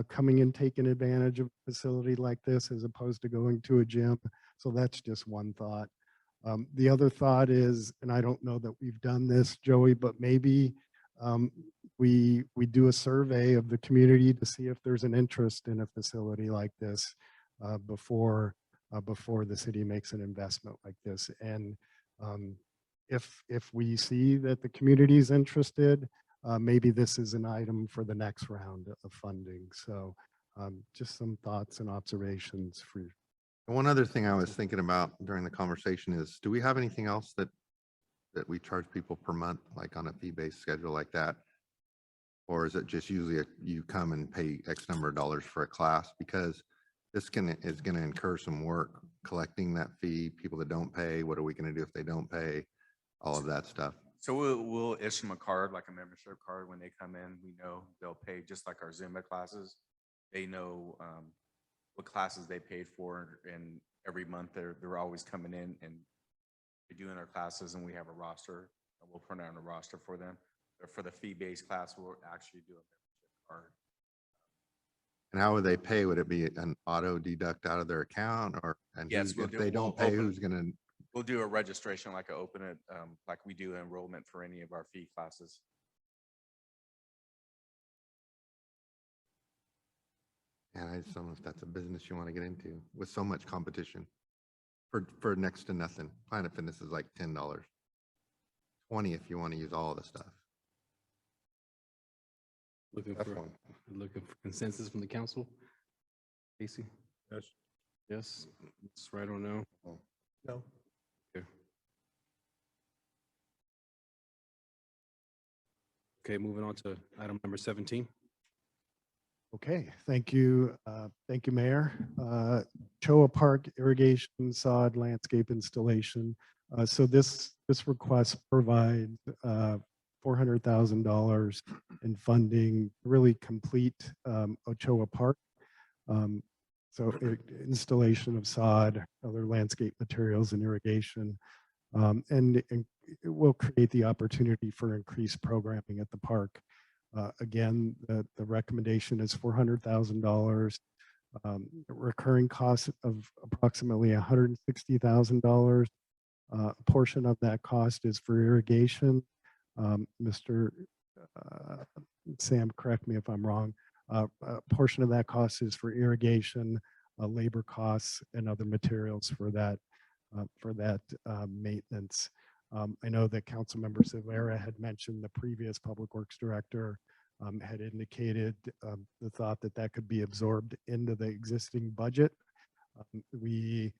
coming and taking advantage of a facility like this as opposed to going to a gym. So that's just one thought. The other thought is, and I don't know that we've done this, Joey, but maybe we do a survey of the community to see if there's an interest in a facility like this before the city makes an investment like this. And if we see that the community is interested, maybe this is an item for the next round of funding. So just some thoughts and observations for. One other thing I was thinking about during the conversation is, do we have anything else that we charge people per month, like on a fee-based schedule like that? Or is it just usually you come and pay X number of dollars for a class? Because this is going to incur some work collecting that fee. People that don't pay, what are we going to do if they don't pay? All of that stuff. So we'll issue them a card, like a membership card when they come in. We know they'll pay, just like our Zumba classes. They know what classes they paid for, and every month they're always coming in and they're doing their classes, and we have a roster. We'll print out a roster for them. But for the fee-based class, we'll actually do a membership card. And how would they pay? Would it be an auto deduct out of their account, or Yes, if they don't pay, who's going to? We'll do a registration, like open it, like we do enrollment for any of our fee classes. And I just don't know if that's a business you want to get into with so much competition for next to nothing. Planet Fitness is like $10, $20 if you want to use all the stuff. Looking for consensus from the council. Casey? Yes. Yes, it's right or no? No. Okay. Okay, moving on to item number 17. Okay, thank you. Thank you, Mayor. Choa Park irrigation sod landscape installation. So this request provides $400,000 in funding, really complete Ochoa Park. So installation of sod, other landscape materials and irrigation. And it will create the opportunity for increased programming at the park. Again, the recommendation is $400,000, recurring cost of approximately $160,000. A portion of that cost is for irrigation. Mr. Sam, correct me if I'm wrong. A portion of that cost is for irrigation, labor costs, and other materials for that maintenance. I know that Councilmember Silvera had mentioned the previous Public Works Director had indicated the thought that that could be absorbed into the existing budget. We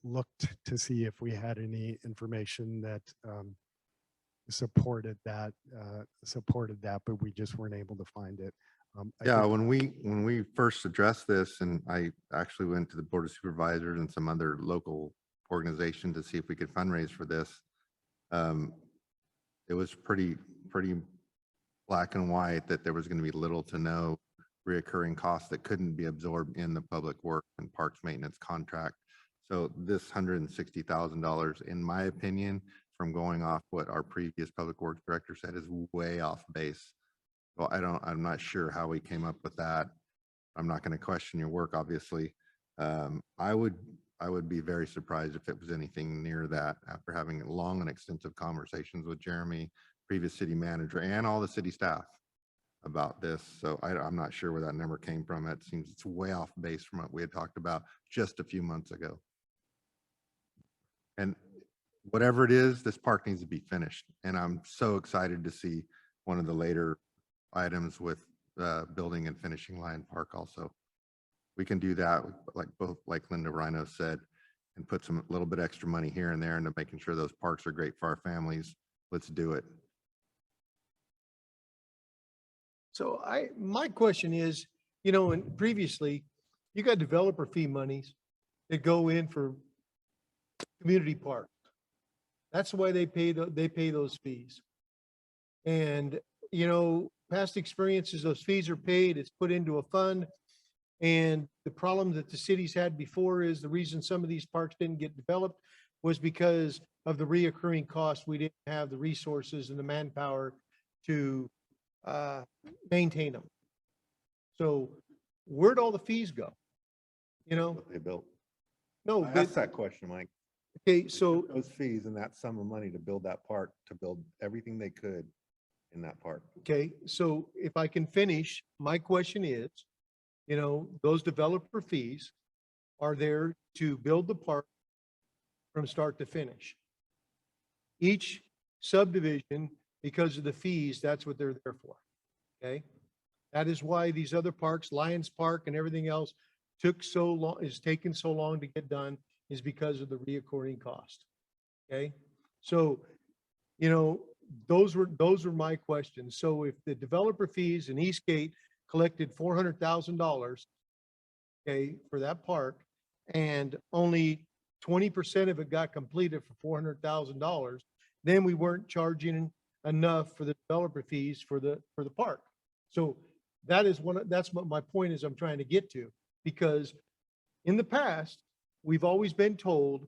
looked to see if we had any information that supported that, but we just weren't able to find it. Yeah, when we first addressed this, and I actually went to the Board of Supervisors and some other local organization to see if we could fundraise for this. It was pretty black and white that there was going to be little to no reoccurring costs that couldn't be absorbed in the public work and parks maintenance contract. So this $160,000, in my opinion, from going off what our previous public works director said, is way off base. Well, I'm not sure how we came up with that. I'm not going to question your work, obviously. I would be very surprised if it was anything near that after having long and extensive conversations with Jeremy, previous city manager, and all the city staff about this. So I'm not sure where that number came from. It seems it's way off base from what we had talked about just a few months ago. And whatever it is, this park needs to be finished. And I'm so excited to see one of the later items with building and finishing Lion Park also. We can do that, like Linda Rhino said, and put some little bit extra money here and there into making sure those parks are great for our families. Let's do it. So my question is, and previously you got developer fee monies that go in for community parks. That's why they pay those fees. And, past experiences, those fees are paid, it's put into a fund. And the problem that the cities had before is the reason some of these parks didn't get developed was because of the reoccurring costs. We didn't have the resources and the manpower to maintain them. So where'd all the fees go? What they built. No, I asked that question, Mike. Okay, so, Those fees and that sum of money to build that park, to build everything they could in that park. okay, so if I can finish, my question is, those developer fees are there to build the park from start to finish. Each subdivision, because of the fees, that's what they're there for. Okay? That is why these other parks, Lions Park and everything else, is taking so long to get done, is because of the reoccurring cost. Okay? So, those were my questions. So if the developer fees in Eastgate collected $400,000, okay, for that park, and only 20% of it got completed for $400,000, then we weren't charging enough for the developer fees for the park. So that's what my point is I'm trying to get to, because in the past, we've always been told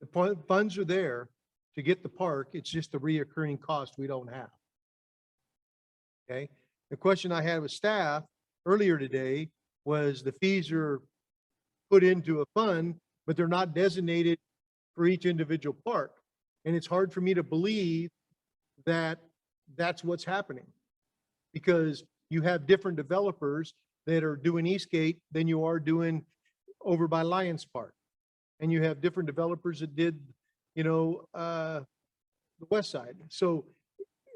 the funds are there to get the park. It's just a reoccurring cost we don't have. Okay. The question I had with staff earlier today was the fees are put into a fund, but they're not designated for each individual park. And it's hard for me to believe that that's what's happening, because you have different developers that are doing Eastgate than you are doing over by Lions Park. And you have different developers that did, the west side. So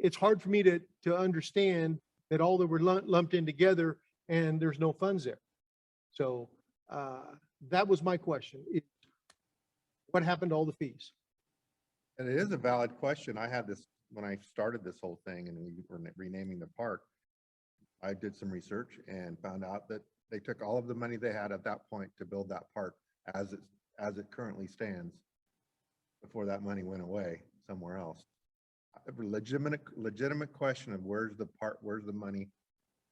it's hard for me to understand that all that were lumped in together and there's no funds there. So that was my question. What happened to all the fees? And it is a valid question. I had this when I started this whole thing and we were renaming the park. I did some research and found out that they took all of the money they had at that point to build that park as it currently stands before that money went away somewhere else. A legitimate question of where's the money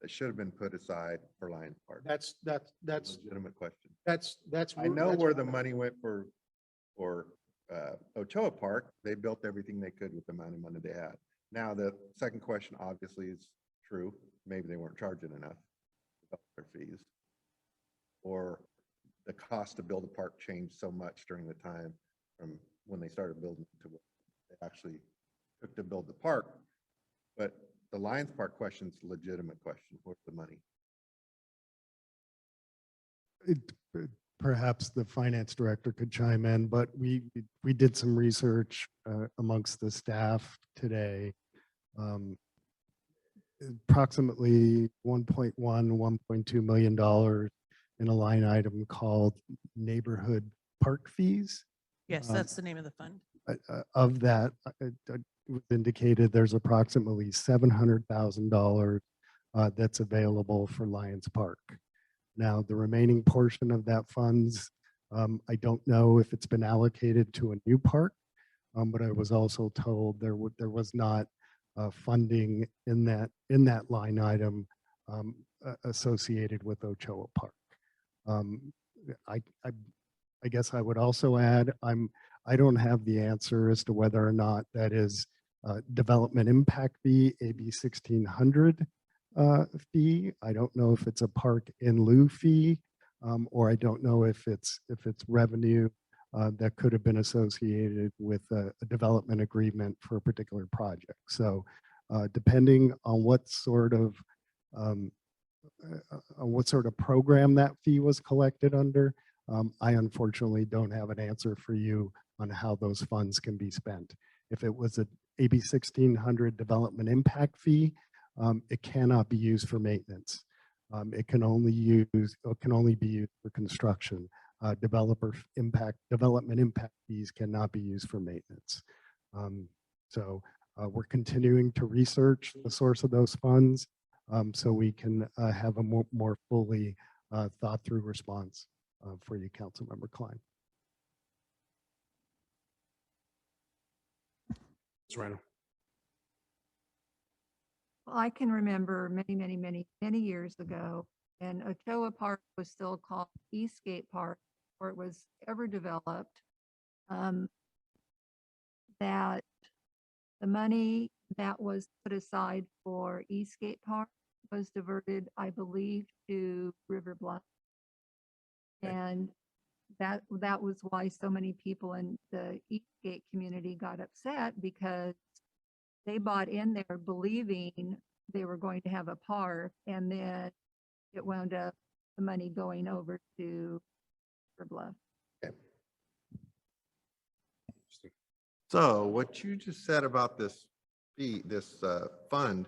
that should have been put aside for Lions Park? That's legitimate question. That's I know where the money went for Ochoa Park. They built everything they could with the amount of money they had. Now, the second question obviously is true. Maybe they weren't charging enough about their fees, or the cost to build a park changed so much during the time from when they started building to what they actually took to build the park. But the Lions Park question is a legitimate question. Where's the money? Perhaps the finance director could chime in, but we did some research amongst the staff today. Approximately $1.2 million in a line item called neighborhood park fees. Yes, that's the name of the fund. Of that, it was indicated there's approximately $700,000 that's available for Lions Park. Now, the remaining portion of that funds, I don't know if it's been allocated to a new park, but I was also told there was not funding in that line item associated with Ochoa Park. I guess I would also add, I don't have the answer as to whether or not that is development impact fee, AB 1600 fee. I don't know if it's a park in lieu fee, or I don't know if it's revenue that could have been associated with a development agreement for a particular project. So depending on what sort of program that fee was collected under, I unfortunately don't have an answer for you on how those funds can be spent. If it was a AB 1600 development impact fee, it cannot be used for maintenance. It can only be used for construction. Development impact fees cannot be used for maintenance. So we're continuing to research the source of those funds so we can have a more fully thought through response for you, Councilmember Klein. Ms. Randall. Well, I can remember many years ago, and Ochoa Park was still called Eastgate Park, before it was ever developed, that the money that was put aside for Eastgate Park was diverted, I believe, to River Bluff. And that was why so many people in the Eastgate community got upset, because they bought in there believing they were going to have a park, and then it wound up the money going over to Bluff. So what you just said about this fund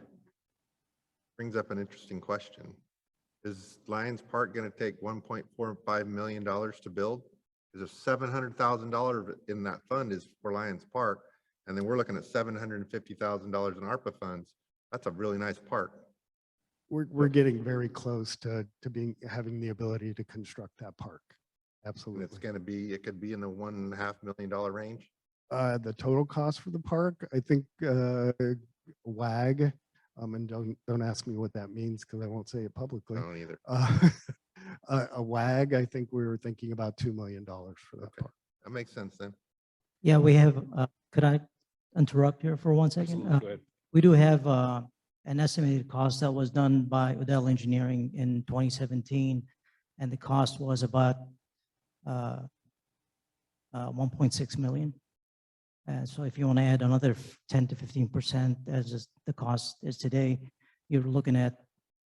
brings up an interesting question. Is Lions Park going to take $1.45 million to build? Is $700,000 in that fund is for Lions Park, and then we're looking at $750,000 in ARPA funds. That's a really nice park. We're getting very close to having the ability to construct that park. And Absolutely. it's going to be, it could be in the $1.5 million range. The total cost for the park, I think, WAG, and don't ask me what that means because I won't say it publicly. I don't either. A WAG, I think we were thinking about $2 million for that park. That makes sense then. Yeah, we have, could I interrupt here for 1 second? Absolutely, go ahead. We do have an estimated cost that was done by Odell Engineering in 2017, and the cost was about 1.6 million. So if you want to add another 10 to 15% as is the cost is today, you're looking at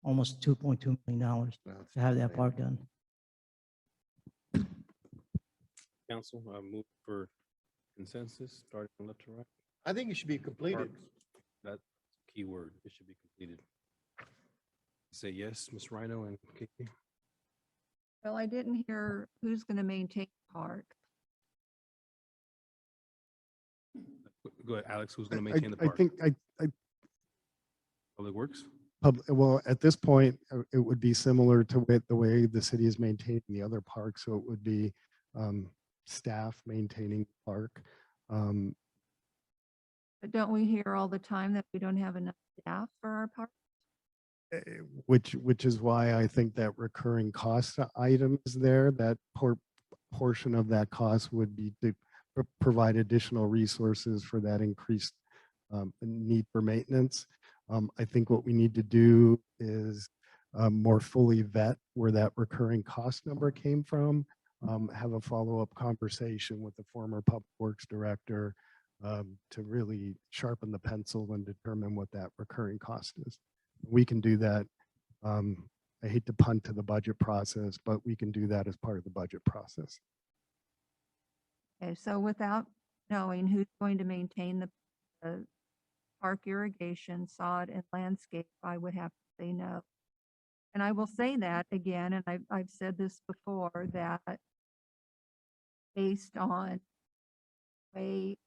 almost $2.2 million to have that park done. Council, move for consensus, starting from left to right. I think it should be completed. Parks, that's key word. It should be completed. Say yes, Ms. Rhino and Kiki. Well, I didn't hear who's going to maintain the park. Go ahead, Alex. Who's going to I maintain the park? think Public Works? well, at this point, it would be similar to the way the city is maintaining the other parks. So it would be staff maintaining the park. But don't we hear all the time that we don't have enough staff for our park? Which is why I think that recurring cost item is there. That portion of that cost would be to provide additional resources for that increased need for maintenance. I think what we need to do is more fully vet where that recurring cost number came from, have a follow-up conversation with the former Public Works Director to really sharpen the pencil and determine what that recurring cost is. We can do that. I hate to punt to the budget process, but we can do that as part of the budget process. Okay, so without knowing who's going to maintain the park irrigation, sod, and landscape, I would have to say no. And I will say that again, and I've said this before, that based on the way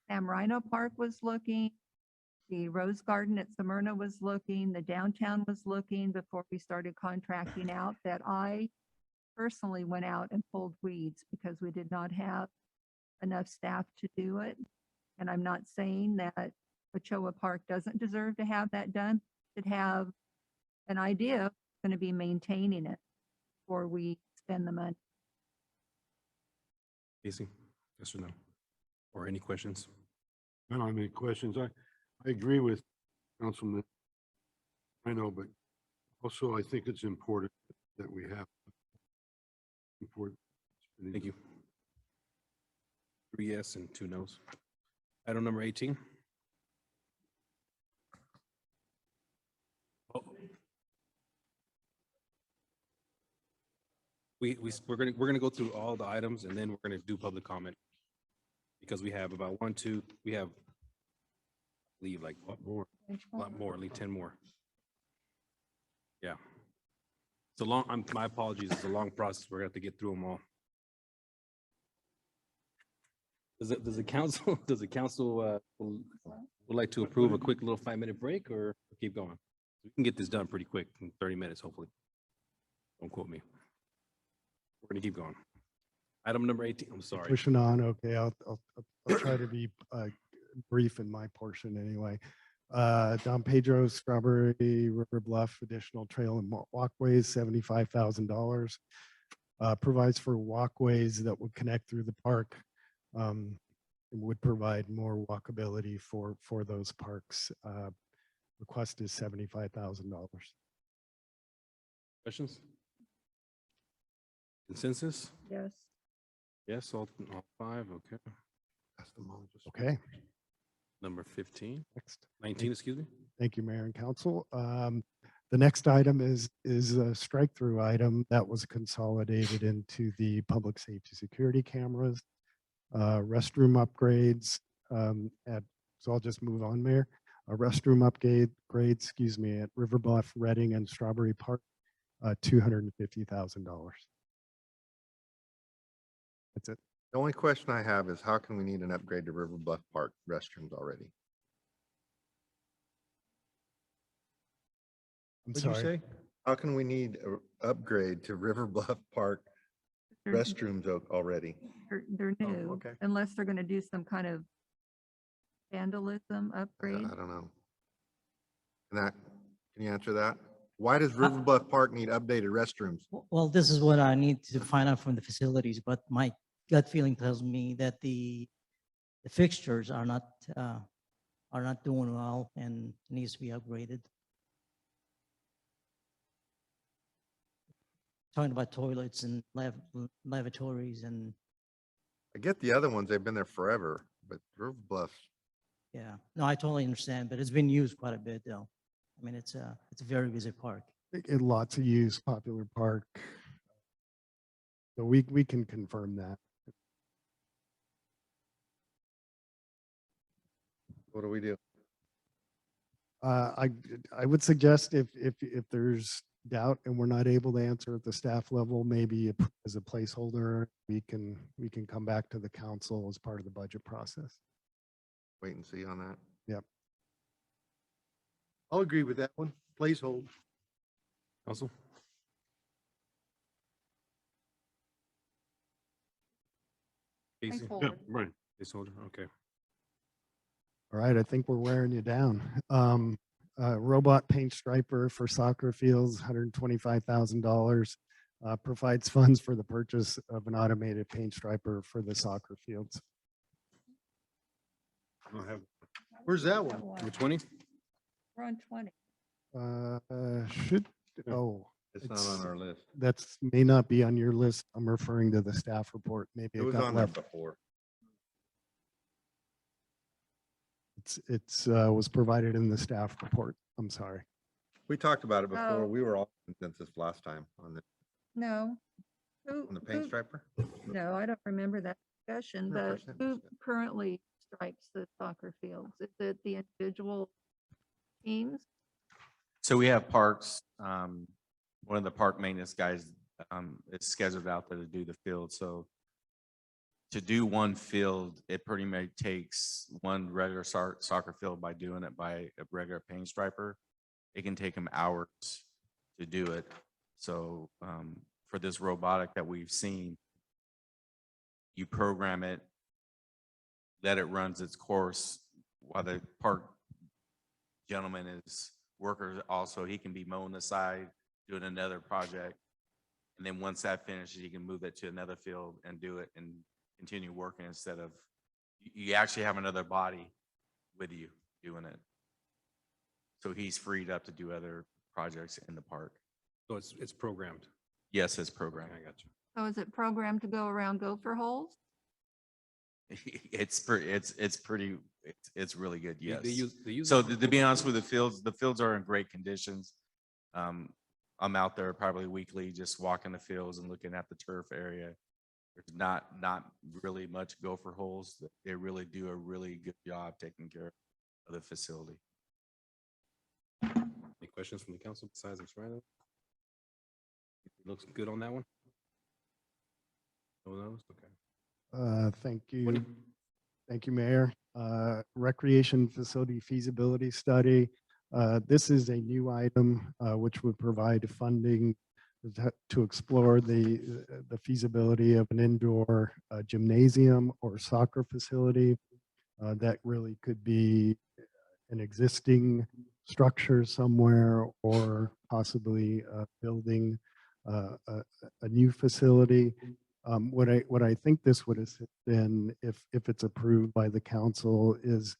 Sam Rhino Park was looking, the Rose Garden at Smyrna was looking, the downtown was looking before we started contracting out, that I personally went out and pulled weeds because we did not have enough staff to do it. And I'm not saying that Ochoa Park doesn't deserve to have that done. It should have an idea of going to be maintaining it before we spend the money. Casey, yes or no? Or any questions? I don't have any questions. I agree with Councilman. I know, but also I think it's important that we have. Thank you. 3 yes and 2 no's. Item number 18. We're gonna go through all the items and then we're gonna do public comment because we have about we have leave like a lot more, leave 10 more. Yeah. It's a long, my apologies, it's a long process. We're gonna have to get through them all. Does the council would like to approve a quick little 5-minute break or keep going? We can get this done pretty quick in 30 minutes, hopefully. Don't quote me. We're gonna keep going. Item number 18, I'm sorry. Pushing on. Okay, I'll try to be brief in my portion anyway. Don Pedro, Strawberry River Bluff, additional trail and walkways, $75,000. Provides for walkways that would connect through the park. And would provide more walkability for those parks. Request is $75,000. Questions? Consensus? Yes. Yes, all five, okay. Okay, Number 15, next. 19, excuse me. Thank you, Mayor and Council. The next item is a strike-through item that was consolidated into the public safety security cameras, restroom upgrades, so I'll just move on, Mayor. A restroom grade, excuse me, at River Bluff, Reading, and Strawberry Park, $250,000. That's it. The only question I have is how can we need an upgrade to River Bluff Park restrooms already? I'm What'd you sorry. say? How can we need an upgrade to River Bluff Park They're- restrooms already? They're Oh, new, okay. unless they're going to do some kind of vandalism upgrade. I don't know. Can you answer that? Why does River Bluff Park need updated restrooms? Well, this is what I need to find out from the facilities, but my gut feeling tells me that the fixtures are not doing well and needs to be upgraded. Talking about toilets and lavatories and, I get the other ones, they've been there forever, but River Bluff, yeah. No, I totally understand, but it's been used quite a bit though. I mean, it's a very busy park. Lots of use, popular park. So we can confirm that. what do we do? I would suggest if there's doubt and we're not able to answer at the staff level, maybe as a placeholder, we can come back to the council as part of the budget process. Wait and see on that. Yep. I'll agree with that one. Placehold. Council? Casey? Placeholder. Right. Placeholder, okay. All right, I think we're wearing you down. Robot paint striper for soccer fields, $125,000. Provides funds for the purchase of an automated paint striper for the soccer fields. I don't have Where's that one? number 20. We're on 20. Should, oh. It's not on our list. That's may not be on your list. I'm referring to the staff report. Maybe It it was got on there left. before. It's was provided in the staff report. I'm sorry. We talked about it before. Oh. We were all consensus last time on No. Who, on the paint who- striper. no, I don't remember that discussion, but 100% who was it. currently stripes the soccer fields? Is it the individual teams? So we have parks, one of the park maintenance guys, is scheduled out there to do the field. So to do one field, it pretty much takes one regular soccer field by doing it by a regular paint striper. It can take them hours to do it. So, for this robotic that we've seen, you program it, let it runs its course while the park gentleman is worker also, he can be mowing the side, doing another project. And then once that finishes, he can move it to another field and do it and continue working instead of, you actually have another body with you doing it. So he's freed up to do other projects in the park. So it's programmed. Yes, it's programmed. I got you. So is it programmed to go around gopher holes? It's really good, yes. They use So it for to be honest with the fields are in great conditions. I'm out there probably weekly, just walking the fields and looking at the turf area. There's not really much gopher holes. They really do a really good job taking care of the facility. Any questions from the council besides Ms. Rhino? Looks good on that one? No one knows? Okay. Thank you. Thank you, Mayor. Recreation facility feasibility study. This is a new item which would provide funding to explore the feasibility of an indoor gymnasium or soccer facility. That really could be an existing structure somewhere or possibly building a new facility. What I think this would have been, if it's approved by the council, is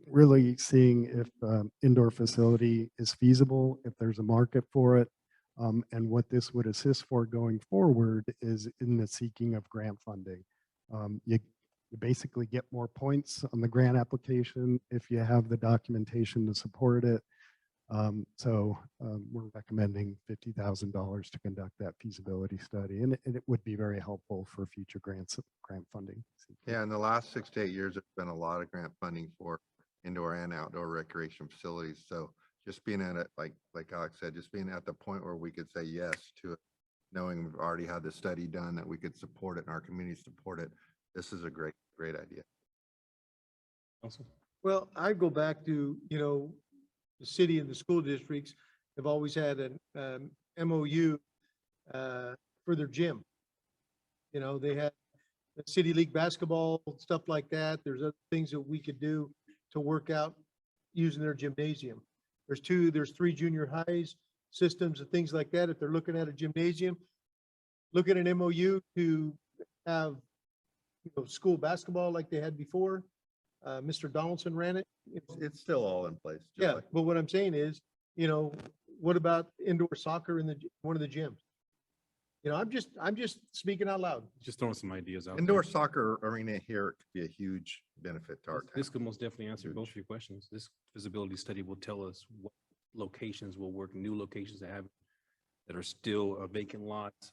really seeing if indoor facility is feasible, if there's a market for it, And what this would assist for going forward is in the seeking of grant funding. You basically get more points on the grant application if you have the documentation to support it. We're recommending $50,000 to conduct that feasibility study, and it would be very helpful for future grant funding. Yeah, in the last 6 to 8 years, there's been a lot of grant funding for indoor and outdoor recreation facilities. So just being at it, like Alex said, just being at the point where we could say yes to it, knowing we've already had the study done, that we could support it and our community support it. This is a great idea. Council? Well, I go back to, the city and the school districts have always had an MOU for their gym. They had the city league basketball, stuff like that. There's other things that we could do to work out using their gymnasium. There's 3 junior highs, systems and things like that. If they're looking at a gymnasium, look at an MOU to have, school basketball like they had before. Mr. Donaldson ran it. It's still all in place. just Yeah, like- but what I'm saying is, what about indoor soccer in one of the gyms? I'm just speaking out loud. Just throwing some ideas out. Indoor there. soccer arena here could be a huge benefit to our town. This could most definitely answer both of your questions. This feasibility study will tell us what locations will work, new locations that are still vacant lots,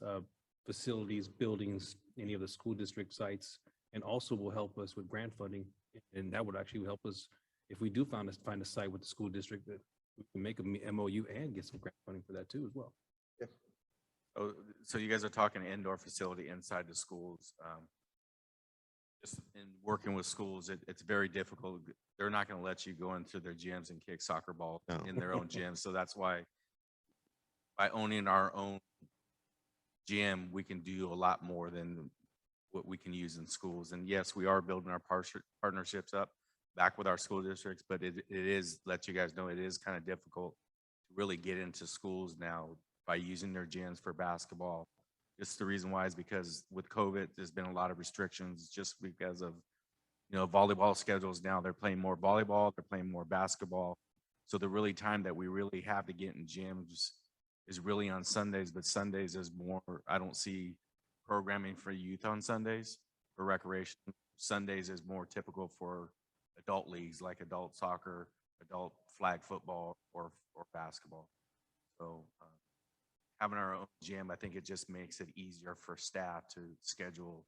facilities, buildings, any of the school district sites, and also will help us with grant funding. And that would actually help us if we do find a site with the school district that we can make a MOU and get some grant funding for that too as well. Oh, so you guys are talking indoor facility inside the schools. Just in working with schools, it's very difficult. They're not going to let you go into their gyms and kick soccer balls in their own gyms. So that's why by owning our own gym, we can do a lot more than what we can use in schools. And yes, we are building our partnerships up back with our school districts, but it is, let you guys know, it is kind of difficult to really get into schools now by using their gyms for basketball. Just the reason why is because with COVID, there's been a lot of restrictions just because of, volleyball schedules now. They're playing more volleyball, they're playing more basketball. So the really time that we really have to get in gyms is really on Sundays, but Sundays is more, I don't see programming for youth on Sundays for recreation. Sundays is more typical for adult leagues like adult soccer, adult flag football, or basketball. So having our own gym, I think it just makes it easier for staff to schedule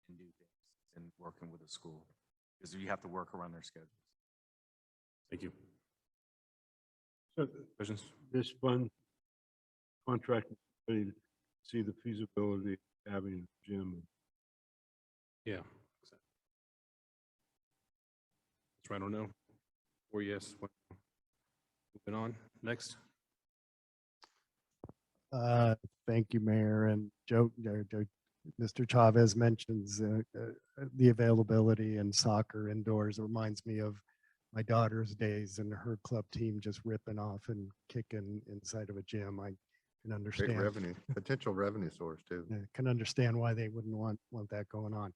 and do things and working with the school because you have to work around their schedules. Thank you. So Questions? this fund contract is ready to see the feasibility of having a gym. Yeah. That's right or no? Or yes? Moving on. Next. Thank you, Mayor. And Joe, Mr. Chavez mentions the availability in soccer indoors. It reminds me of my daughter's days and her club team just ripping off and kicking inside of a gym. I can understand. Great revenue, potential revenue source too. I can understand why they wouldn't want that going on.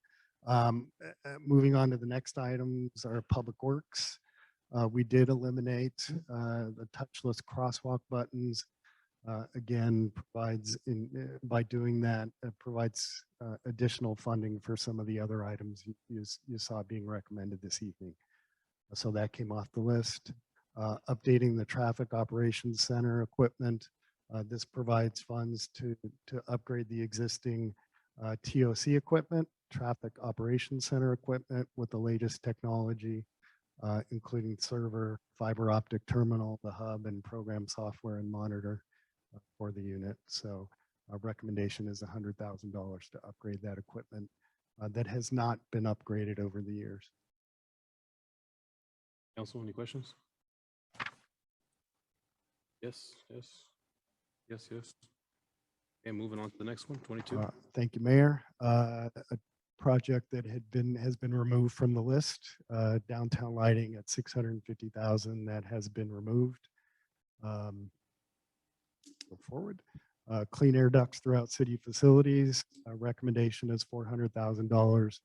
Moving on to the next items are public works. We did eliminate the touchless crosswalk buttons. Again, by doing that, it provides additional funding for some of the other items you saw being recommended this evening. So that came off the list. Updating the traffic operations center equipment. This provides funds to upgrade the existing TOC equipment, traffic operations center equipment with the latest technology, including server, fiber optic terminal, the hub, and program software and monitor for the unit. So our recommendation is $100,000 to upgrade that equipment that has not been upgraded over the years. Council, any questions? Yes. And moving on to the next one, 22. Thank you, Mayor. A project that has been removed from the list, downtown lighting at $650,000, that has been removed. Go forward. Clean air ducts throughout city facilities. Recommendation is $400,000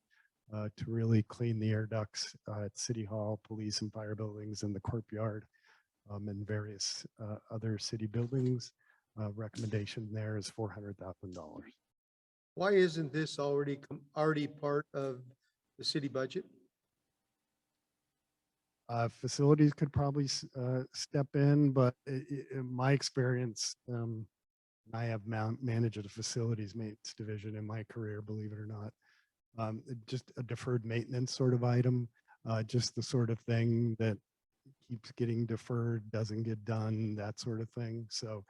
to really clean the air ducts at City Hall, police and fire buildings, and the courtyard, and various other city buildings. recommendation there is $400,000. Why isn't this already part of the city budget? Facilities could probably step in, but in my experience, I have managed a facilities maintenance division in my career, believe it or not. Just a deferred maintenance sort of item, just the sort of thing that keeps getting deferred, doesn't get done, that sort of thing. So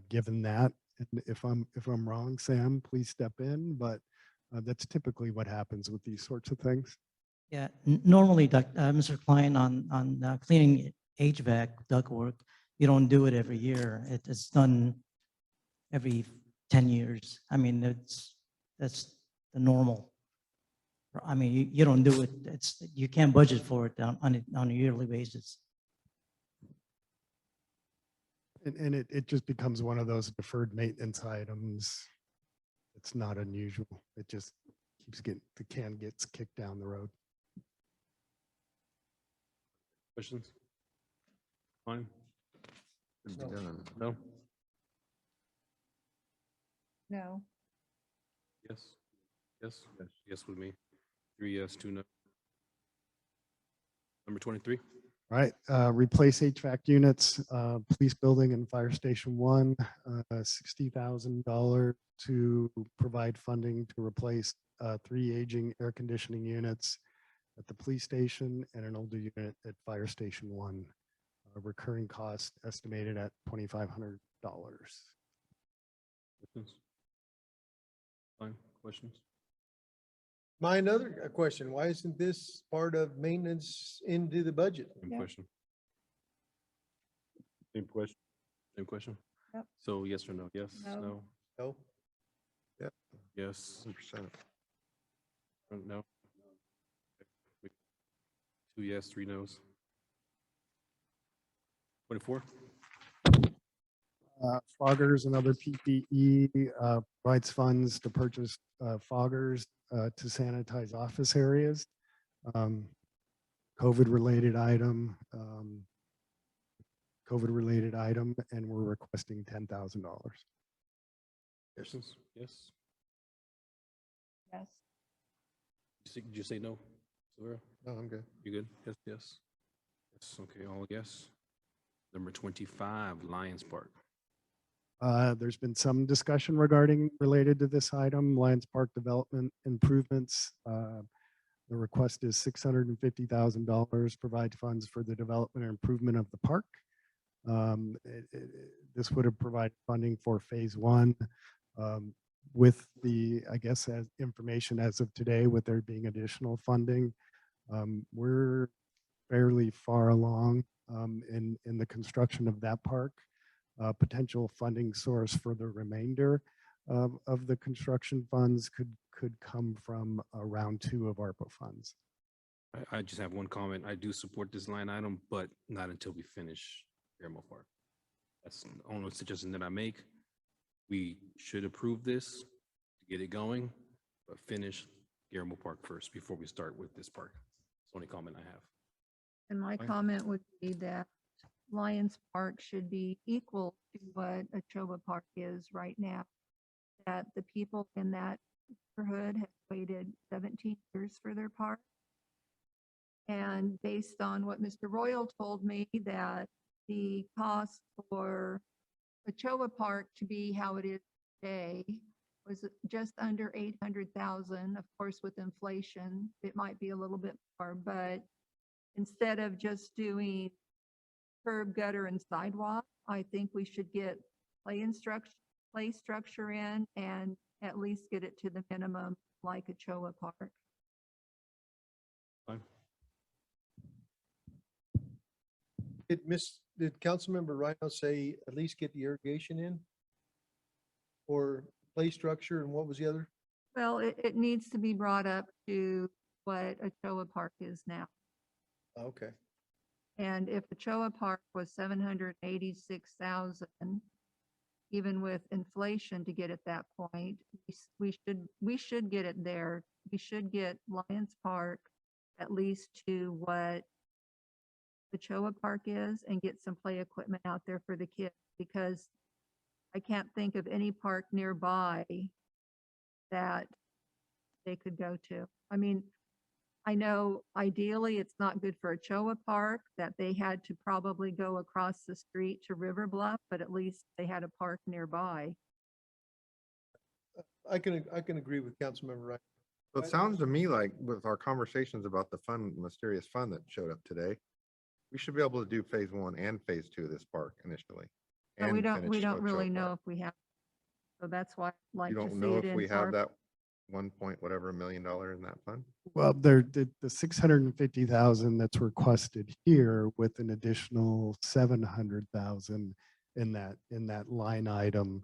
given that, and if I'm wrong, Sam, please step in, but that's typically what happens with these sorts of things. Yeah, normally, Mr. Klein, on cleaning HVAC ductwork, you don't do it every year. It's done every 10 years. I mean, that's the normal. I mean, you don't do it. You can't budget for it on a yearly basis. And it just becomes one of those deferred maintenance items. It's not unusual. It just the can gets kicked down the road. Questions? Fine. No. No? No. Yes? Yes? Yes with me. 3 yes, 2 no. Number 23. All right, replace HVAC units, police building and fire station 1, $60,000 to provide funding to replace 3 aging air conditioning units at the police station and an older unit at fire station 1. Recurring cost estimated at $2,500. Questions? Fine. Questions? My another question, why isn't this part of maintenance into the budget? Same question. Same question. Same question. Yep. So yes or no? Yes, No. no, No. Yep. yes, 100%. no. 2 yes, 3 no's. 24. Foggers and other PPE provides funds to purchase foggers to sanitize office areas. COVID-related item, and we're requesting $10,000. Questions? Yes. Yes. Did you say no? Silvera? No, I'm good. You good? Yes, yes. Yes, okay, all yes. Number 25, Lions Park. There's been some discussion related to this item, Lions Park development improvements. The request is $650,000, provide funds for the development and improvement of the park. This would have provided funding for phase 1 with the, I guess, as information as of today, with there being additional funding. We're fairly far along in the construction of that park. Potential funding source for the remainder of the construction funds could come from round 2 of ARPA funds. I just have one comment. I do support this line item, but not until we finish Guillermo Park. That's the only suggestion that I make. We should approve this to get it going, but finish Guillermo Park first before we start with this park. That's the only comment I have. And my Fine. comment would be that Lions Park should be equal to what Achoba Park is right now. That the people in that neighborhood have waited 17 years for their park. And based on what Mr. Royal told me, that the cost for Achoba Park to be how it is today was just under 800,000. Of course, with inflation, it might be a little bit more, but instead of just doing curb, gutter, and sidewalk, I think we should get play structure in and at least get it to the minimum like Achoa Park. Fine. Did Councilmember Rhino say at least get the irrigation in? Or play structure, and what was the other? Well, it needs to be brought up to what Achoa Park is now. Okay. And if Achoa Park was 786,000, even with inflation to get at that point, we should get it there. We should get Lions Park at least to what Achoa Park is and get some play equipment out there for the kids, because I can't think of any park nearby that they could go to. I mean, I know ideally it's not good for Ochoa Park that they had to probably go across the street to River Bluff, but at least they had a park nearby. I can agree with Councilmember Wright. So it sounds to me like with our conversations about the mysterious fund that showed up today, we should be able to do phase 1 and phase 2 of this park initially. But we and don't finish really Ochoa know Park. if we have. So that's why I'd like You to don't see know it if we in have park. that 1 point whatever $1 million in that fund? Well, the 650,000 that's requested here with an additional 700,000 in that line item.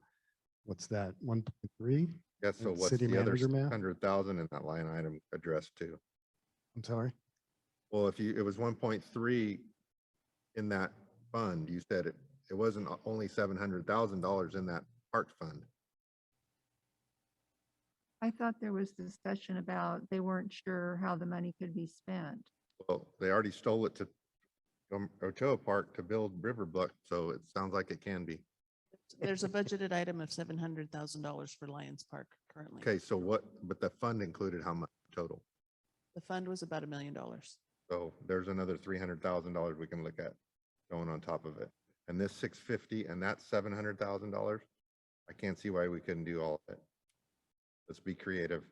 What's that, 1.3? Yes, so what's City the other manager math? 600,000 in that line item addressed to? I'm sorry. Well, it was 1.3 in that fund, you said it wasn't only $700,000 in that park fund. I thought there was discussion about they weren't sure how the money could be spent. Well, they already stole it to Ochoa Park to build Riverbrook, so it sounds like it can be. There's a budgeted item of $700,000 for Lions Park currently. Okay, so but the fund included how much total? The fund was about $1 million. So there's another $300,000 we can look at going on top of it. And this 650 and that's $700,000. I can't see why we couldn't do all of it. Let's be creative.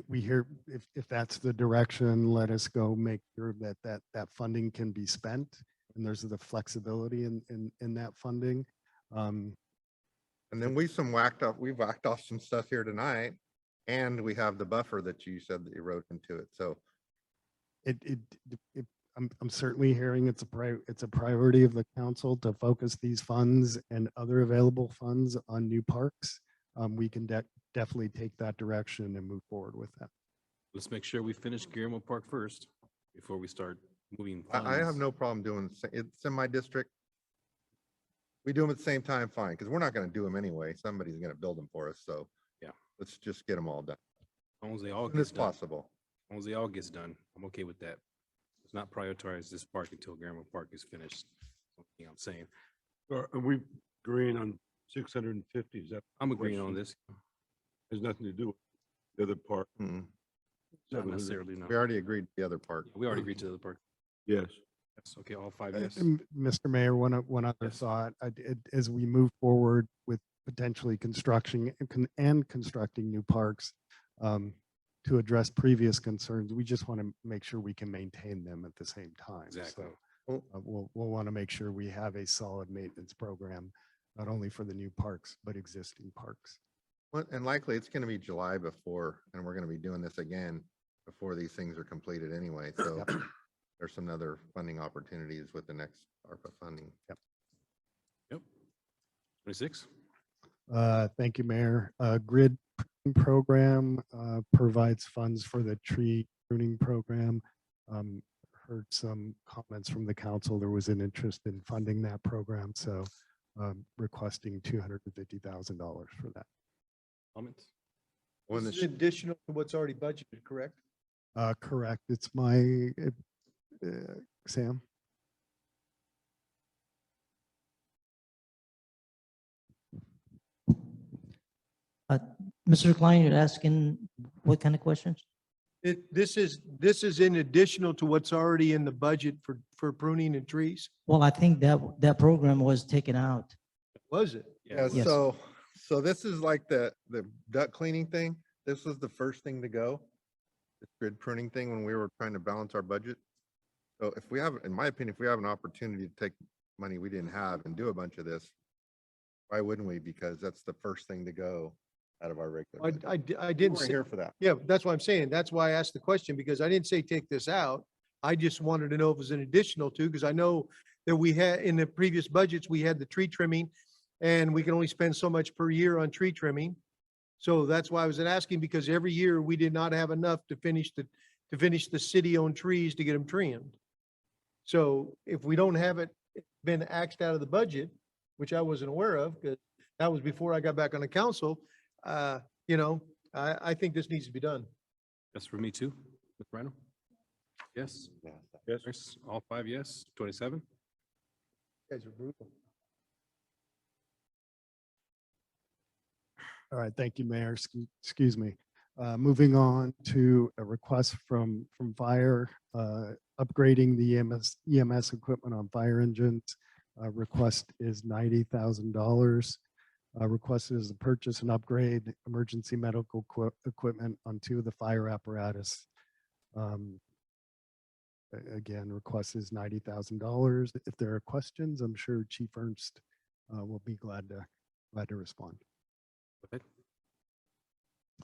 We hear, if that's the direction, let us go make sure that funding can be spent. And there's the flexibility in that funding. And then we've whacked off some stuff here tonight, and we have the buffer that you said that you wrote into it. So I'm certainly hearing it's a priority of the council to focus these funds and other available funds on new parks. We can definitely take that direction and move forward with that. Let's make sure we finish Guillermo Park first before we start moving I have funds. no problem doing it's in my district. We do them at the same time, fine, because we're not going to do them anyway. Somebody's going to build them for us. So Yeah. let's just get them all done. As long as they all As soon as get done. possible. As long as they all gets done, I'm okay with that. Let's not prioritize this park until Guillermo Park is finished. Something I'm saying. Are we agreeing on 650? Is that? I'm agreeing on this. Has nothing to do with the other part. Not 700. necessarily, no. We already agreed to the other part. We already agreed to the other park. Yes. Yes, okay, all 5 yes. Mr. Mayor, one other thought, as we move forward with potentially construction and constructing new parks, to address previous concerns, we just want to make sure we can maintain them at the same time. Exactly. So we'll want to make sure we have a solid maintenance program, not only for the new parks, but existing parks. Well, and likely it's going to be July before, and we're going to be doing this again before these things are completed anyway. So there's some other funding opportunities with the next ARPA funding. Yep. 26. Thank you, Mayor. Grid program provides funds for the tree pruning program. Heard some comments from the council. There was an interest in funding that program, so requesting $250,000 for that. Comments? This is additional to what's already budgeted, correct? Correct. It's my Sam. Mr. Klein, you're asking what kind of questions? This is in additional to what's already in the budget for pruning and trees, Well, I think that program was taken out. was it? Yeah, Yes. so this is like the duct cleaning thing. This was the first thing to go. This grid pruning thing when we were trying to balance our budget. So if we have, in my opinion, if we have an opportunity to take money we didn't have and do a bunch of this, why wouldn't we? Because that's the first thing to go out of our regular. budget. I We didn't weren't say, here for that. yeah, that's what I'm saying. That's why I asked the question, because I didn't say take this out. I just wanted to know if it was an additional to, because I know that we had, in the previous budgets, we had the tree trimming, and we can only spend so much per year on tree trimming. So that's why I was asking, because every year we did not have enough to finish the city-owned trees to get them trimmed. So if we don't have it been axed out of the budget, which I wasn't aware of, because that was before I got back on the council, I think this needs to be done. That's for me too. Ms. Rhino? Yes. Yes. Chris, all 5 yes. 27. You guys are brutal. All right, thank you, Mayor. Excuse me. Moving on to a request from fire, upgrading the EMS equipment on fire engines. Request is $90,000. Requested is to purchase and upgrade emergency medical equipment on 2 of the fire apparatus. Again, request is $90,000. If there are questions, I'm sure Chief Ernst will be glad to respond.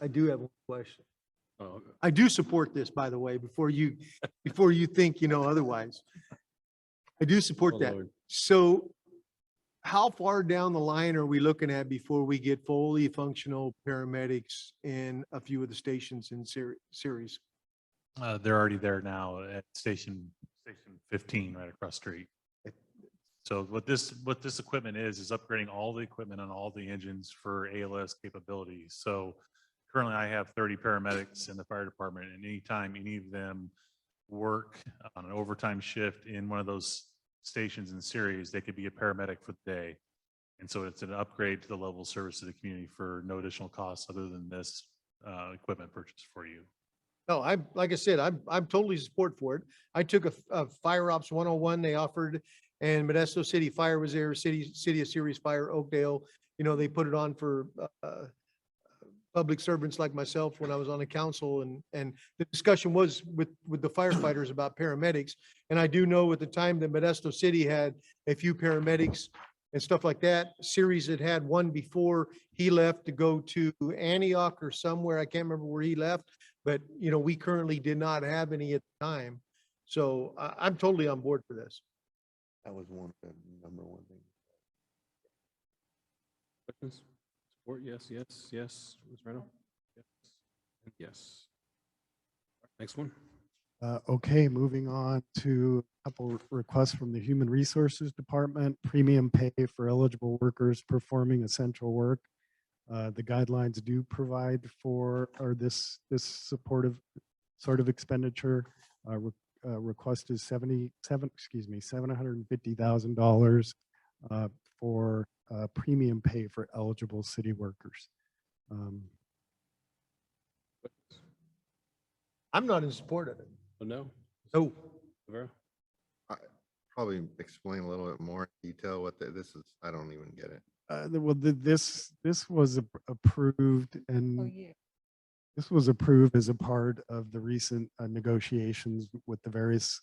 I do have one question. Oh, I do support this, by the way, before you think, otherwise. I do support Oh, that. Lord. So how far down the line are we looking at before we get fully functional paramedics in a few of the stations in series? They're already there now at station 15 right across the street. So what this equipment is upgrading all the equipment on all the engines for ALS capabilities. So currently I have 30 paramedics in the fire department, and anytime any of them work on an overtime shift in one of those stations in series, they could be a paramedic for the day. And so it's an upgrade to the level of service to the community for no additional costs other than this equipment purchase for you. No, like I said, I'm totally support for it. I took a Fire Ops 101 they offered, and Modesto City Fire was there, City of Series Fire, Oakdale. They put it on for public servants like myself when I was on the council, and the discussion was with the firefighters about paramedics. And I do know at the time that Modesto City had a few paramedics and stuff like that. Series had one before he left to go to Antioch or somewhere. I can't remember where he left, but we currently did not have any at the time. So I'm totally on board for this. That was one of the number one thing. Questions? Support? Yes, yes, yes. Ms. Reno? Yes. And yes. Next one. Okay, moving on to a couple requests from the Human Resources Department, premium pay for eligible workers performing essential work. The guidelines do provide for this supportive sort of expenditure. Request is $750,000 for premium pay for eligible city workers. I'm not in support of it. Oh, no? No. Rivera? Probably explain a little bit more in detail what this is. I don't even get it. This was approved, and this was approved as a part of the recent negotiations with the various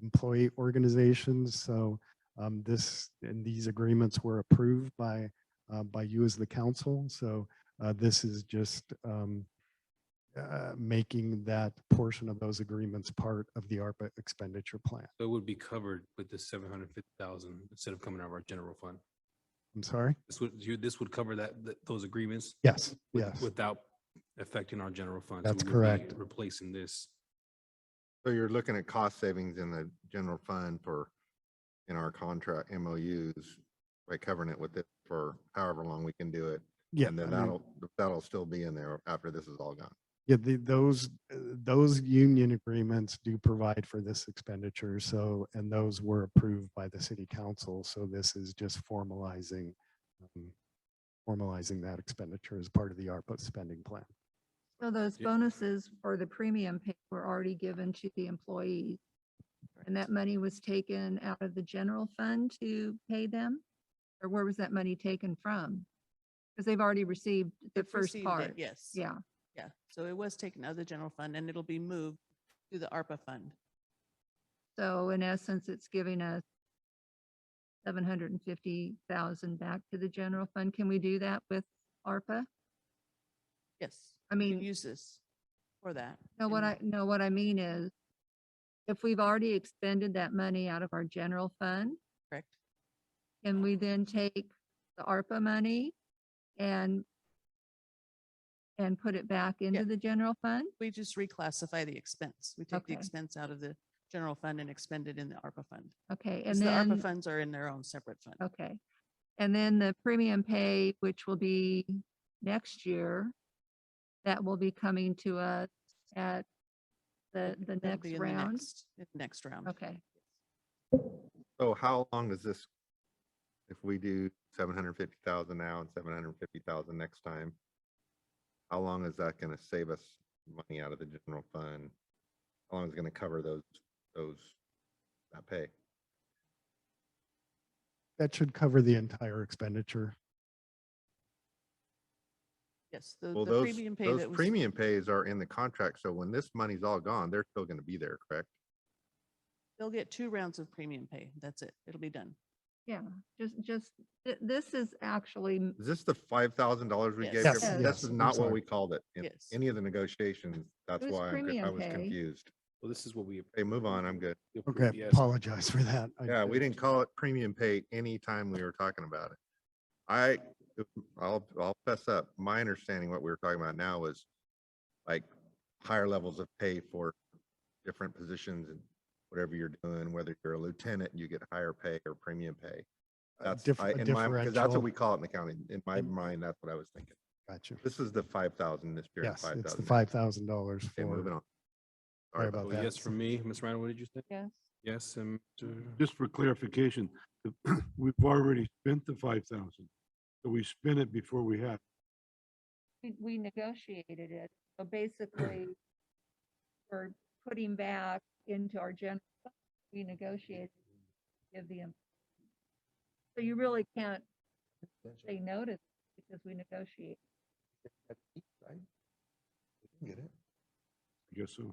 employee organizations. So these agreements were approved by you as the council. So this is just making that portion of those agreements part of the ARPA expenditure plan. So it would be covered with the 750,000 instead of coming out of our general fund. I'm sorry? This would cover those agreements? Yes, yes. Without affecting our general fund. So That's we would be correct. replacing this. So you're looking at cost savings in the general fund in our contract MOUs, by covering it with it for however long we can do it. Yeah, And then I mean- that'll still be in there after this is all gone. Yeah, those union agreements do provide for this expenditure. So, and those were approved by the city council. So this is just formalizing that expenditure as part of the ARPA spending plan. So those bonuses for the premium pay were already given to the employees. And that money was taken out of the general fund to pay them? Or where was that money taken from? Because they've already received the They've first received it, part. yes. Yeah. Yeah, so it was taken out of the general fund and it'll be moved to the ARPA fund. So in essence, it's giving us 750,000 back to the general fund. Can we do that with ARPA? Yes. I we can mean- use this for that. No, what I mean is, if we've already expended that money out of our general fund, Correct. can we then take the ARPA money and put it back into Yeah. the general fund? We just reclassify the expense. We take the Okay. expense out of the general fund and expend it in the ARPA fund. Okay, 'Cause and the ARPA then, funds are in their own separate fund. okay. And then the premium pay, which will be next year, that will be coming to us at the That'll next be in the round? next round. Okay. So how long does this, if we do $750,000 now and $750,000 next time. How long is that going to save us money out of the general fund? How long is it going to cover that pay? That should cover the entire expenditure. Yes, Well, the those, premium pay those that was, premium pays are in the contract. So when this money's all gone, they're still going to be there, correct? they'll get 2 rounds of premium pay. That's it. It'll be done. Yeah, this is actually, Is this the $5,000 we Yes. gave? Yes. every- Yes. This is I'm not what sorry. we called it in Yes. any of the negotiations. That's It was why I premium was pay. confused. Well, this is what we. Hey, move on. I'm good. Okay, Yes. apologize for that. Yeah, we didn't call it premium pay anytime we were talking about it. I'll fess up. My understanding, what we were talking about now was like higher levels of pay for different positions and whatever you're doing, whether you're a lieutenant, you get higher pay or premium pay. That's because that's differential. what we call it in the county. In my mind, that's what I was thinking. Gotcha. This is the 5,000 this year. and Yes, it's the 5,000. $5,000 Okay, moving for, on. sorry Sorry about So that. yes, from me, Ms. Randall, what did you say? yes. Yes, and Just for clarification, we've already spent the 5,000. So we spent it before we had. We negotiated it. So basically, we're putting back into our general, fund. We negotiated, to give the, so you really can't say no to this because we negotiate. Get it? I guess so. so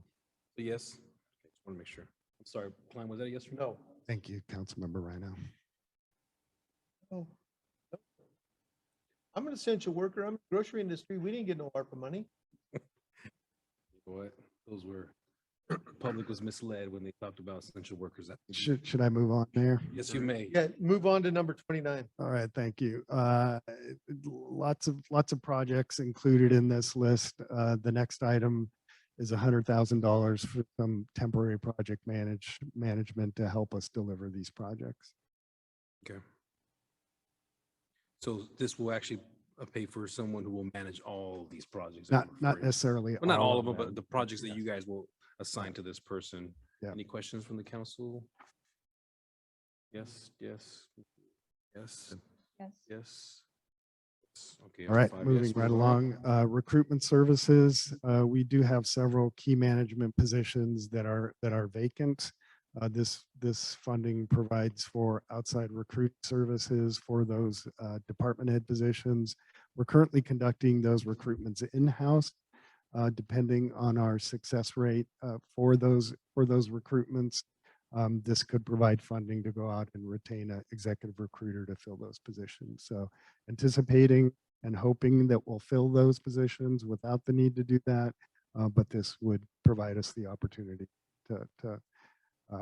yes. Okay, just want to make sure. I'm sorry, Klein, was that a yes or no? Thank you, Councilmember Rhino. Oh. I'm an essential worker. I'm in the grocery industry. We didn't get no ARPA money. You know what? Those were, public was misled when they talked about essential workers. Should I move on there? Yes, you may. Yeah, move on to number 29. All right, thank you. Lots of projects included in this list. The next item is $100,000 for some temporary project management to help us deliver these projects. Okay. So this will actually pay for someone who will manage all these projects. that Not we're referring to. necessarily. Well, not all of them. them, but the projects that you guys will assign to this person. Yeah. Any questions from the council? Yes, yes, yes, Yes. yes. Okay. All right, 5 moving yes, right move on. along. Recruitment services, we do have several key management positions that are vacant. This funding provides for outside recruit services for those department head positions. We're currently conducting those recruitments in-house. Depending on our success rate for those recruitments, this could provide funding to go out and retain an executive recruiter to fill those positions. So anticipating and hoping that we'll fill those positions without the need to do that, but this would provide us the opportunity to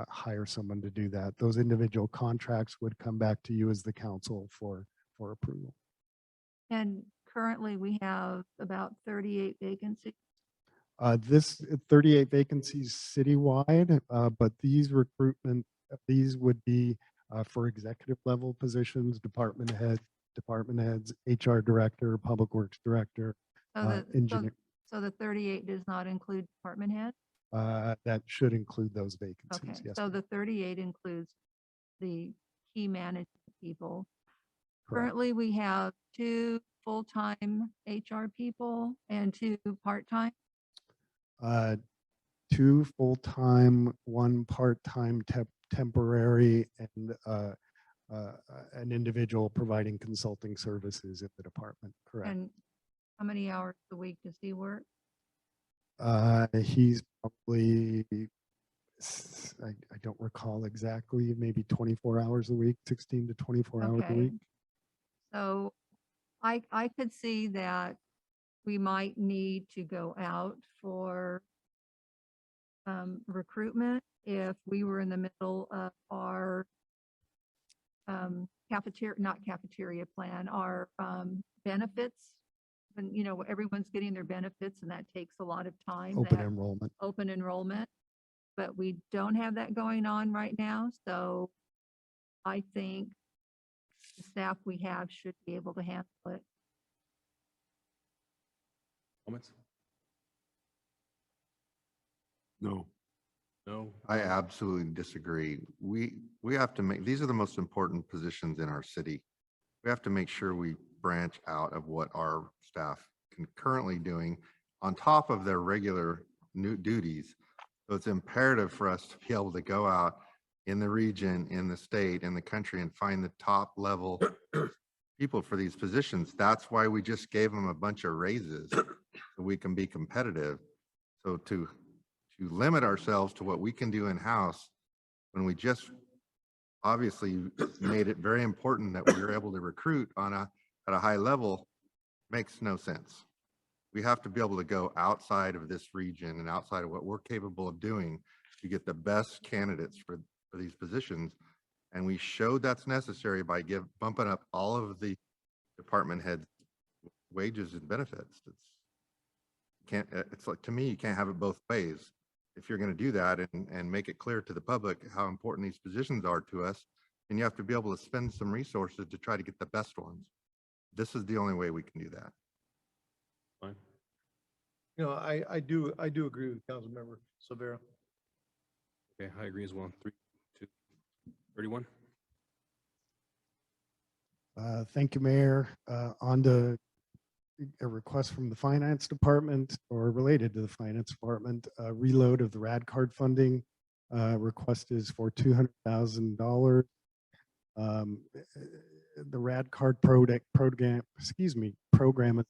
hire someone to do that. Those individual contracts would come back to you as the council for approval. And currently we have about 38 vacancies. This 38 vacancies citywide, but these would be for executive level positions, department heads, HR director, public works director, engineer. So the 38 does not include department head? That should include those Okay, vacancies. Yes. so ma'am. the 38 includes the key management people. Correct. Currently, we have 2 full-time HR people and 2 part-time. 2 full-time, 1 part-time temporary, and an individual providing consulting services in the department. Correct. And how many hours a week does he work? He's probably, I don't recall exactly, maybe 24 hours a week, 16 to 24 hours a Okay. week. So I could see that we might need to go out for recruitment if we were in the middle of our cafeteria plan, our benefits. When, everyone's getting their benefits and that takes a lot of time. Open enrollment. Open enrollment, but we don't have that going on right now. So I think the staff we have should be able to handle it. Comments? No. No. I absolutely disagree. We have to make, these are the most important positions in our city. we have to make sure we branch out of what our staff can currently doing on top of their regular new duties. So it's imperative for us to be able to go out in the region, in the state, in the country, and find the top level people for these positions. That's why we just gave them a bunch of raises so we can be competitive. So to limit ourselves to what we can do in-house when we just obviously made it very important that we were able to recruit at a high level makes no sense. We have to be able to go outside of this region and outside of what we're capable of doing to get the best candidates for these positions. And we showed that's necessary by bumping up all of the department heads' wages and benefits. It's like, to me, you can't have it both ways. If you're going to do that and make it clear to the public how important these positions are to us, then you have to be able to spend some resources to try to get the best ones. This is the only way we can do that. Fine. You know, I do agree with Councilmember Silvera. Okay, I agree as well. 3, 2, 31. Thank you, Mayor. On to a request from the Finance Department or related to the Finance Department, reload of the RAD card funding. Request is for $200,000. The RAD card program is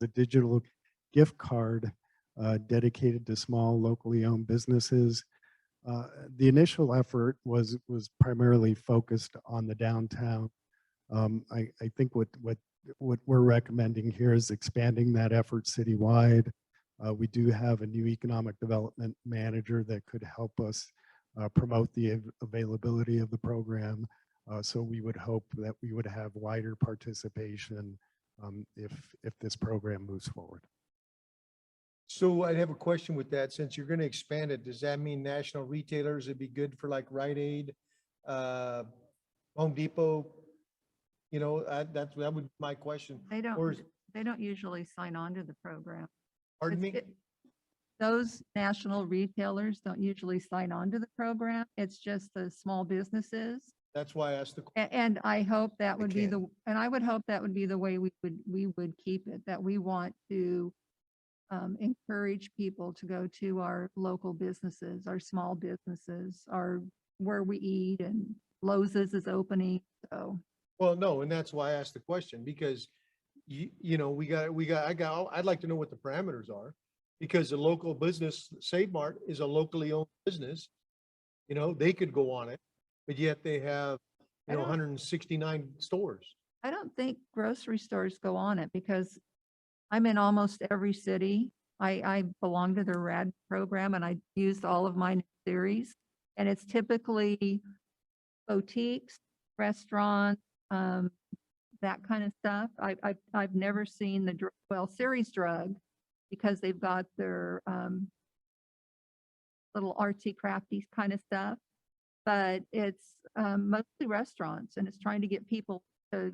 a digital gift card dedicated to small locally owned businesses. The initial effort was primarily focused on the downtown. I think what we're recommending here is expanding that effort citywide. We do have a new economic development manager that could help us promote the availability of the program. So we would hope that we would have wider participation if this program moves forward. So I have a question with that. Since you're going to expand it, does that mean national retailers would be good for like Rite Aid, Home Depot? You know, that would be my question. They Or don't usually sign on to the program. pardon me? Those national retailers don't usually sign on to the program. It's just the small businesses. That's why I asked the question. And I hope that would be can't. and I would hope that would be the way we would keep it, that we want to encourage people to go to our local businesses, our small businesses, where we eat, and Lowe's is opening. So, Well, no, and that's why I asked the question, because you know, I'd like to know what the parameters are, because the local business, Save Mart, is a locally owned business. You know, they could go on it, but yet they have, you know, 169 stores. I don't think grocery stores go on it because I'm in almost every city. I belong to the RAD program and I used all of my series, and it's typically boutiques, restaurants, that kind of stuff. I've never seen Series Drug, because they've got their little artsy crafty kind of stuff, but it's mostly restaurants, and it's trying to get people to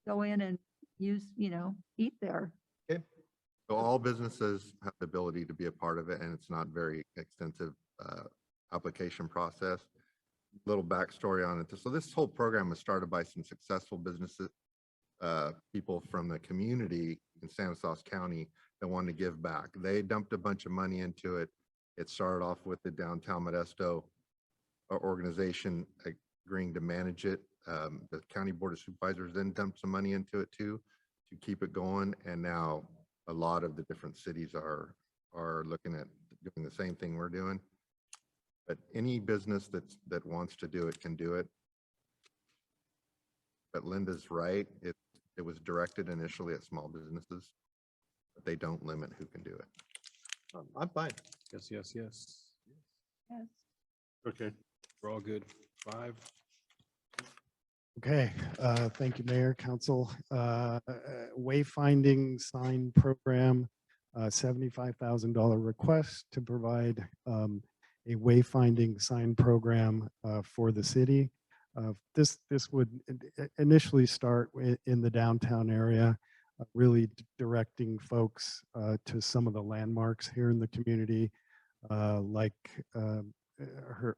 go in and eat there. Okay. So all businesses have the ability to be a part of it, and it's not very extensive application process. Little backstory on it. So this whole program was started by some successful businesses, people from the community in Stanislaus County that wanted to give back. They dumped a bunch of money into it. It started off with the Downtown Modesto organization agreeing to manage it. The County Board of Supervisors then dumped some money into it too, to keep it going. And now a lot of the different cities are looking at doing the same thing we're doing. But any business that wants to do it can do it. But Linda's right. It was directed initially at small businesses, but they don't limit who can do it. I'm fine. Yes, yes, yes. Yes. Okay, we're all good. 5. Okay, thank you, Mayor, Council. Wayfinding sign program, $75,000 request to provide a wayfinding sign program for the city. This would initially start in the downtown area, really directing folks to some of the landmarks here in the community, like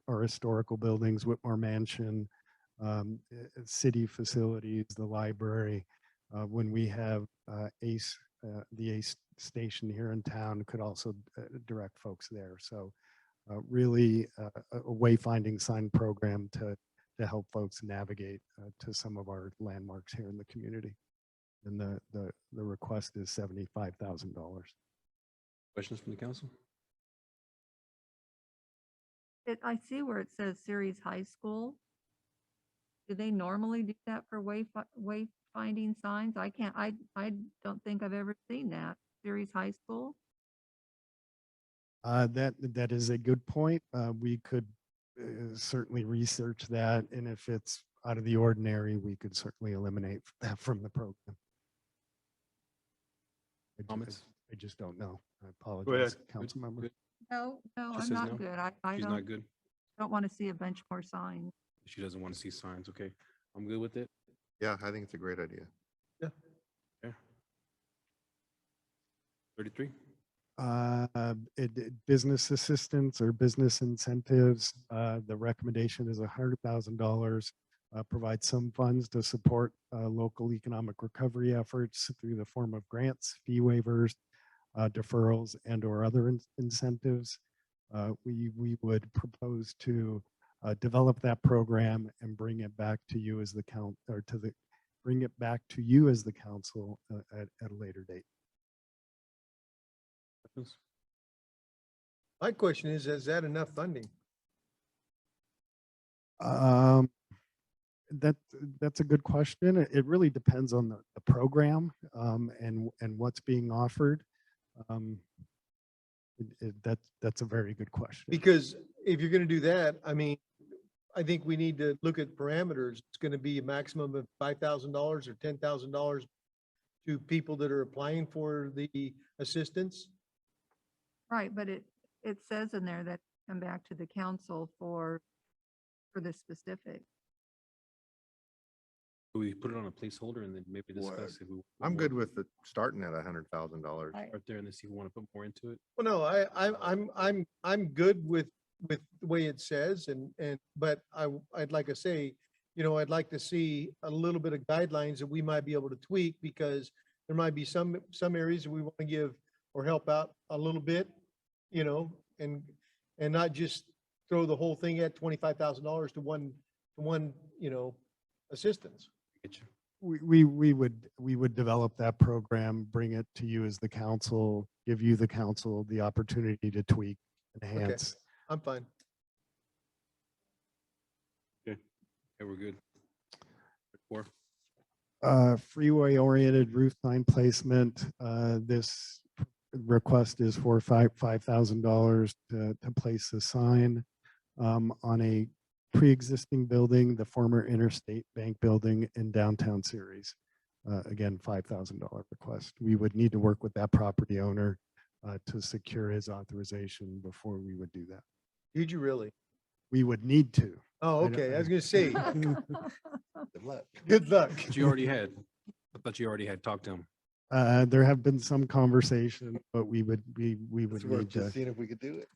our historical buildings, Whitmore Mansion, city facilities, the library. when we have ACE, the ACE station here in town could also direct folks there. So really a wayfinding sign program to help folks navigate to some of our landmarks here in the community. And the request is $75,000. Questions from the council? I see where it says Ceres High School. Do they normally do that for wayfinding signs? I don't think I've ever seen that. Ceres High School? That is a good point. We could certainly research that, and if it's out of the ordinary, we could certainly eliminate that from the program. Comments? I just don't know. I ahead. apologize, council member. Good. No, She I'm says not no. good. I She's not good. don't want to see a bunch more signs. She doesn't want to see signs. Okay, I'm good with it. Yeah, I think it's a great idea. Yeah. 33. Business assistance or business incentives, the recommendation is $100,000. Provide some funds to support local economic recovery efforts through the form of grants, fee waivers, deferrals, and or other incentives. We would propose to develop that program and bring it back to you as the bring it back to you as the council at a later date. My question is that enough funding? That's a good question. It really depends on the program and what's being offered. That's a very good question. Because if you're going to do that, I mean, I think we need to look at parameters. It's going to be a maximum of $5,000 or $10,000 to people that are applying for the assistance. Right, but it says in there that come back to the council for the specific. We put it on a placeholder and then maybe discuss if we. I'm good with the starting at $100,000. Right there and then see if we want to put more into it. Well, no, I'm good with the way it says but I'd like to say, I'd like to see a little bit of guidelines that we might be able to tweak, because there might be some areas that we want to give or help out a little bit, and not just throw the whole thing at $25,000 to one, assistance. We would develop that program, bring it to you as the council, give you the council the opportunity to tweak, enhance. Okay, I'm fine. Okay, we're good. 4. Freeway oriented roof sign placement. This request is for $5,000 to place a sign on a pre-existing building, the former Interstate Bank building in downtown Ceres. Again, $5,000 request. We would need to work with that property owner to secure his authorization before we would do that. Did you really? We would need to. Oh, okay. I was going to say. Good luck. Good luck. But you already had. I thought you already had talked to him. There have been some conversation, but we would need to. Seeing if we could do it.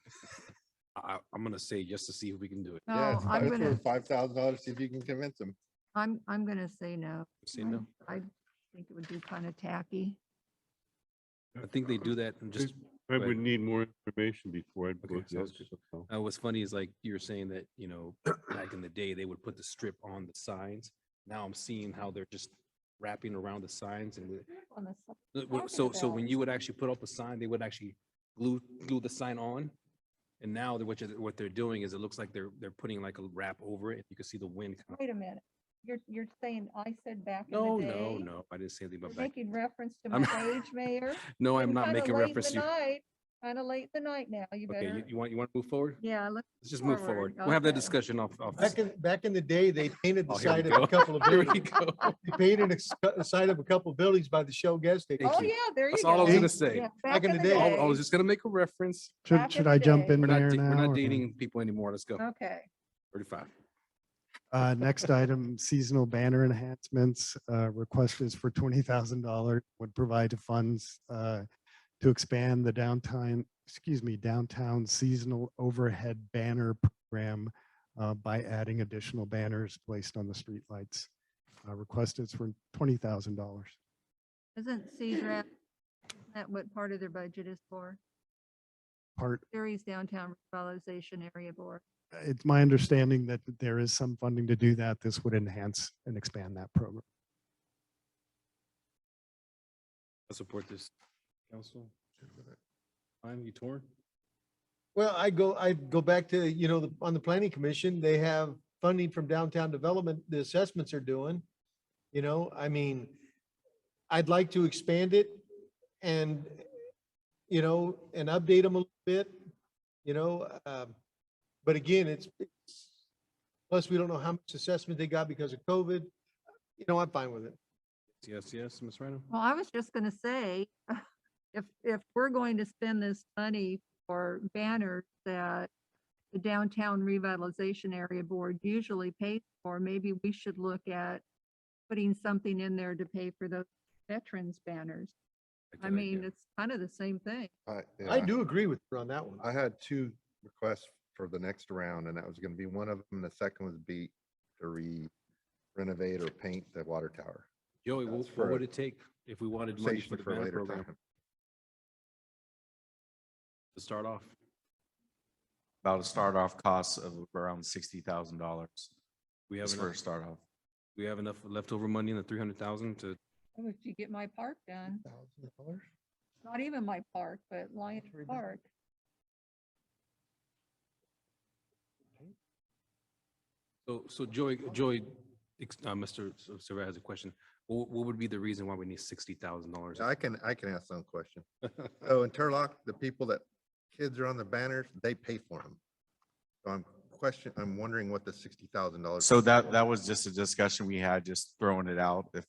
I'm going to say just to see if we can do it. No, Yeah, I'm it's gonna, worth $5,000. See if you can convince them. I'm gonna say no. Say no. I think it would be kind of tacky. I think they do that and just. I But- would need more information before I'd Okay, vote yes. sounds good. What's funny is like you were saying that, back in the day, they would put the strip on the signs. Now I'm seeing how they're just wrapping around the signs and so when you would actually put up a sign, they would actually glue the sign on. And now what they're doing is it looks like they're putting like a wrap over it. You can see the wind. Wait a minute. You're saying I said back in No, the day? no, I didn't say anything about You're back. making reference to I'm my age, Mayor? No, I'm not making reference to you. Kind of late in the night now. You Okay, better. you want to move forward? Yeah, let's Just move forward. forward. We'll have that Okay. discussion off. Back in the day, they painted the Oh, here we side of a go. couple of Here we buildings. go. They painted the side of a couple of buildings by the Shell gas station. Oh, yeah, there you That's go. all I was gonna say. Yeah, Back in the day. I was just gonna make a reference. Back Should in I the jump day. in We're there not, now? we're not or- dating people anymore. Let's go. Okay. 35. Next item, seasonal banner enhancements. Request is for $20,000, would provide funds to expand the downtown seasonal overhead banner program by adding additional banners placed on the streetlights. Request is for $20,000. Isn't CDRAP, that what part of their budget is for? Part, Ceres Downtown Revitalization Area Board. it's my understanding that there is some funding to do that. This would enhance and expand that program. I support this. Council? Fine, you torn? Well, I go back to, on the planning commission, they have funding from downtown development, the assessments are doing. I mean, I'd like to expand it and, and update them a little bit, but again, it's plus we don't know how much assessment they got because of COVID. I'm fine with it. Yes, Ms. Randall? Well, I was just gonna say, if we're going to spend this money for banners that the Downtown Revitalization Area Board usually pays for, maybe we should look at putting something in there to pay for those veterans banners. I mean, it's kind of the same thing. I do agree with you on that one. I had two requests for the next round, and that was gonna be one of them. The second was be to renovate or paint the water tower. Joey, That's what for would it take if we wanted money for Conversation the for a banner later program time. to start off? About a start off cost of around $60,000. We have Just for a enough, start off. we have enough leftover money in the 300,000 to, How would you get my park done? Not even my park, but Lions Park. so Joey, Mr. Silva has a question. What would be the reason why we need $60,000? I can ask some question. So in Turlock, the people that kids are on the banners, they pay for them. So I'm wondering what the $60,000. So that was just a discussion we had, just throwing it out, if,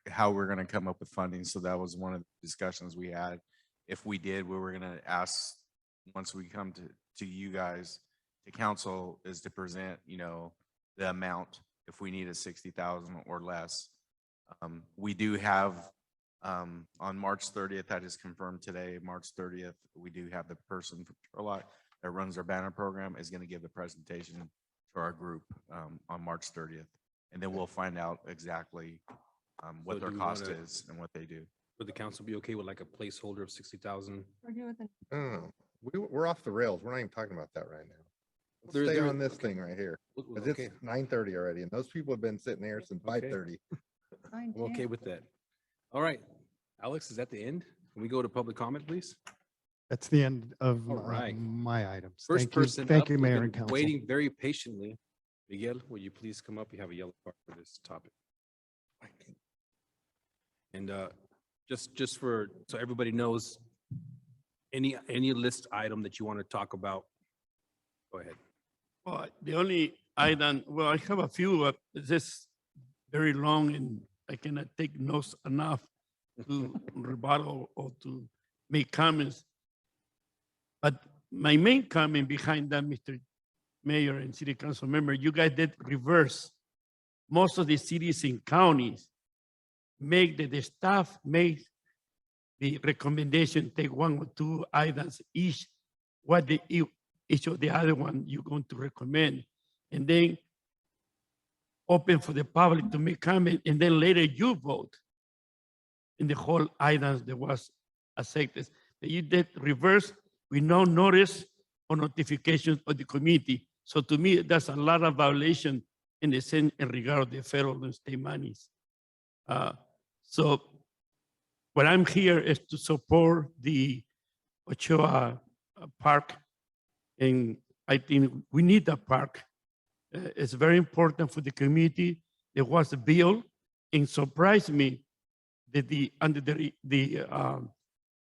how we're gonna come up with funding. So that was one of the discussions we had. If we did, we were gonna ask, once we come to you guys, to council, is to present, the amount, if we needed 60,000 or less. We do have, on March 30th, that is confirmed today, March 30th, we do have the person from Turlock that runs our banner program is going to give the presentation to our group on March 30th. And then we'll find out exactly what So their do we cost wanna- is and what they do. Would the council be okay with like a placeholder of 60,000? We're doing the No, we're off the rails. We're not even talking about that right now. Let's There- stay there- on this okay. thing right here. Well, 'Cause okay. it's 9:30 already, and those people have been sitting here since 5:30. I'm okay with that. All right. Alex, is that the end? Can we go to public comment, please? That's the end of All right. my items. First Thank you. person Thank up, you, we've Mayor been and Council. waiting very patiently. Miguel, will you please come up? You have a yellow card for this topic. And just so everybody knows, any list item that you want to talk about, go ahead. Well, the only item, well, I have a few, this very long and I cannot take notes enough to rebuttal or to make comments. But my main comment behind that, Mr. Mayor and City Council member, you guys did reverse. Most of the cities and counties make the staff make the recommendation, take one or two items each, what each of the other one you're going to recommend, and then open for the public to make comment, and then later you vote in the whole items that was accepted. But you did reverse with no notice or notification of the committee. So to me, that's a lot of violation in the sense in regard to the federal and state monies. So what I'm here is to support the Ochoa Park. And I think we need that park. It's very important for the community. There was a bill, and surprised me that under the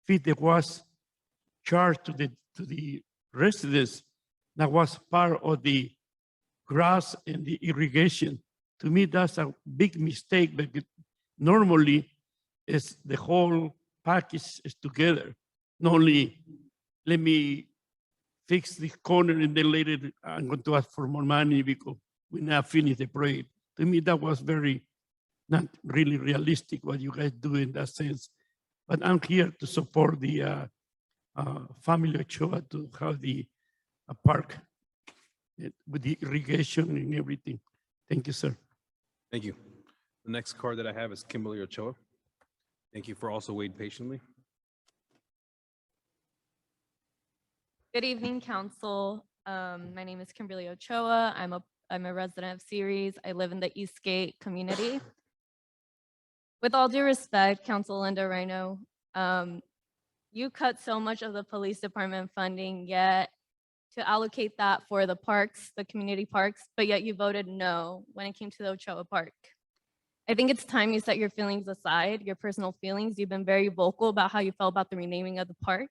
fee that was charged to the residents, that was part of the grass and the irrigation. To me, that's a big mistake, because normally is the whole package is together. Not only let me fix this corner and then later I'm going to ask for more money because we not finished the project. To me, that was very not really realistic what you guys do in that sense. But I'm here to support the family Ochoa to have the park with the irrigation and everything. Thank you, sir. Thank you. The next card that I have is Kimberly Ochoa. Thank you for also waiting patiently. Good evening, council. My name is Kimberly Ochoa. I'm a resident of Ceres. I live in the Eastgate community. With all due respect, Council Linda Rhino, you cut so much of the police department funding, yet to allocate that for the parks, the community parks, but yet you voted no when it came to the Ochoa Park. I think it's time you set your feelings aside, your personal feelings. You've been very vocal about how you felt about the renaming of the park.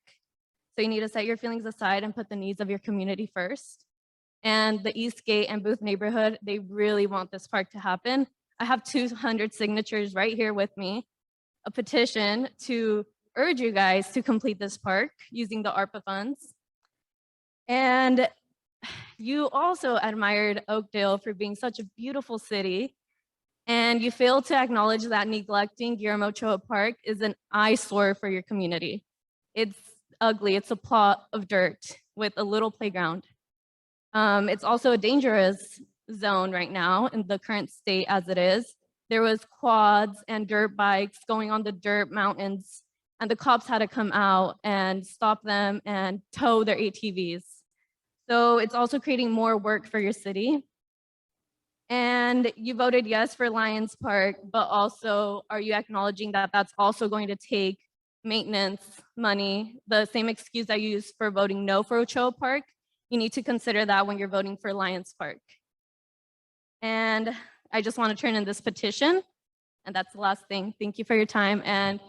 So you need to set your feelings aside and put the needs of your community first. And the Eastgate and Booth neighborhood, they really want this park to happen. I have 200 signatures right here with me, a petition to urge you guys to complete this park using the ARPA funds. And you also admired Oakdale for being such a beautiful city, and you failed to acknowledge that neglecting Guillermo Ochoa Park is an eyesore for your community. It's ugly, it's a plot of dirt with a little playground. It's also a dangerous zone right now in the current state as it is. There was quads and dirt bikes going on the dirt mountains, and the cops had to come out and stop them and tow their ATVs. So it's also creating more work for your city. And you voted yes for Lions Park, but also are you acknowledging that that's also going to take maintenance money, the same excuse that you used for voting no for Ochoa Park? You need to consider that when you're voting for Lions Park. And I just want to turn in this petition, and that's the last thing. Thank you for your time. And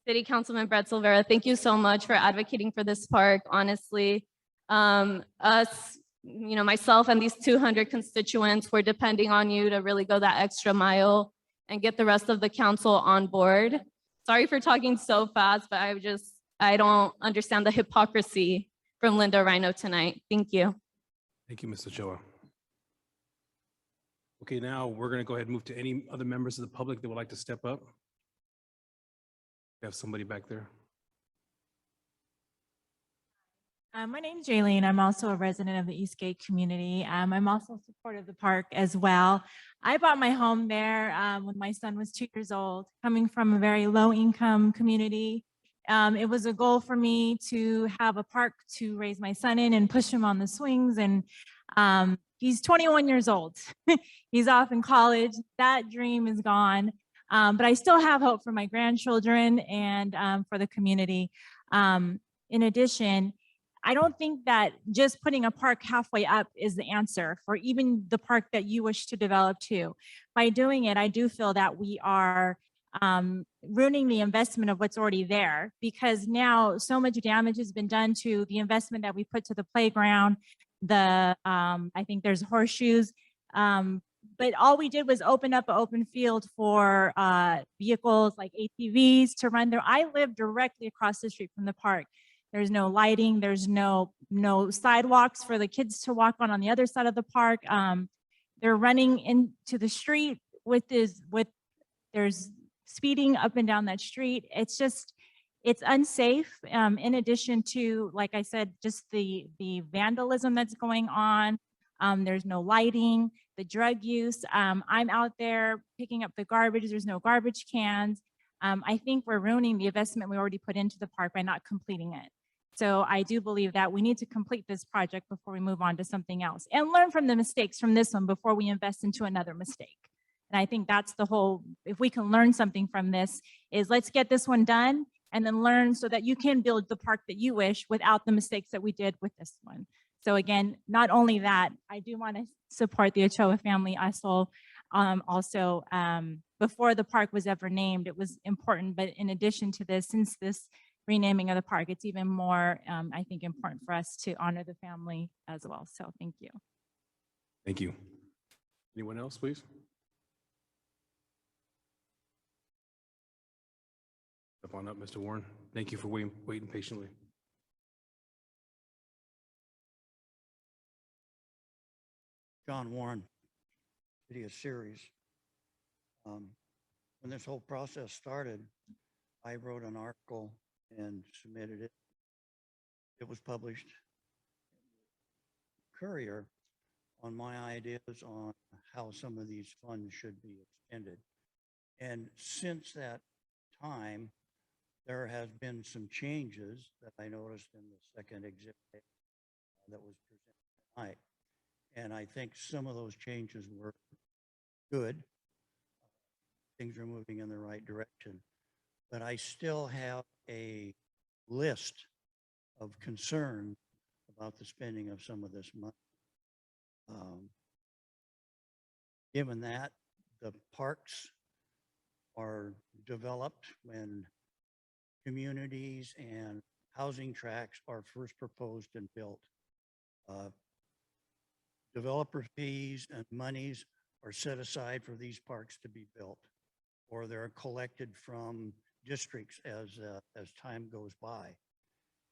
City Councilman Brett Silvera, thank you so much for advocating for this park. Honestly, us, myself and these 200 constituents, we're depending on you to really go that extra mile and get the rest of the council on board. Sorry for talking so fast, but I don't understand the hypocrisy from Linda Rhino tonight. Thank you. Thank you, Mr. Ochoa. Okay, now we're going to go ahead and move to any other members of the public that would like to step up. We have somebody back there. My name is Jaylene. I'm also a resident of the Eastgate community. I'm also supportive of the park as well. I bought my home there when my son was 2 years old, coming from a very low income community. It was a goal for me to have a park to raise my son in and push him on the swings. And he's 21 years old. He's off in college. That dream is gone. But I still have hope for my grandchildren and for the community. In addition, I don't think that just putting a park halfway up is the answer for even the park that you wish to develop too. By doing it, I do feel that we are ruining the investment of what's already there, because now so much damage has been done to the investment that we put to the playground. I think there's horseshoes, but all we did was open up an open field for vehicles like ATVs to run there. I live directly across the street from the park. There's no lighting, there's no sidewalks for the kids to walk on the other side of the park. They're running into the street there's speeding up and down that street. It's unsafe. In addition to, like I said, just the vandalism that's going on. There's no lighting, the drug use. I'm out there picking up the garbage. There's no garbage cans. I think we're ruining the investment we already put into the park by not completing it. So I do believe that we need to complete this project before we move on to something else and learn from the mistakes from this one before we invest into another mistake. And I think that's the whole, if we can learn something from this, is let's get this one done and then learn so that you can build the park that you wish without the mistakes that we did with this one. So again, not only that, I do want to support the Ochoa family. Also, before the park was ever named, it was important. But in addition to this, since this renaming of the park, it's even more, I think, important for us to honor the family as well. So thank you. Thank you. Anyone else, please? Step on up, Mr. Warren. Thank you for waiting patiently. John Warren, City of Ceres. When this whole process started, I wrote an article and submitted it. It was published Courier on my ideas on how some of these funds should be expended. And since that time, there has been some changes that I noticed in the second exhibit that was presented tonight. And I think some of those changes were good. Things are moving in the right direction. But I still have a list of concerns about the spending of some of this money. Given that the parks are developed when communities and housing tracts are first proposed and built. Developer fees and monies are set aside for these parks to be built, or they're collected from districts as time goes by.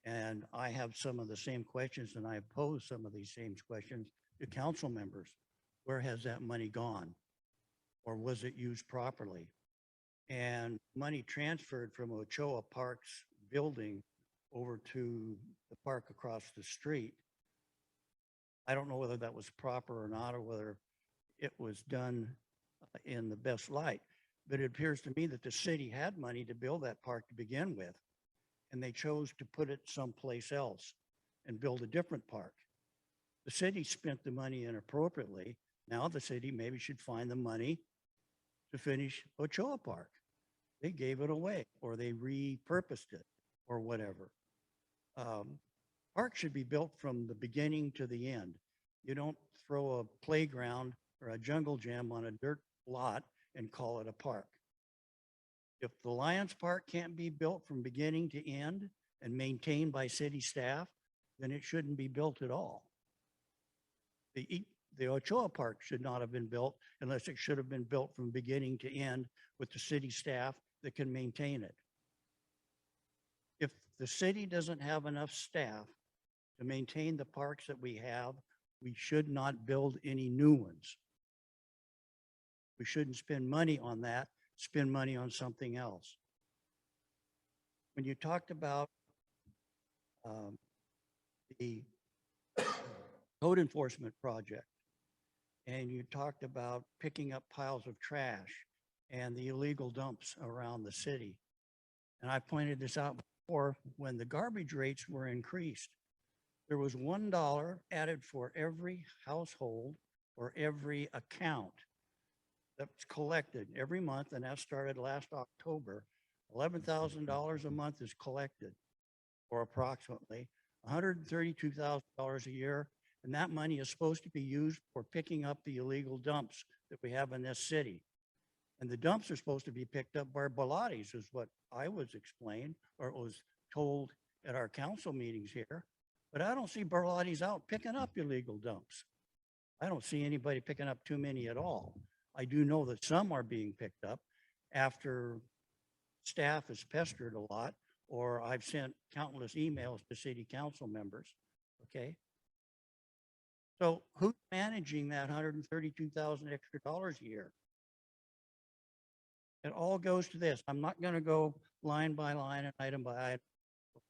And I have some of the same questions, and I have posed some of these same questions to council members. Where has that money gone? Or was it used properly? And money transferred from Ochoa Park's building over to the park across the street. I don't know whether that was proper or not, or whether it was done in the best light. But it appears to me that the city had money to build that park to begin with, and they chose to put it someplace else and build a different park. The city spent the money inappropriately. Now the city maybe should find the money to finish Ochoa Park. They gave it away, or they repurposed it, or whatever. Parks should be built from the beginning to the end. You don't throw a playground or a jungle gym on a dirt lot and call it a park. If the Lions Park can't be built from beginning to end and maintained by city staff, then it shouldn't be built at all. The Ochoa Park should not have been built unless it should have been built from beginning to end with the city staff that can maintain it. If the city doesn't have enough staff to maintain the parks that we have, we should not build any new ones. We shouldn't spend money on that, spend money on something else. When you talked about the code enforcement project, and you talked about picking up piles of trash and the illegal dumps around the city. And I pointed this out before, when the garbage rates were increased, there was $1 added for every household or every account that's collected every month, and that started last October. $11,000 a month is collected, or approximately $132,000 a year. And that money is supposed to be used for picking up the illegal dumps that we have in this city. And the dumps are supposed to be picked up by Bilottis, is what I was explained, or it was told at our council meetings here. But I don't see Bilottis out picking up illegal dumps. I don't see anybody picking up too many at all. I do know that some are being picked up after staff is pestered a lot, or I've sent countless emails to city council members, okay? So who's managing that $132,000 extra dollars a year? It all goes to this. I'm not going to go line by line and item by item.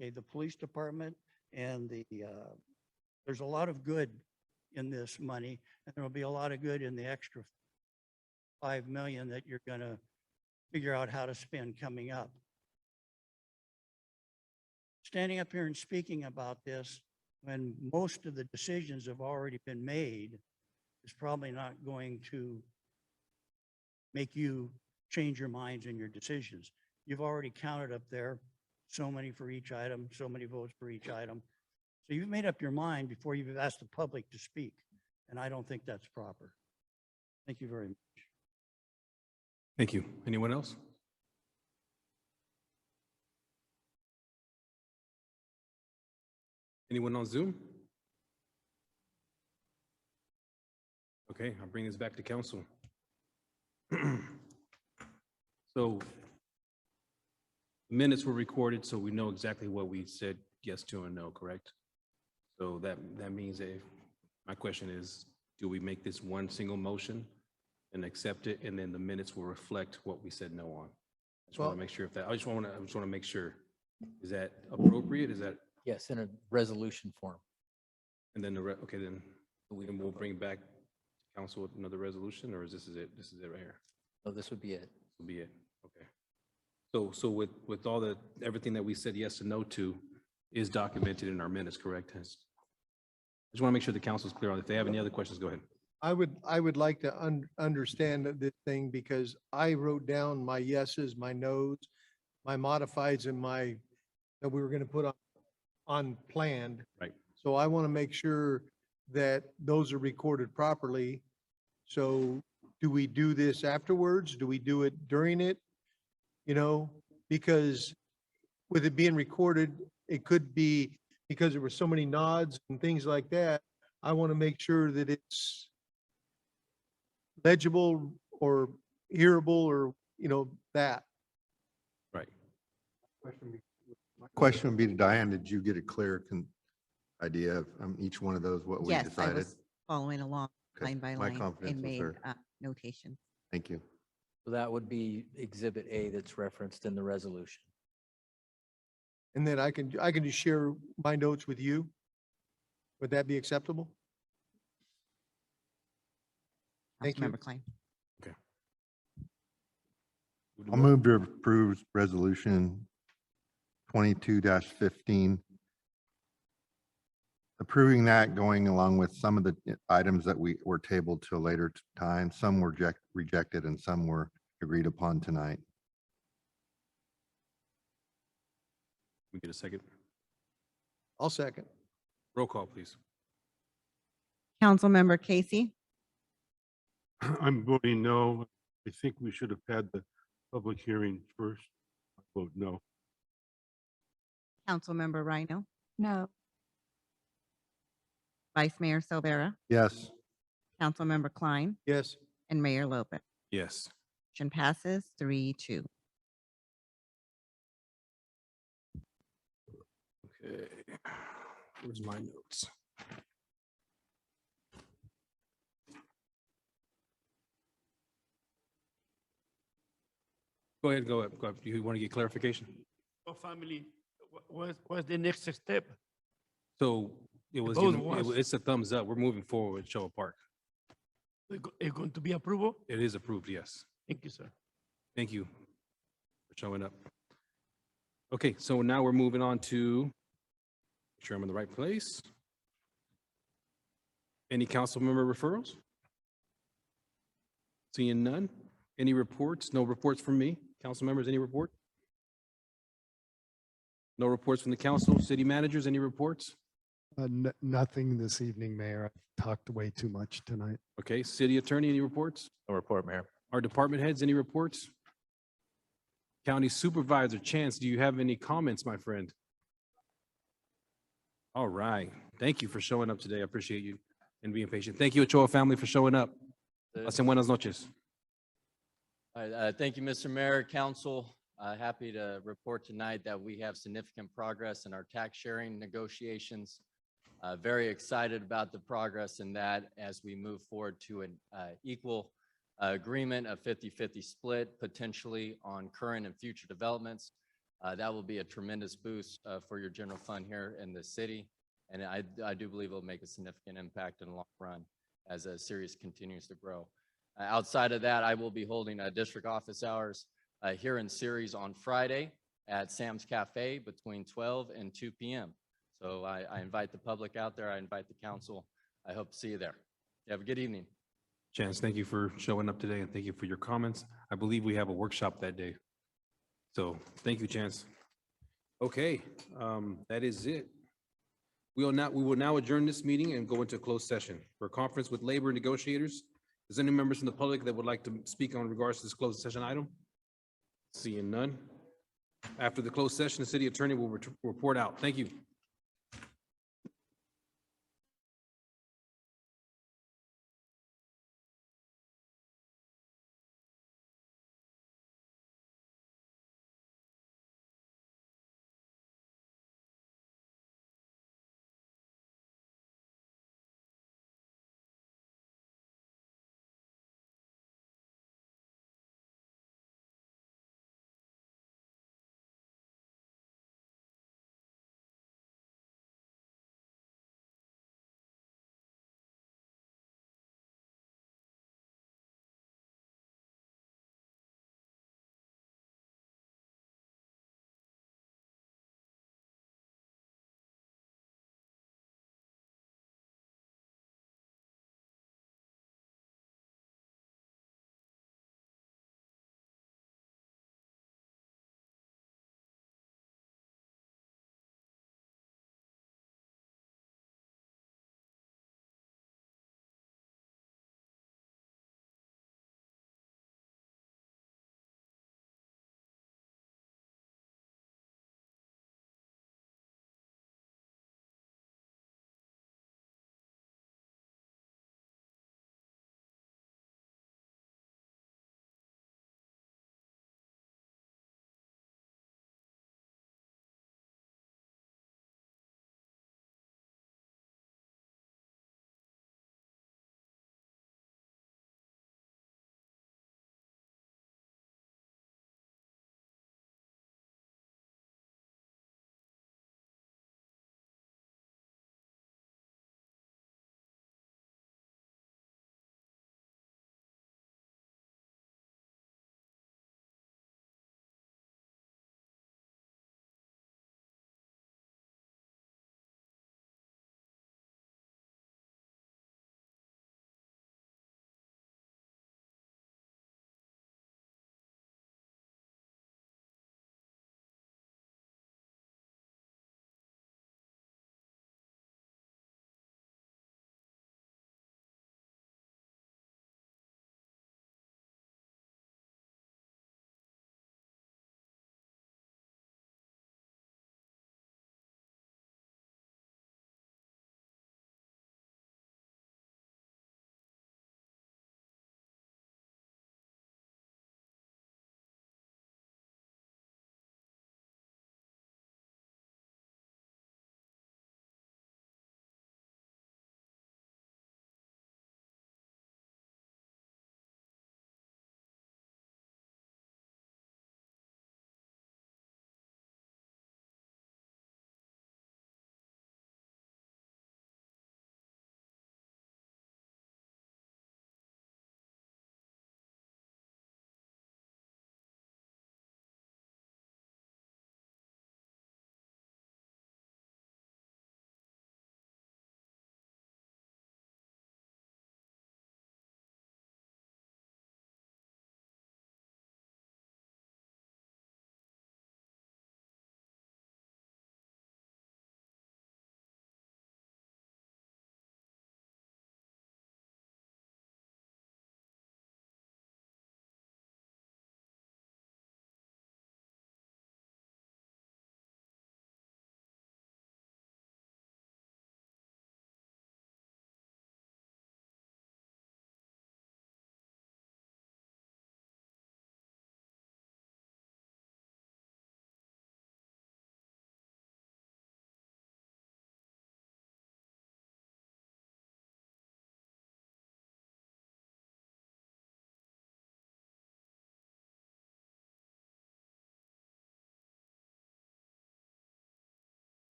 Okay, the police department and there's a lot of good in this money, and there will be a lot of good in the extra $5 million that you're going to figure out how to spend coming up. Standing up here and speaking about this when most of the decisions have already been made is probably not going to make you change your minds and your decisions. You've already counted up there so many for each item, so many votes for each item. So you've made up your mind before you've asked the public to speak. And I don't think that's proper. Thank you very much. Thank you. Anyone else? Anyone on Zoom? Okay, I'll bring this back to council. So minutes were recorded, so we know exactly what we said yes to and no, correct? So that means that my question is, do we make this one single motion and accept it, and then the minutes will reflect what we said no on? I just want to make sure if that, I just want to make sure. Is that appropriate? Is that? Yes, in a resolution form. And then okay, then we'll bring back council with another resolution, or is this it? This is it right here? No, this would be it. This will be it. Okay. So with all the, everything that we said yes and no to is documented in our minutes, correct? I just want to make sure the council's clear on it. If they have any other questions, go ahead. I would like to understand this thing because I wrote down my yeses, my nos, my modifieds and my, that we were going to put on planned. Right. So I want to make sure that those are recorded properly. So do we do this afterwards? Do we do it during it? You know, because with it being recorded, it could be because there were so many nods and things like that. I want to make sure that it's legible or hearable or, you know, that. Right. My question would be to Diane, did you get a clear idea of each one of those, what we Yes, I decided? was following along Okay, line by my line confidence and was made hurt. notations. Thank you. So that would be Exhibit A that's referenced in the resolution. And then I can just share my notes with you. Would that be acceptable? Thank you. Councilmember Klein. I'll move to approve resolution 22-15. Approving that going along with some of the items that were tabled to a later time. Some were rejected and some were agreed upon tonight. We get a second. I'll second. Roll call, please. Councilmember Casey, I'm voting no. I think we should have had the public hearing first. I vote no. Councilmember Rhino, No. Vice Mayor Silvera, Yes. Councilmember Klein, Yes. and Mayor Lopez. Yes. Motion passes 3-2. Okay. Where's my notes? Go ahead, go ahead. Go ahead. You want to get clarification? Oh, family, what's the next step? So it was, Both was. it's a thumbs up. We're moving forward with Showa Park. It's going to be approval? It is approved, yes. Thank you, sir. Thank you for showing up. Okay, so now we're moving on to, make sure I'm in the right place. Any council member referrals? Seeing none. Any reports? No reports from me. Council members, any report? No reports from the council. City managers, any reports? Nothing this evening, Mayor. I've talked way too much tonight. Okay, city attorney, any reports? No report, Mayor. Our department heads, any reports? County supervisor, Chance, do you have any comments, my friend? All right. Thank you for showing up today. I appreciate you and being patient. Thank you, Ochoa family, for showing up. Hacen buenas noches. All right, thank you, Mr. Mayor, Council. Happy to report tonight that we have significant progress in our tax sharing negotiations. Very excited about the progress in that as we move forward to an equal agreement, a 50-50 split potentially on current and future developments. That will be a tremendous boost for your general fund here in the city. And I do believe it will make a significant impact in the long run as a series continues to grow. Outside of that, I will be holding district office hours here in Ceres on Friday at Sam's Cafe between 12 and 2 p.m. So I invite the public out there. I invite the council. I hope to see you there. You have a good evening. Chance, thank you for showing up today and thank you for your comments. I believe we have a workshop that day. So thank you, Chance. Okay, that is it. We will now adjourn this meeting and go into a closed session for a conference with labor negotiators. Is there any members from the public that would like to speak on regards to this closed session item? Seeing none. After the closed session, the city attorney will report out. Thank you.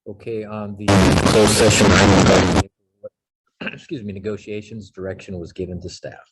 Okay, on the closed session, item, excuse me, negotiations, direction was given to staff.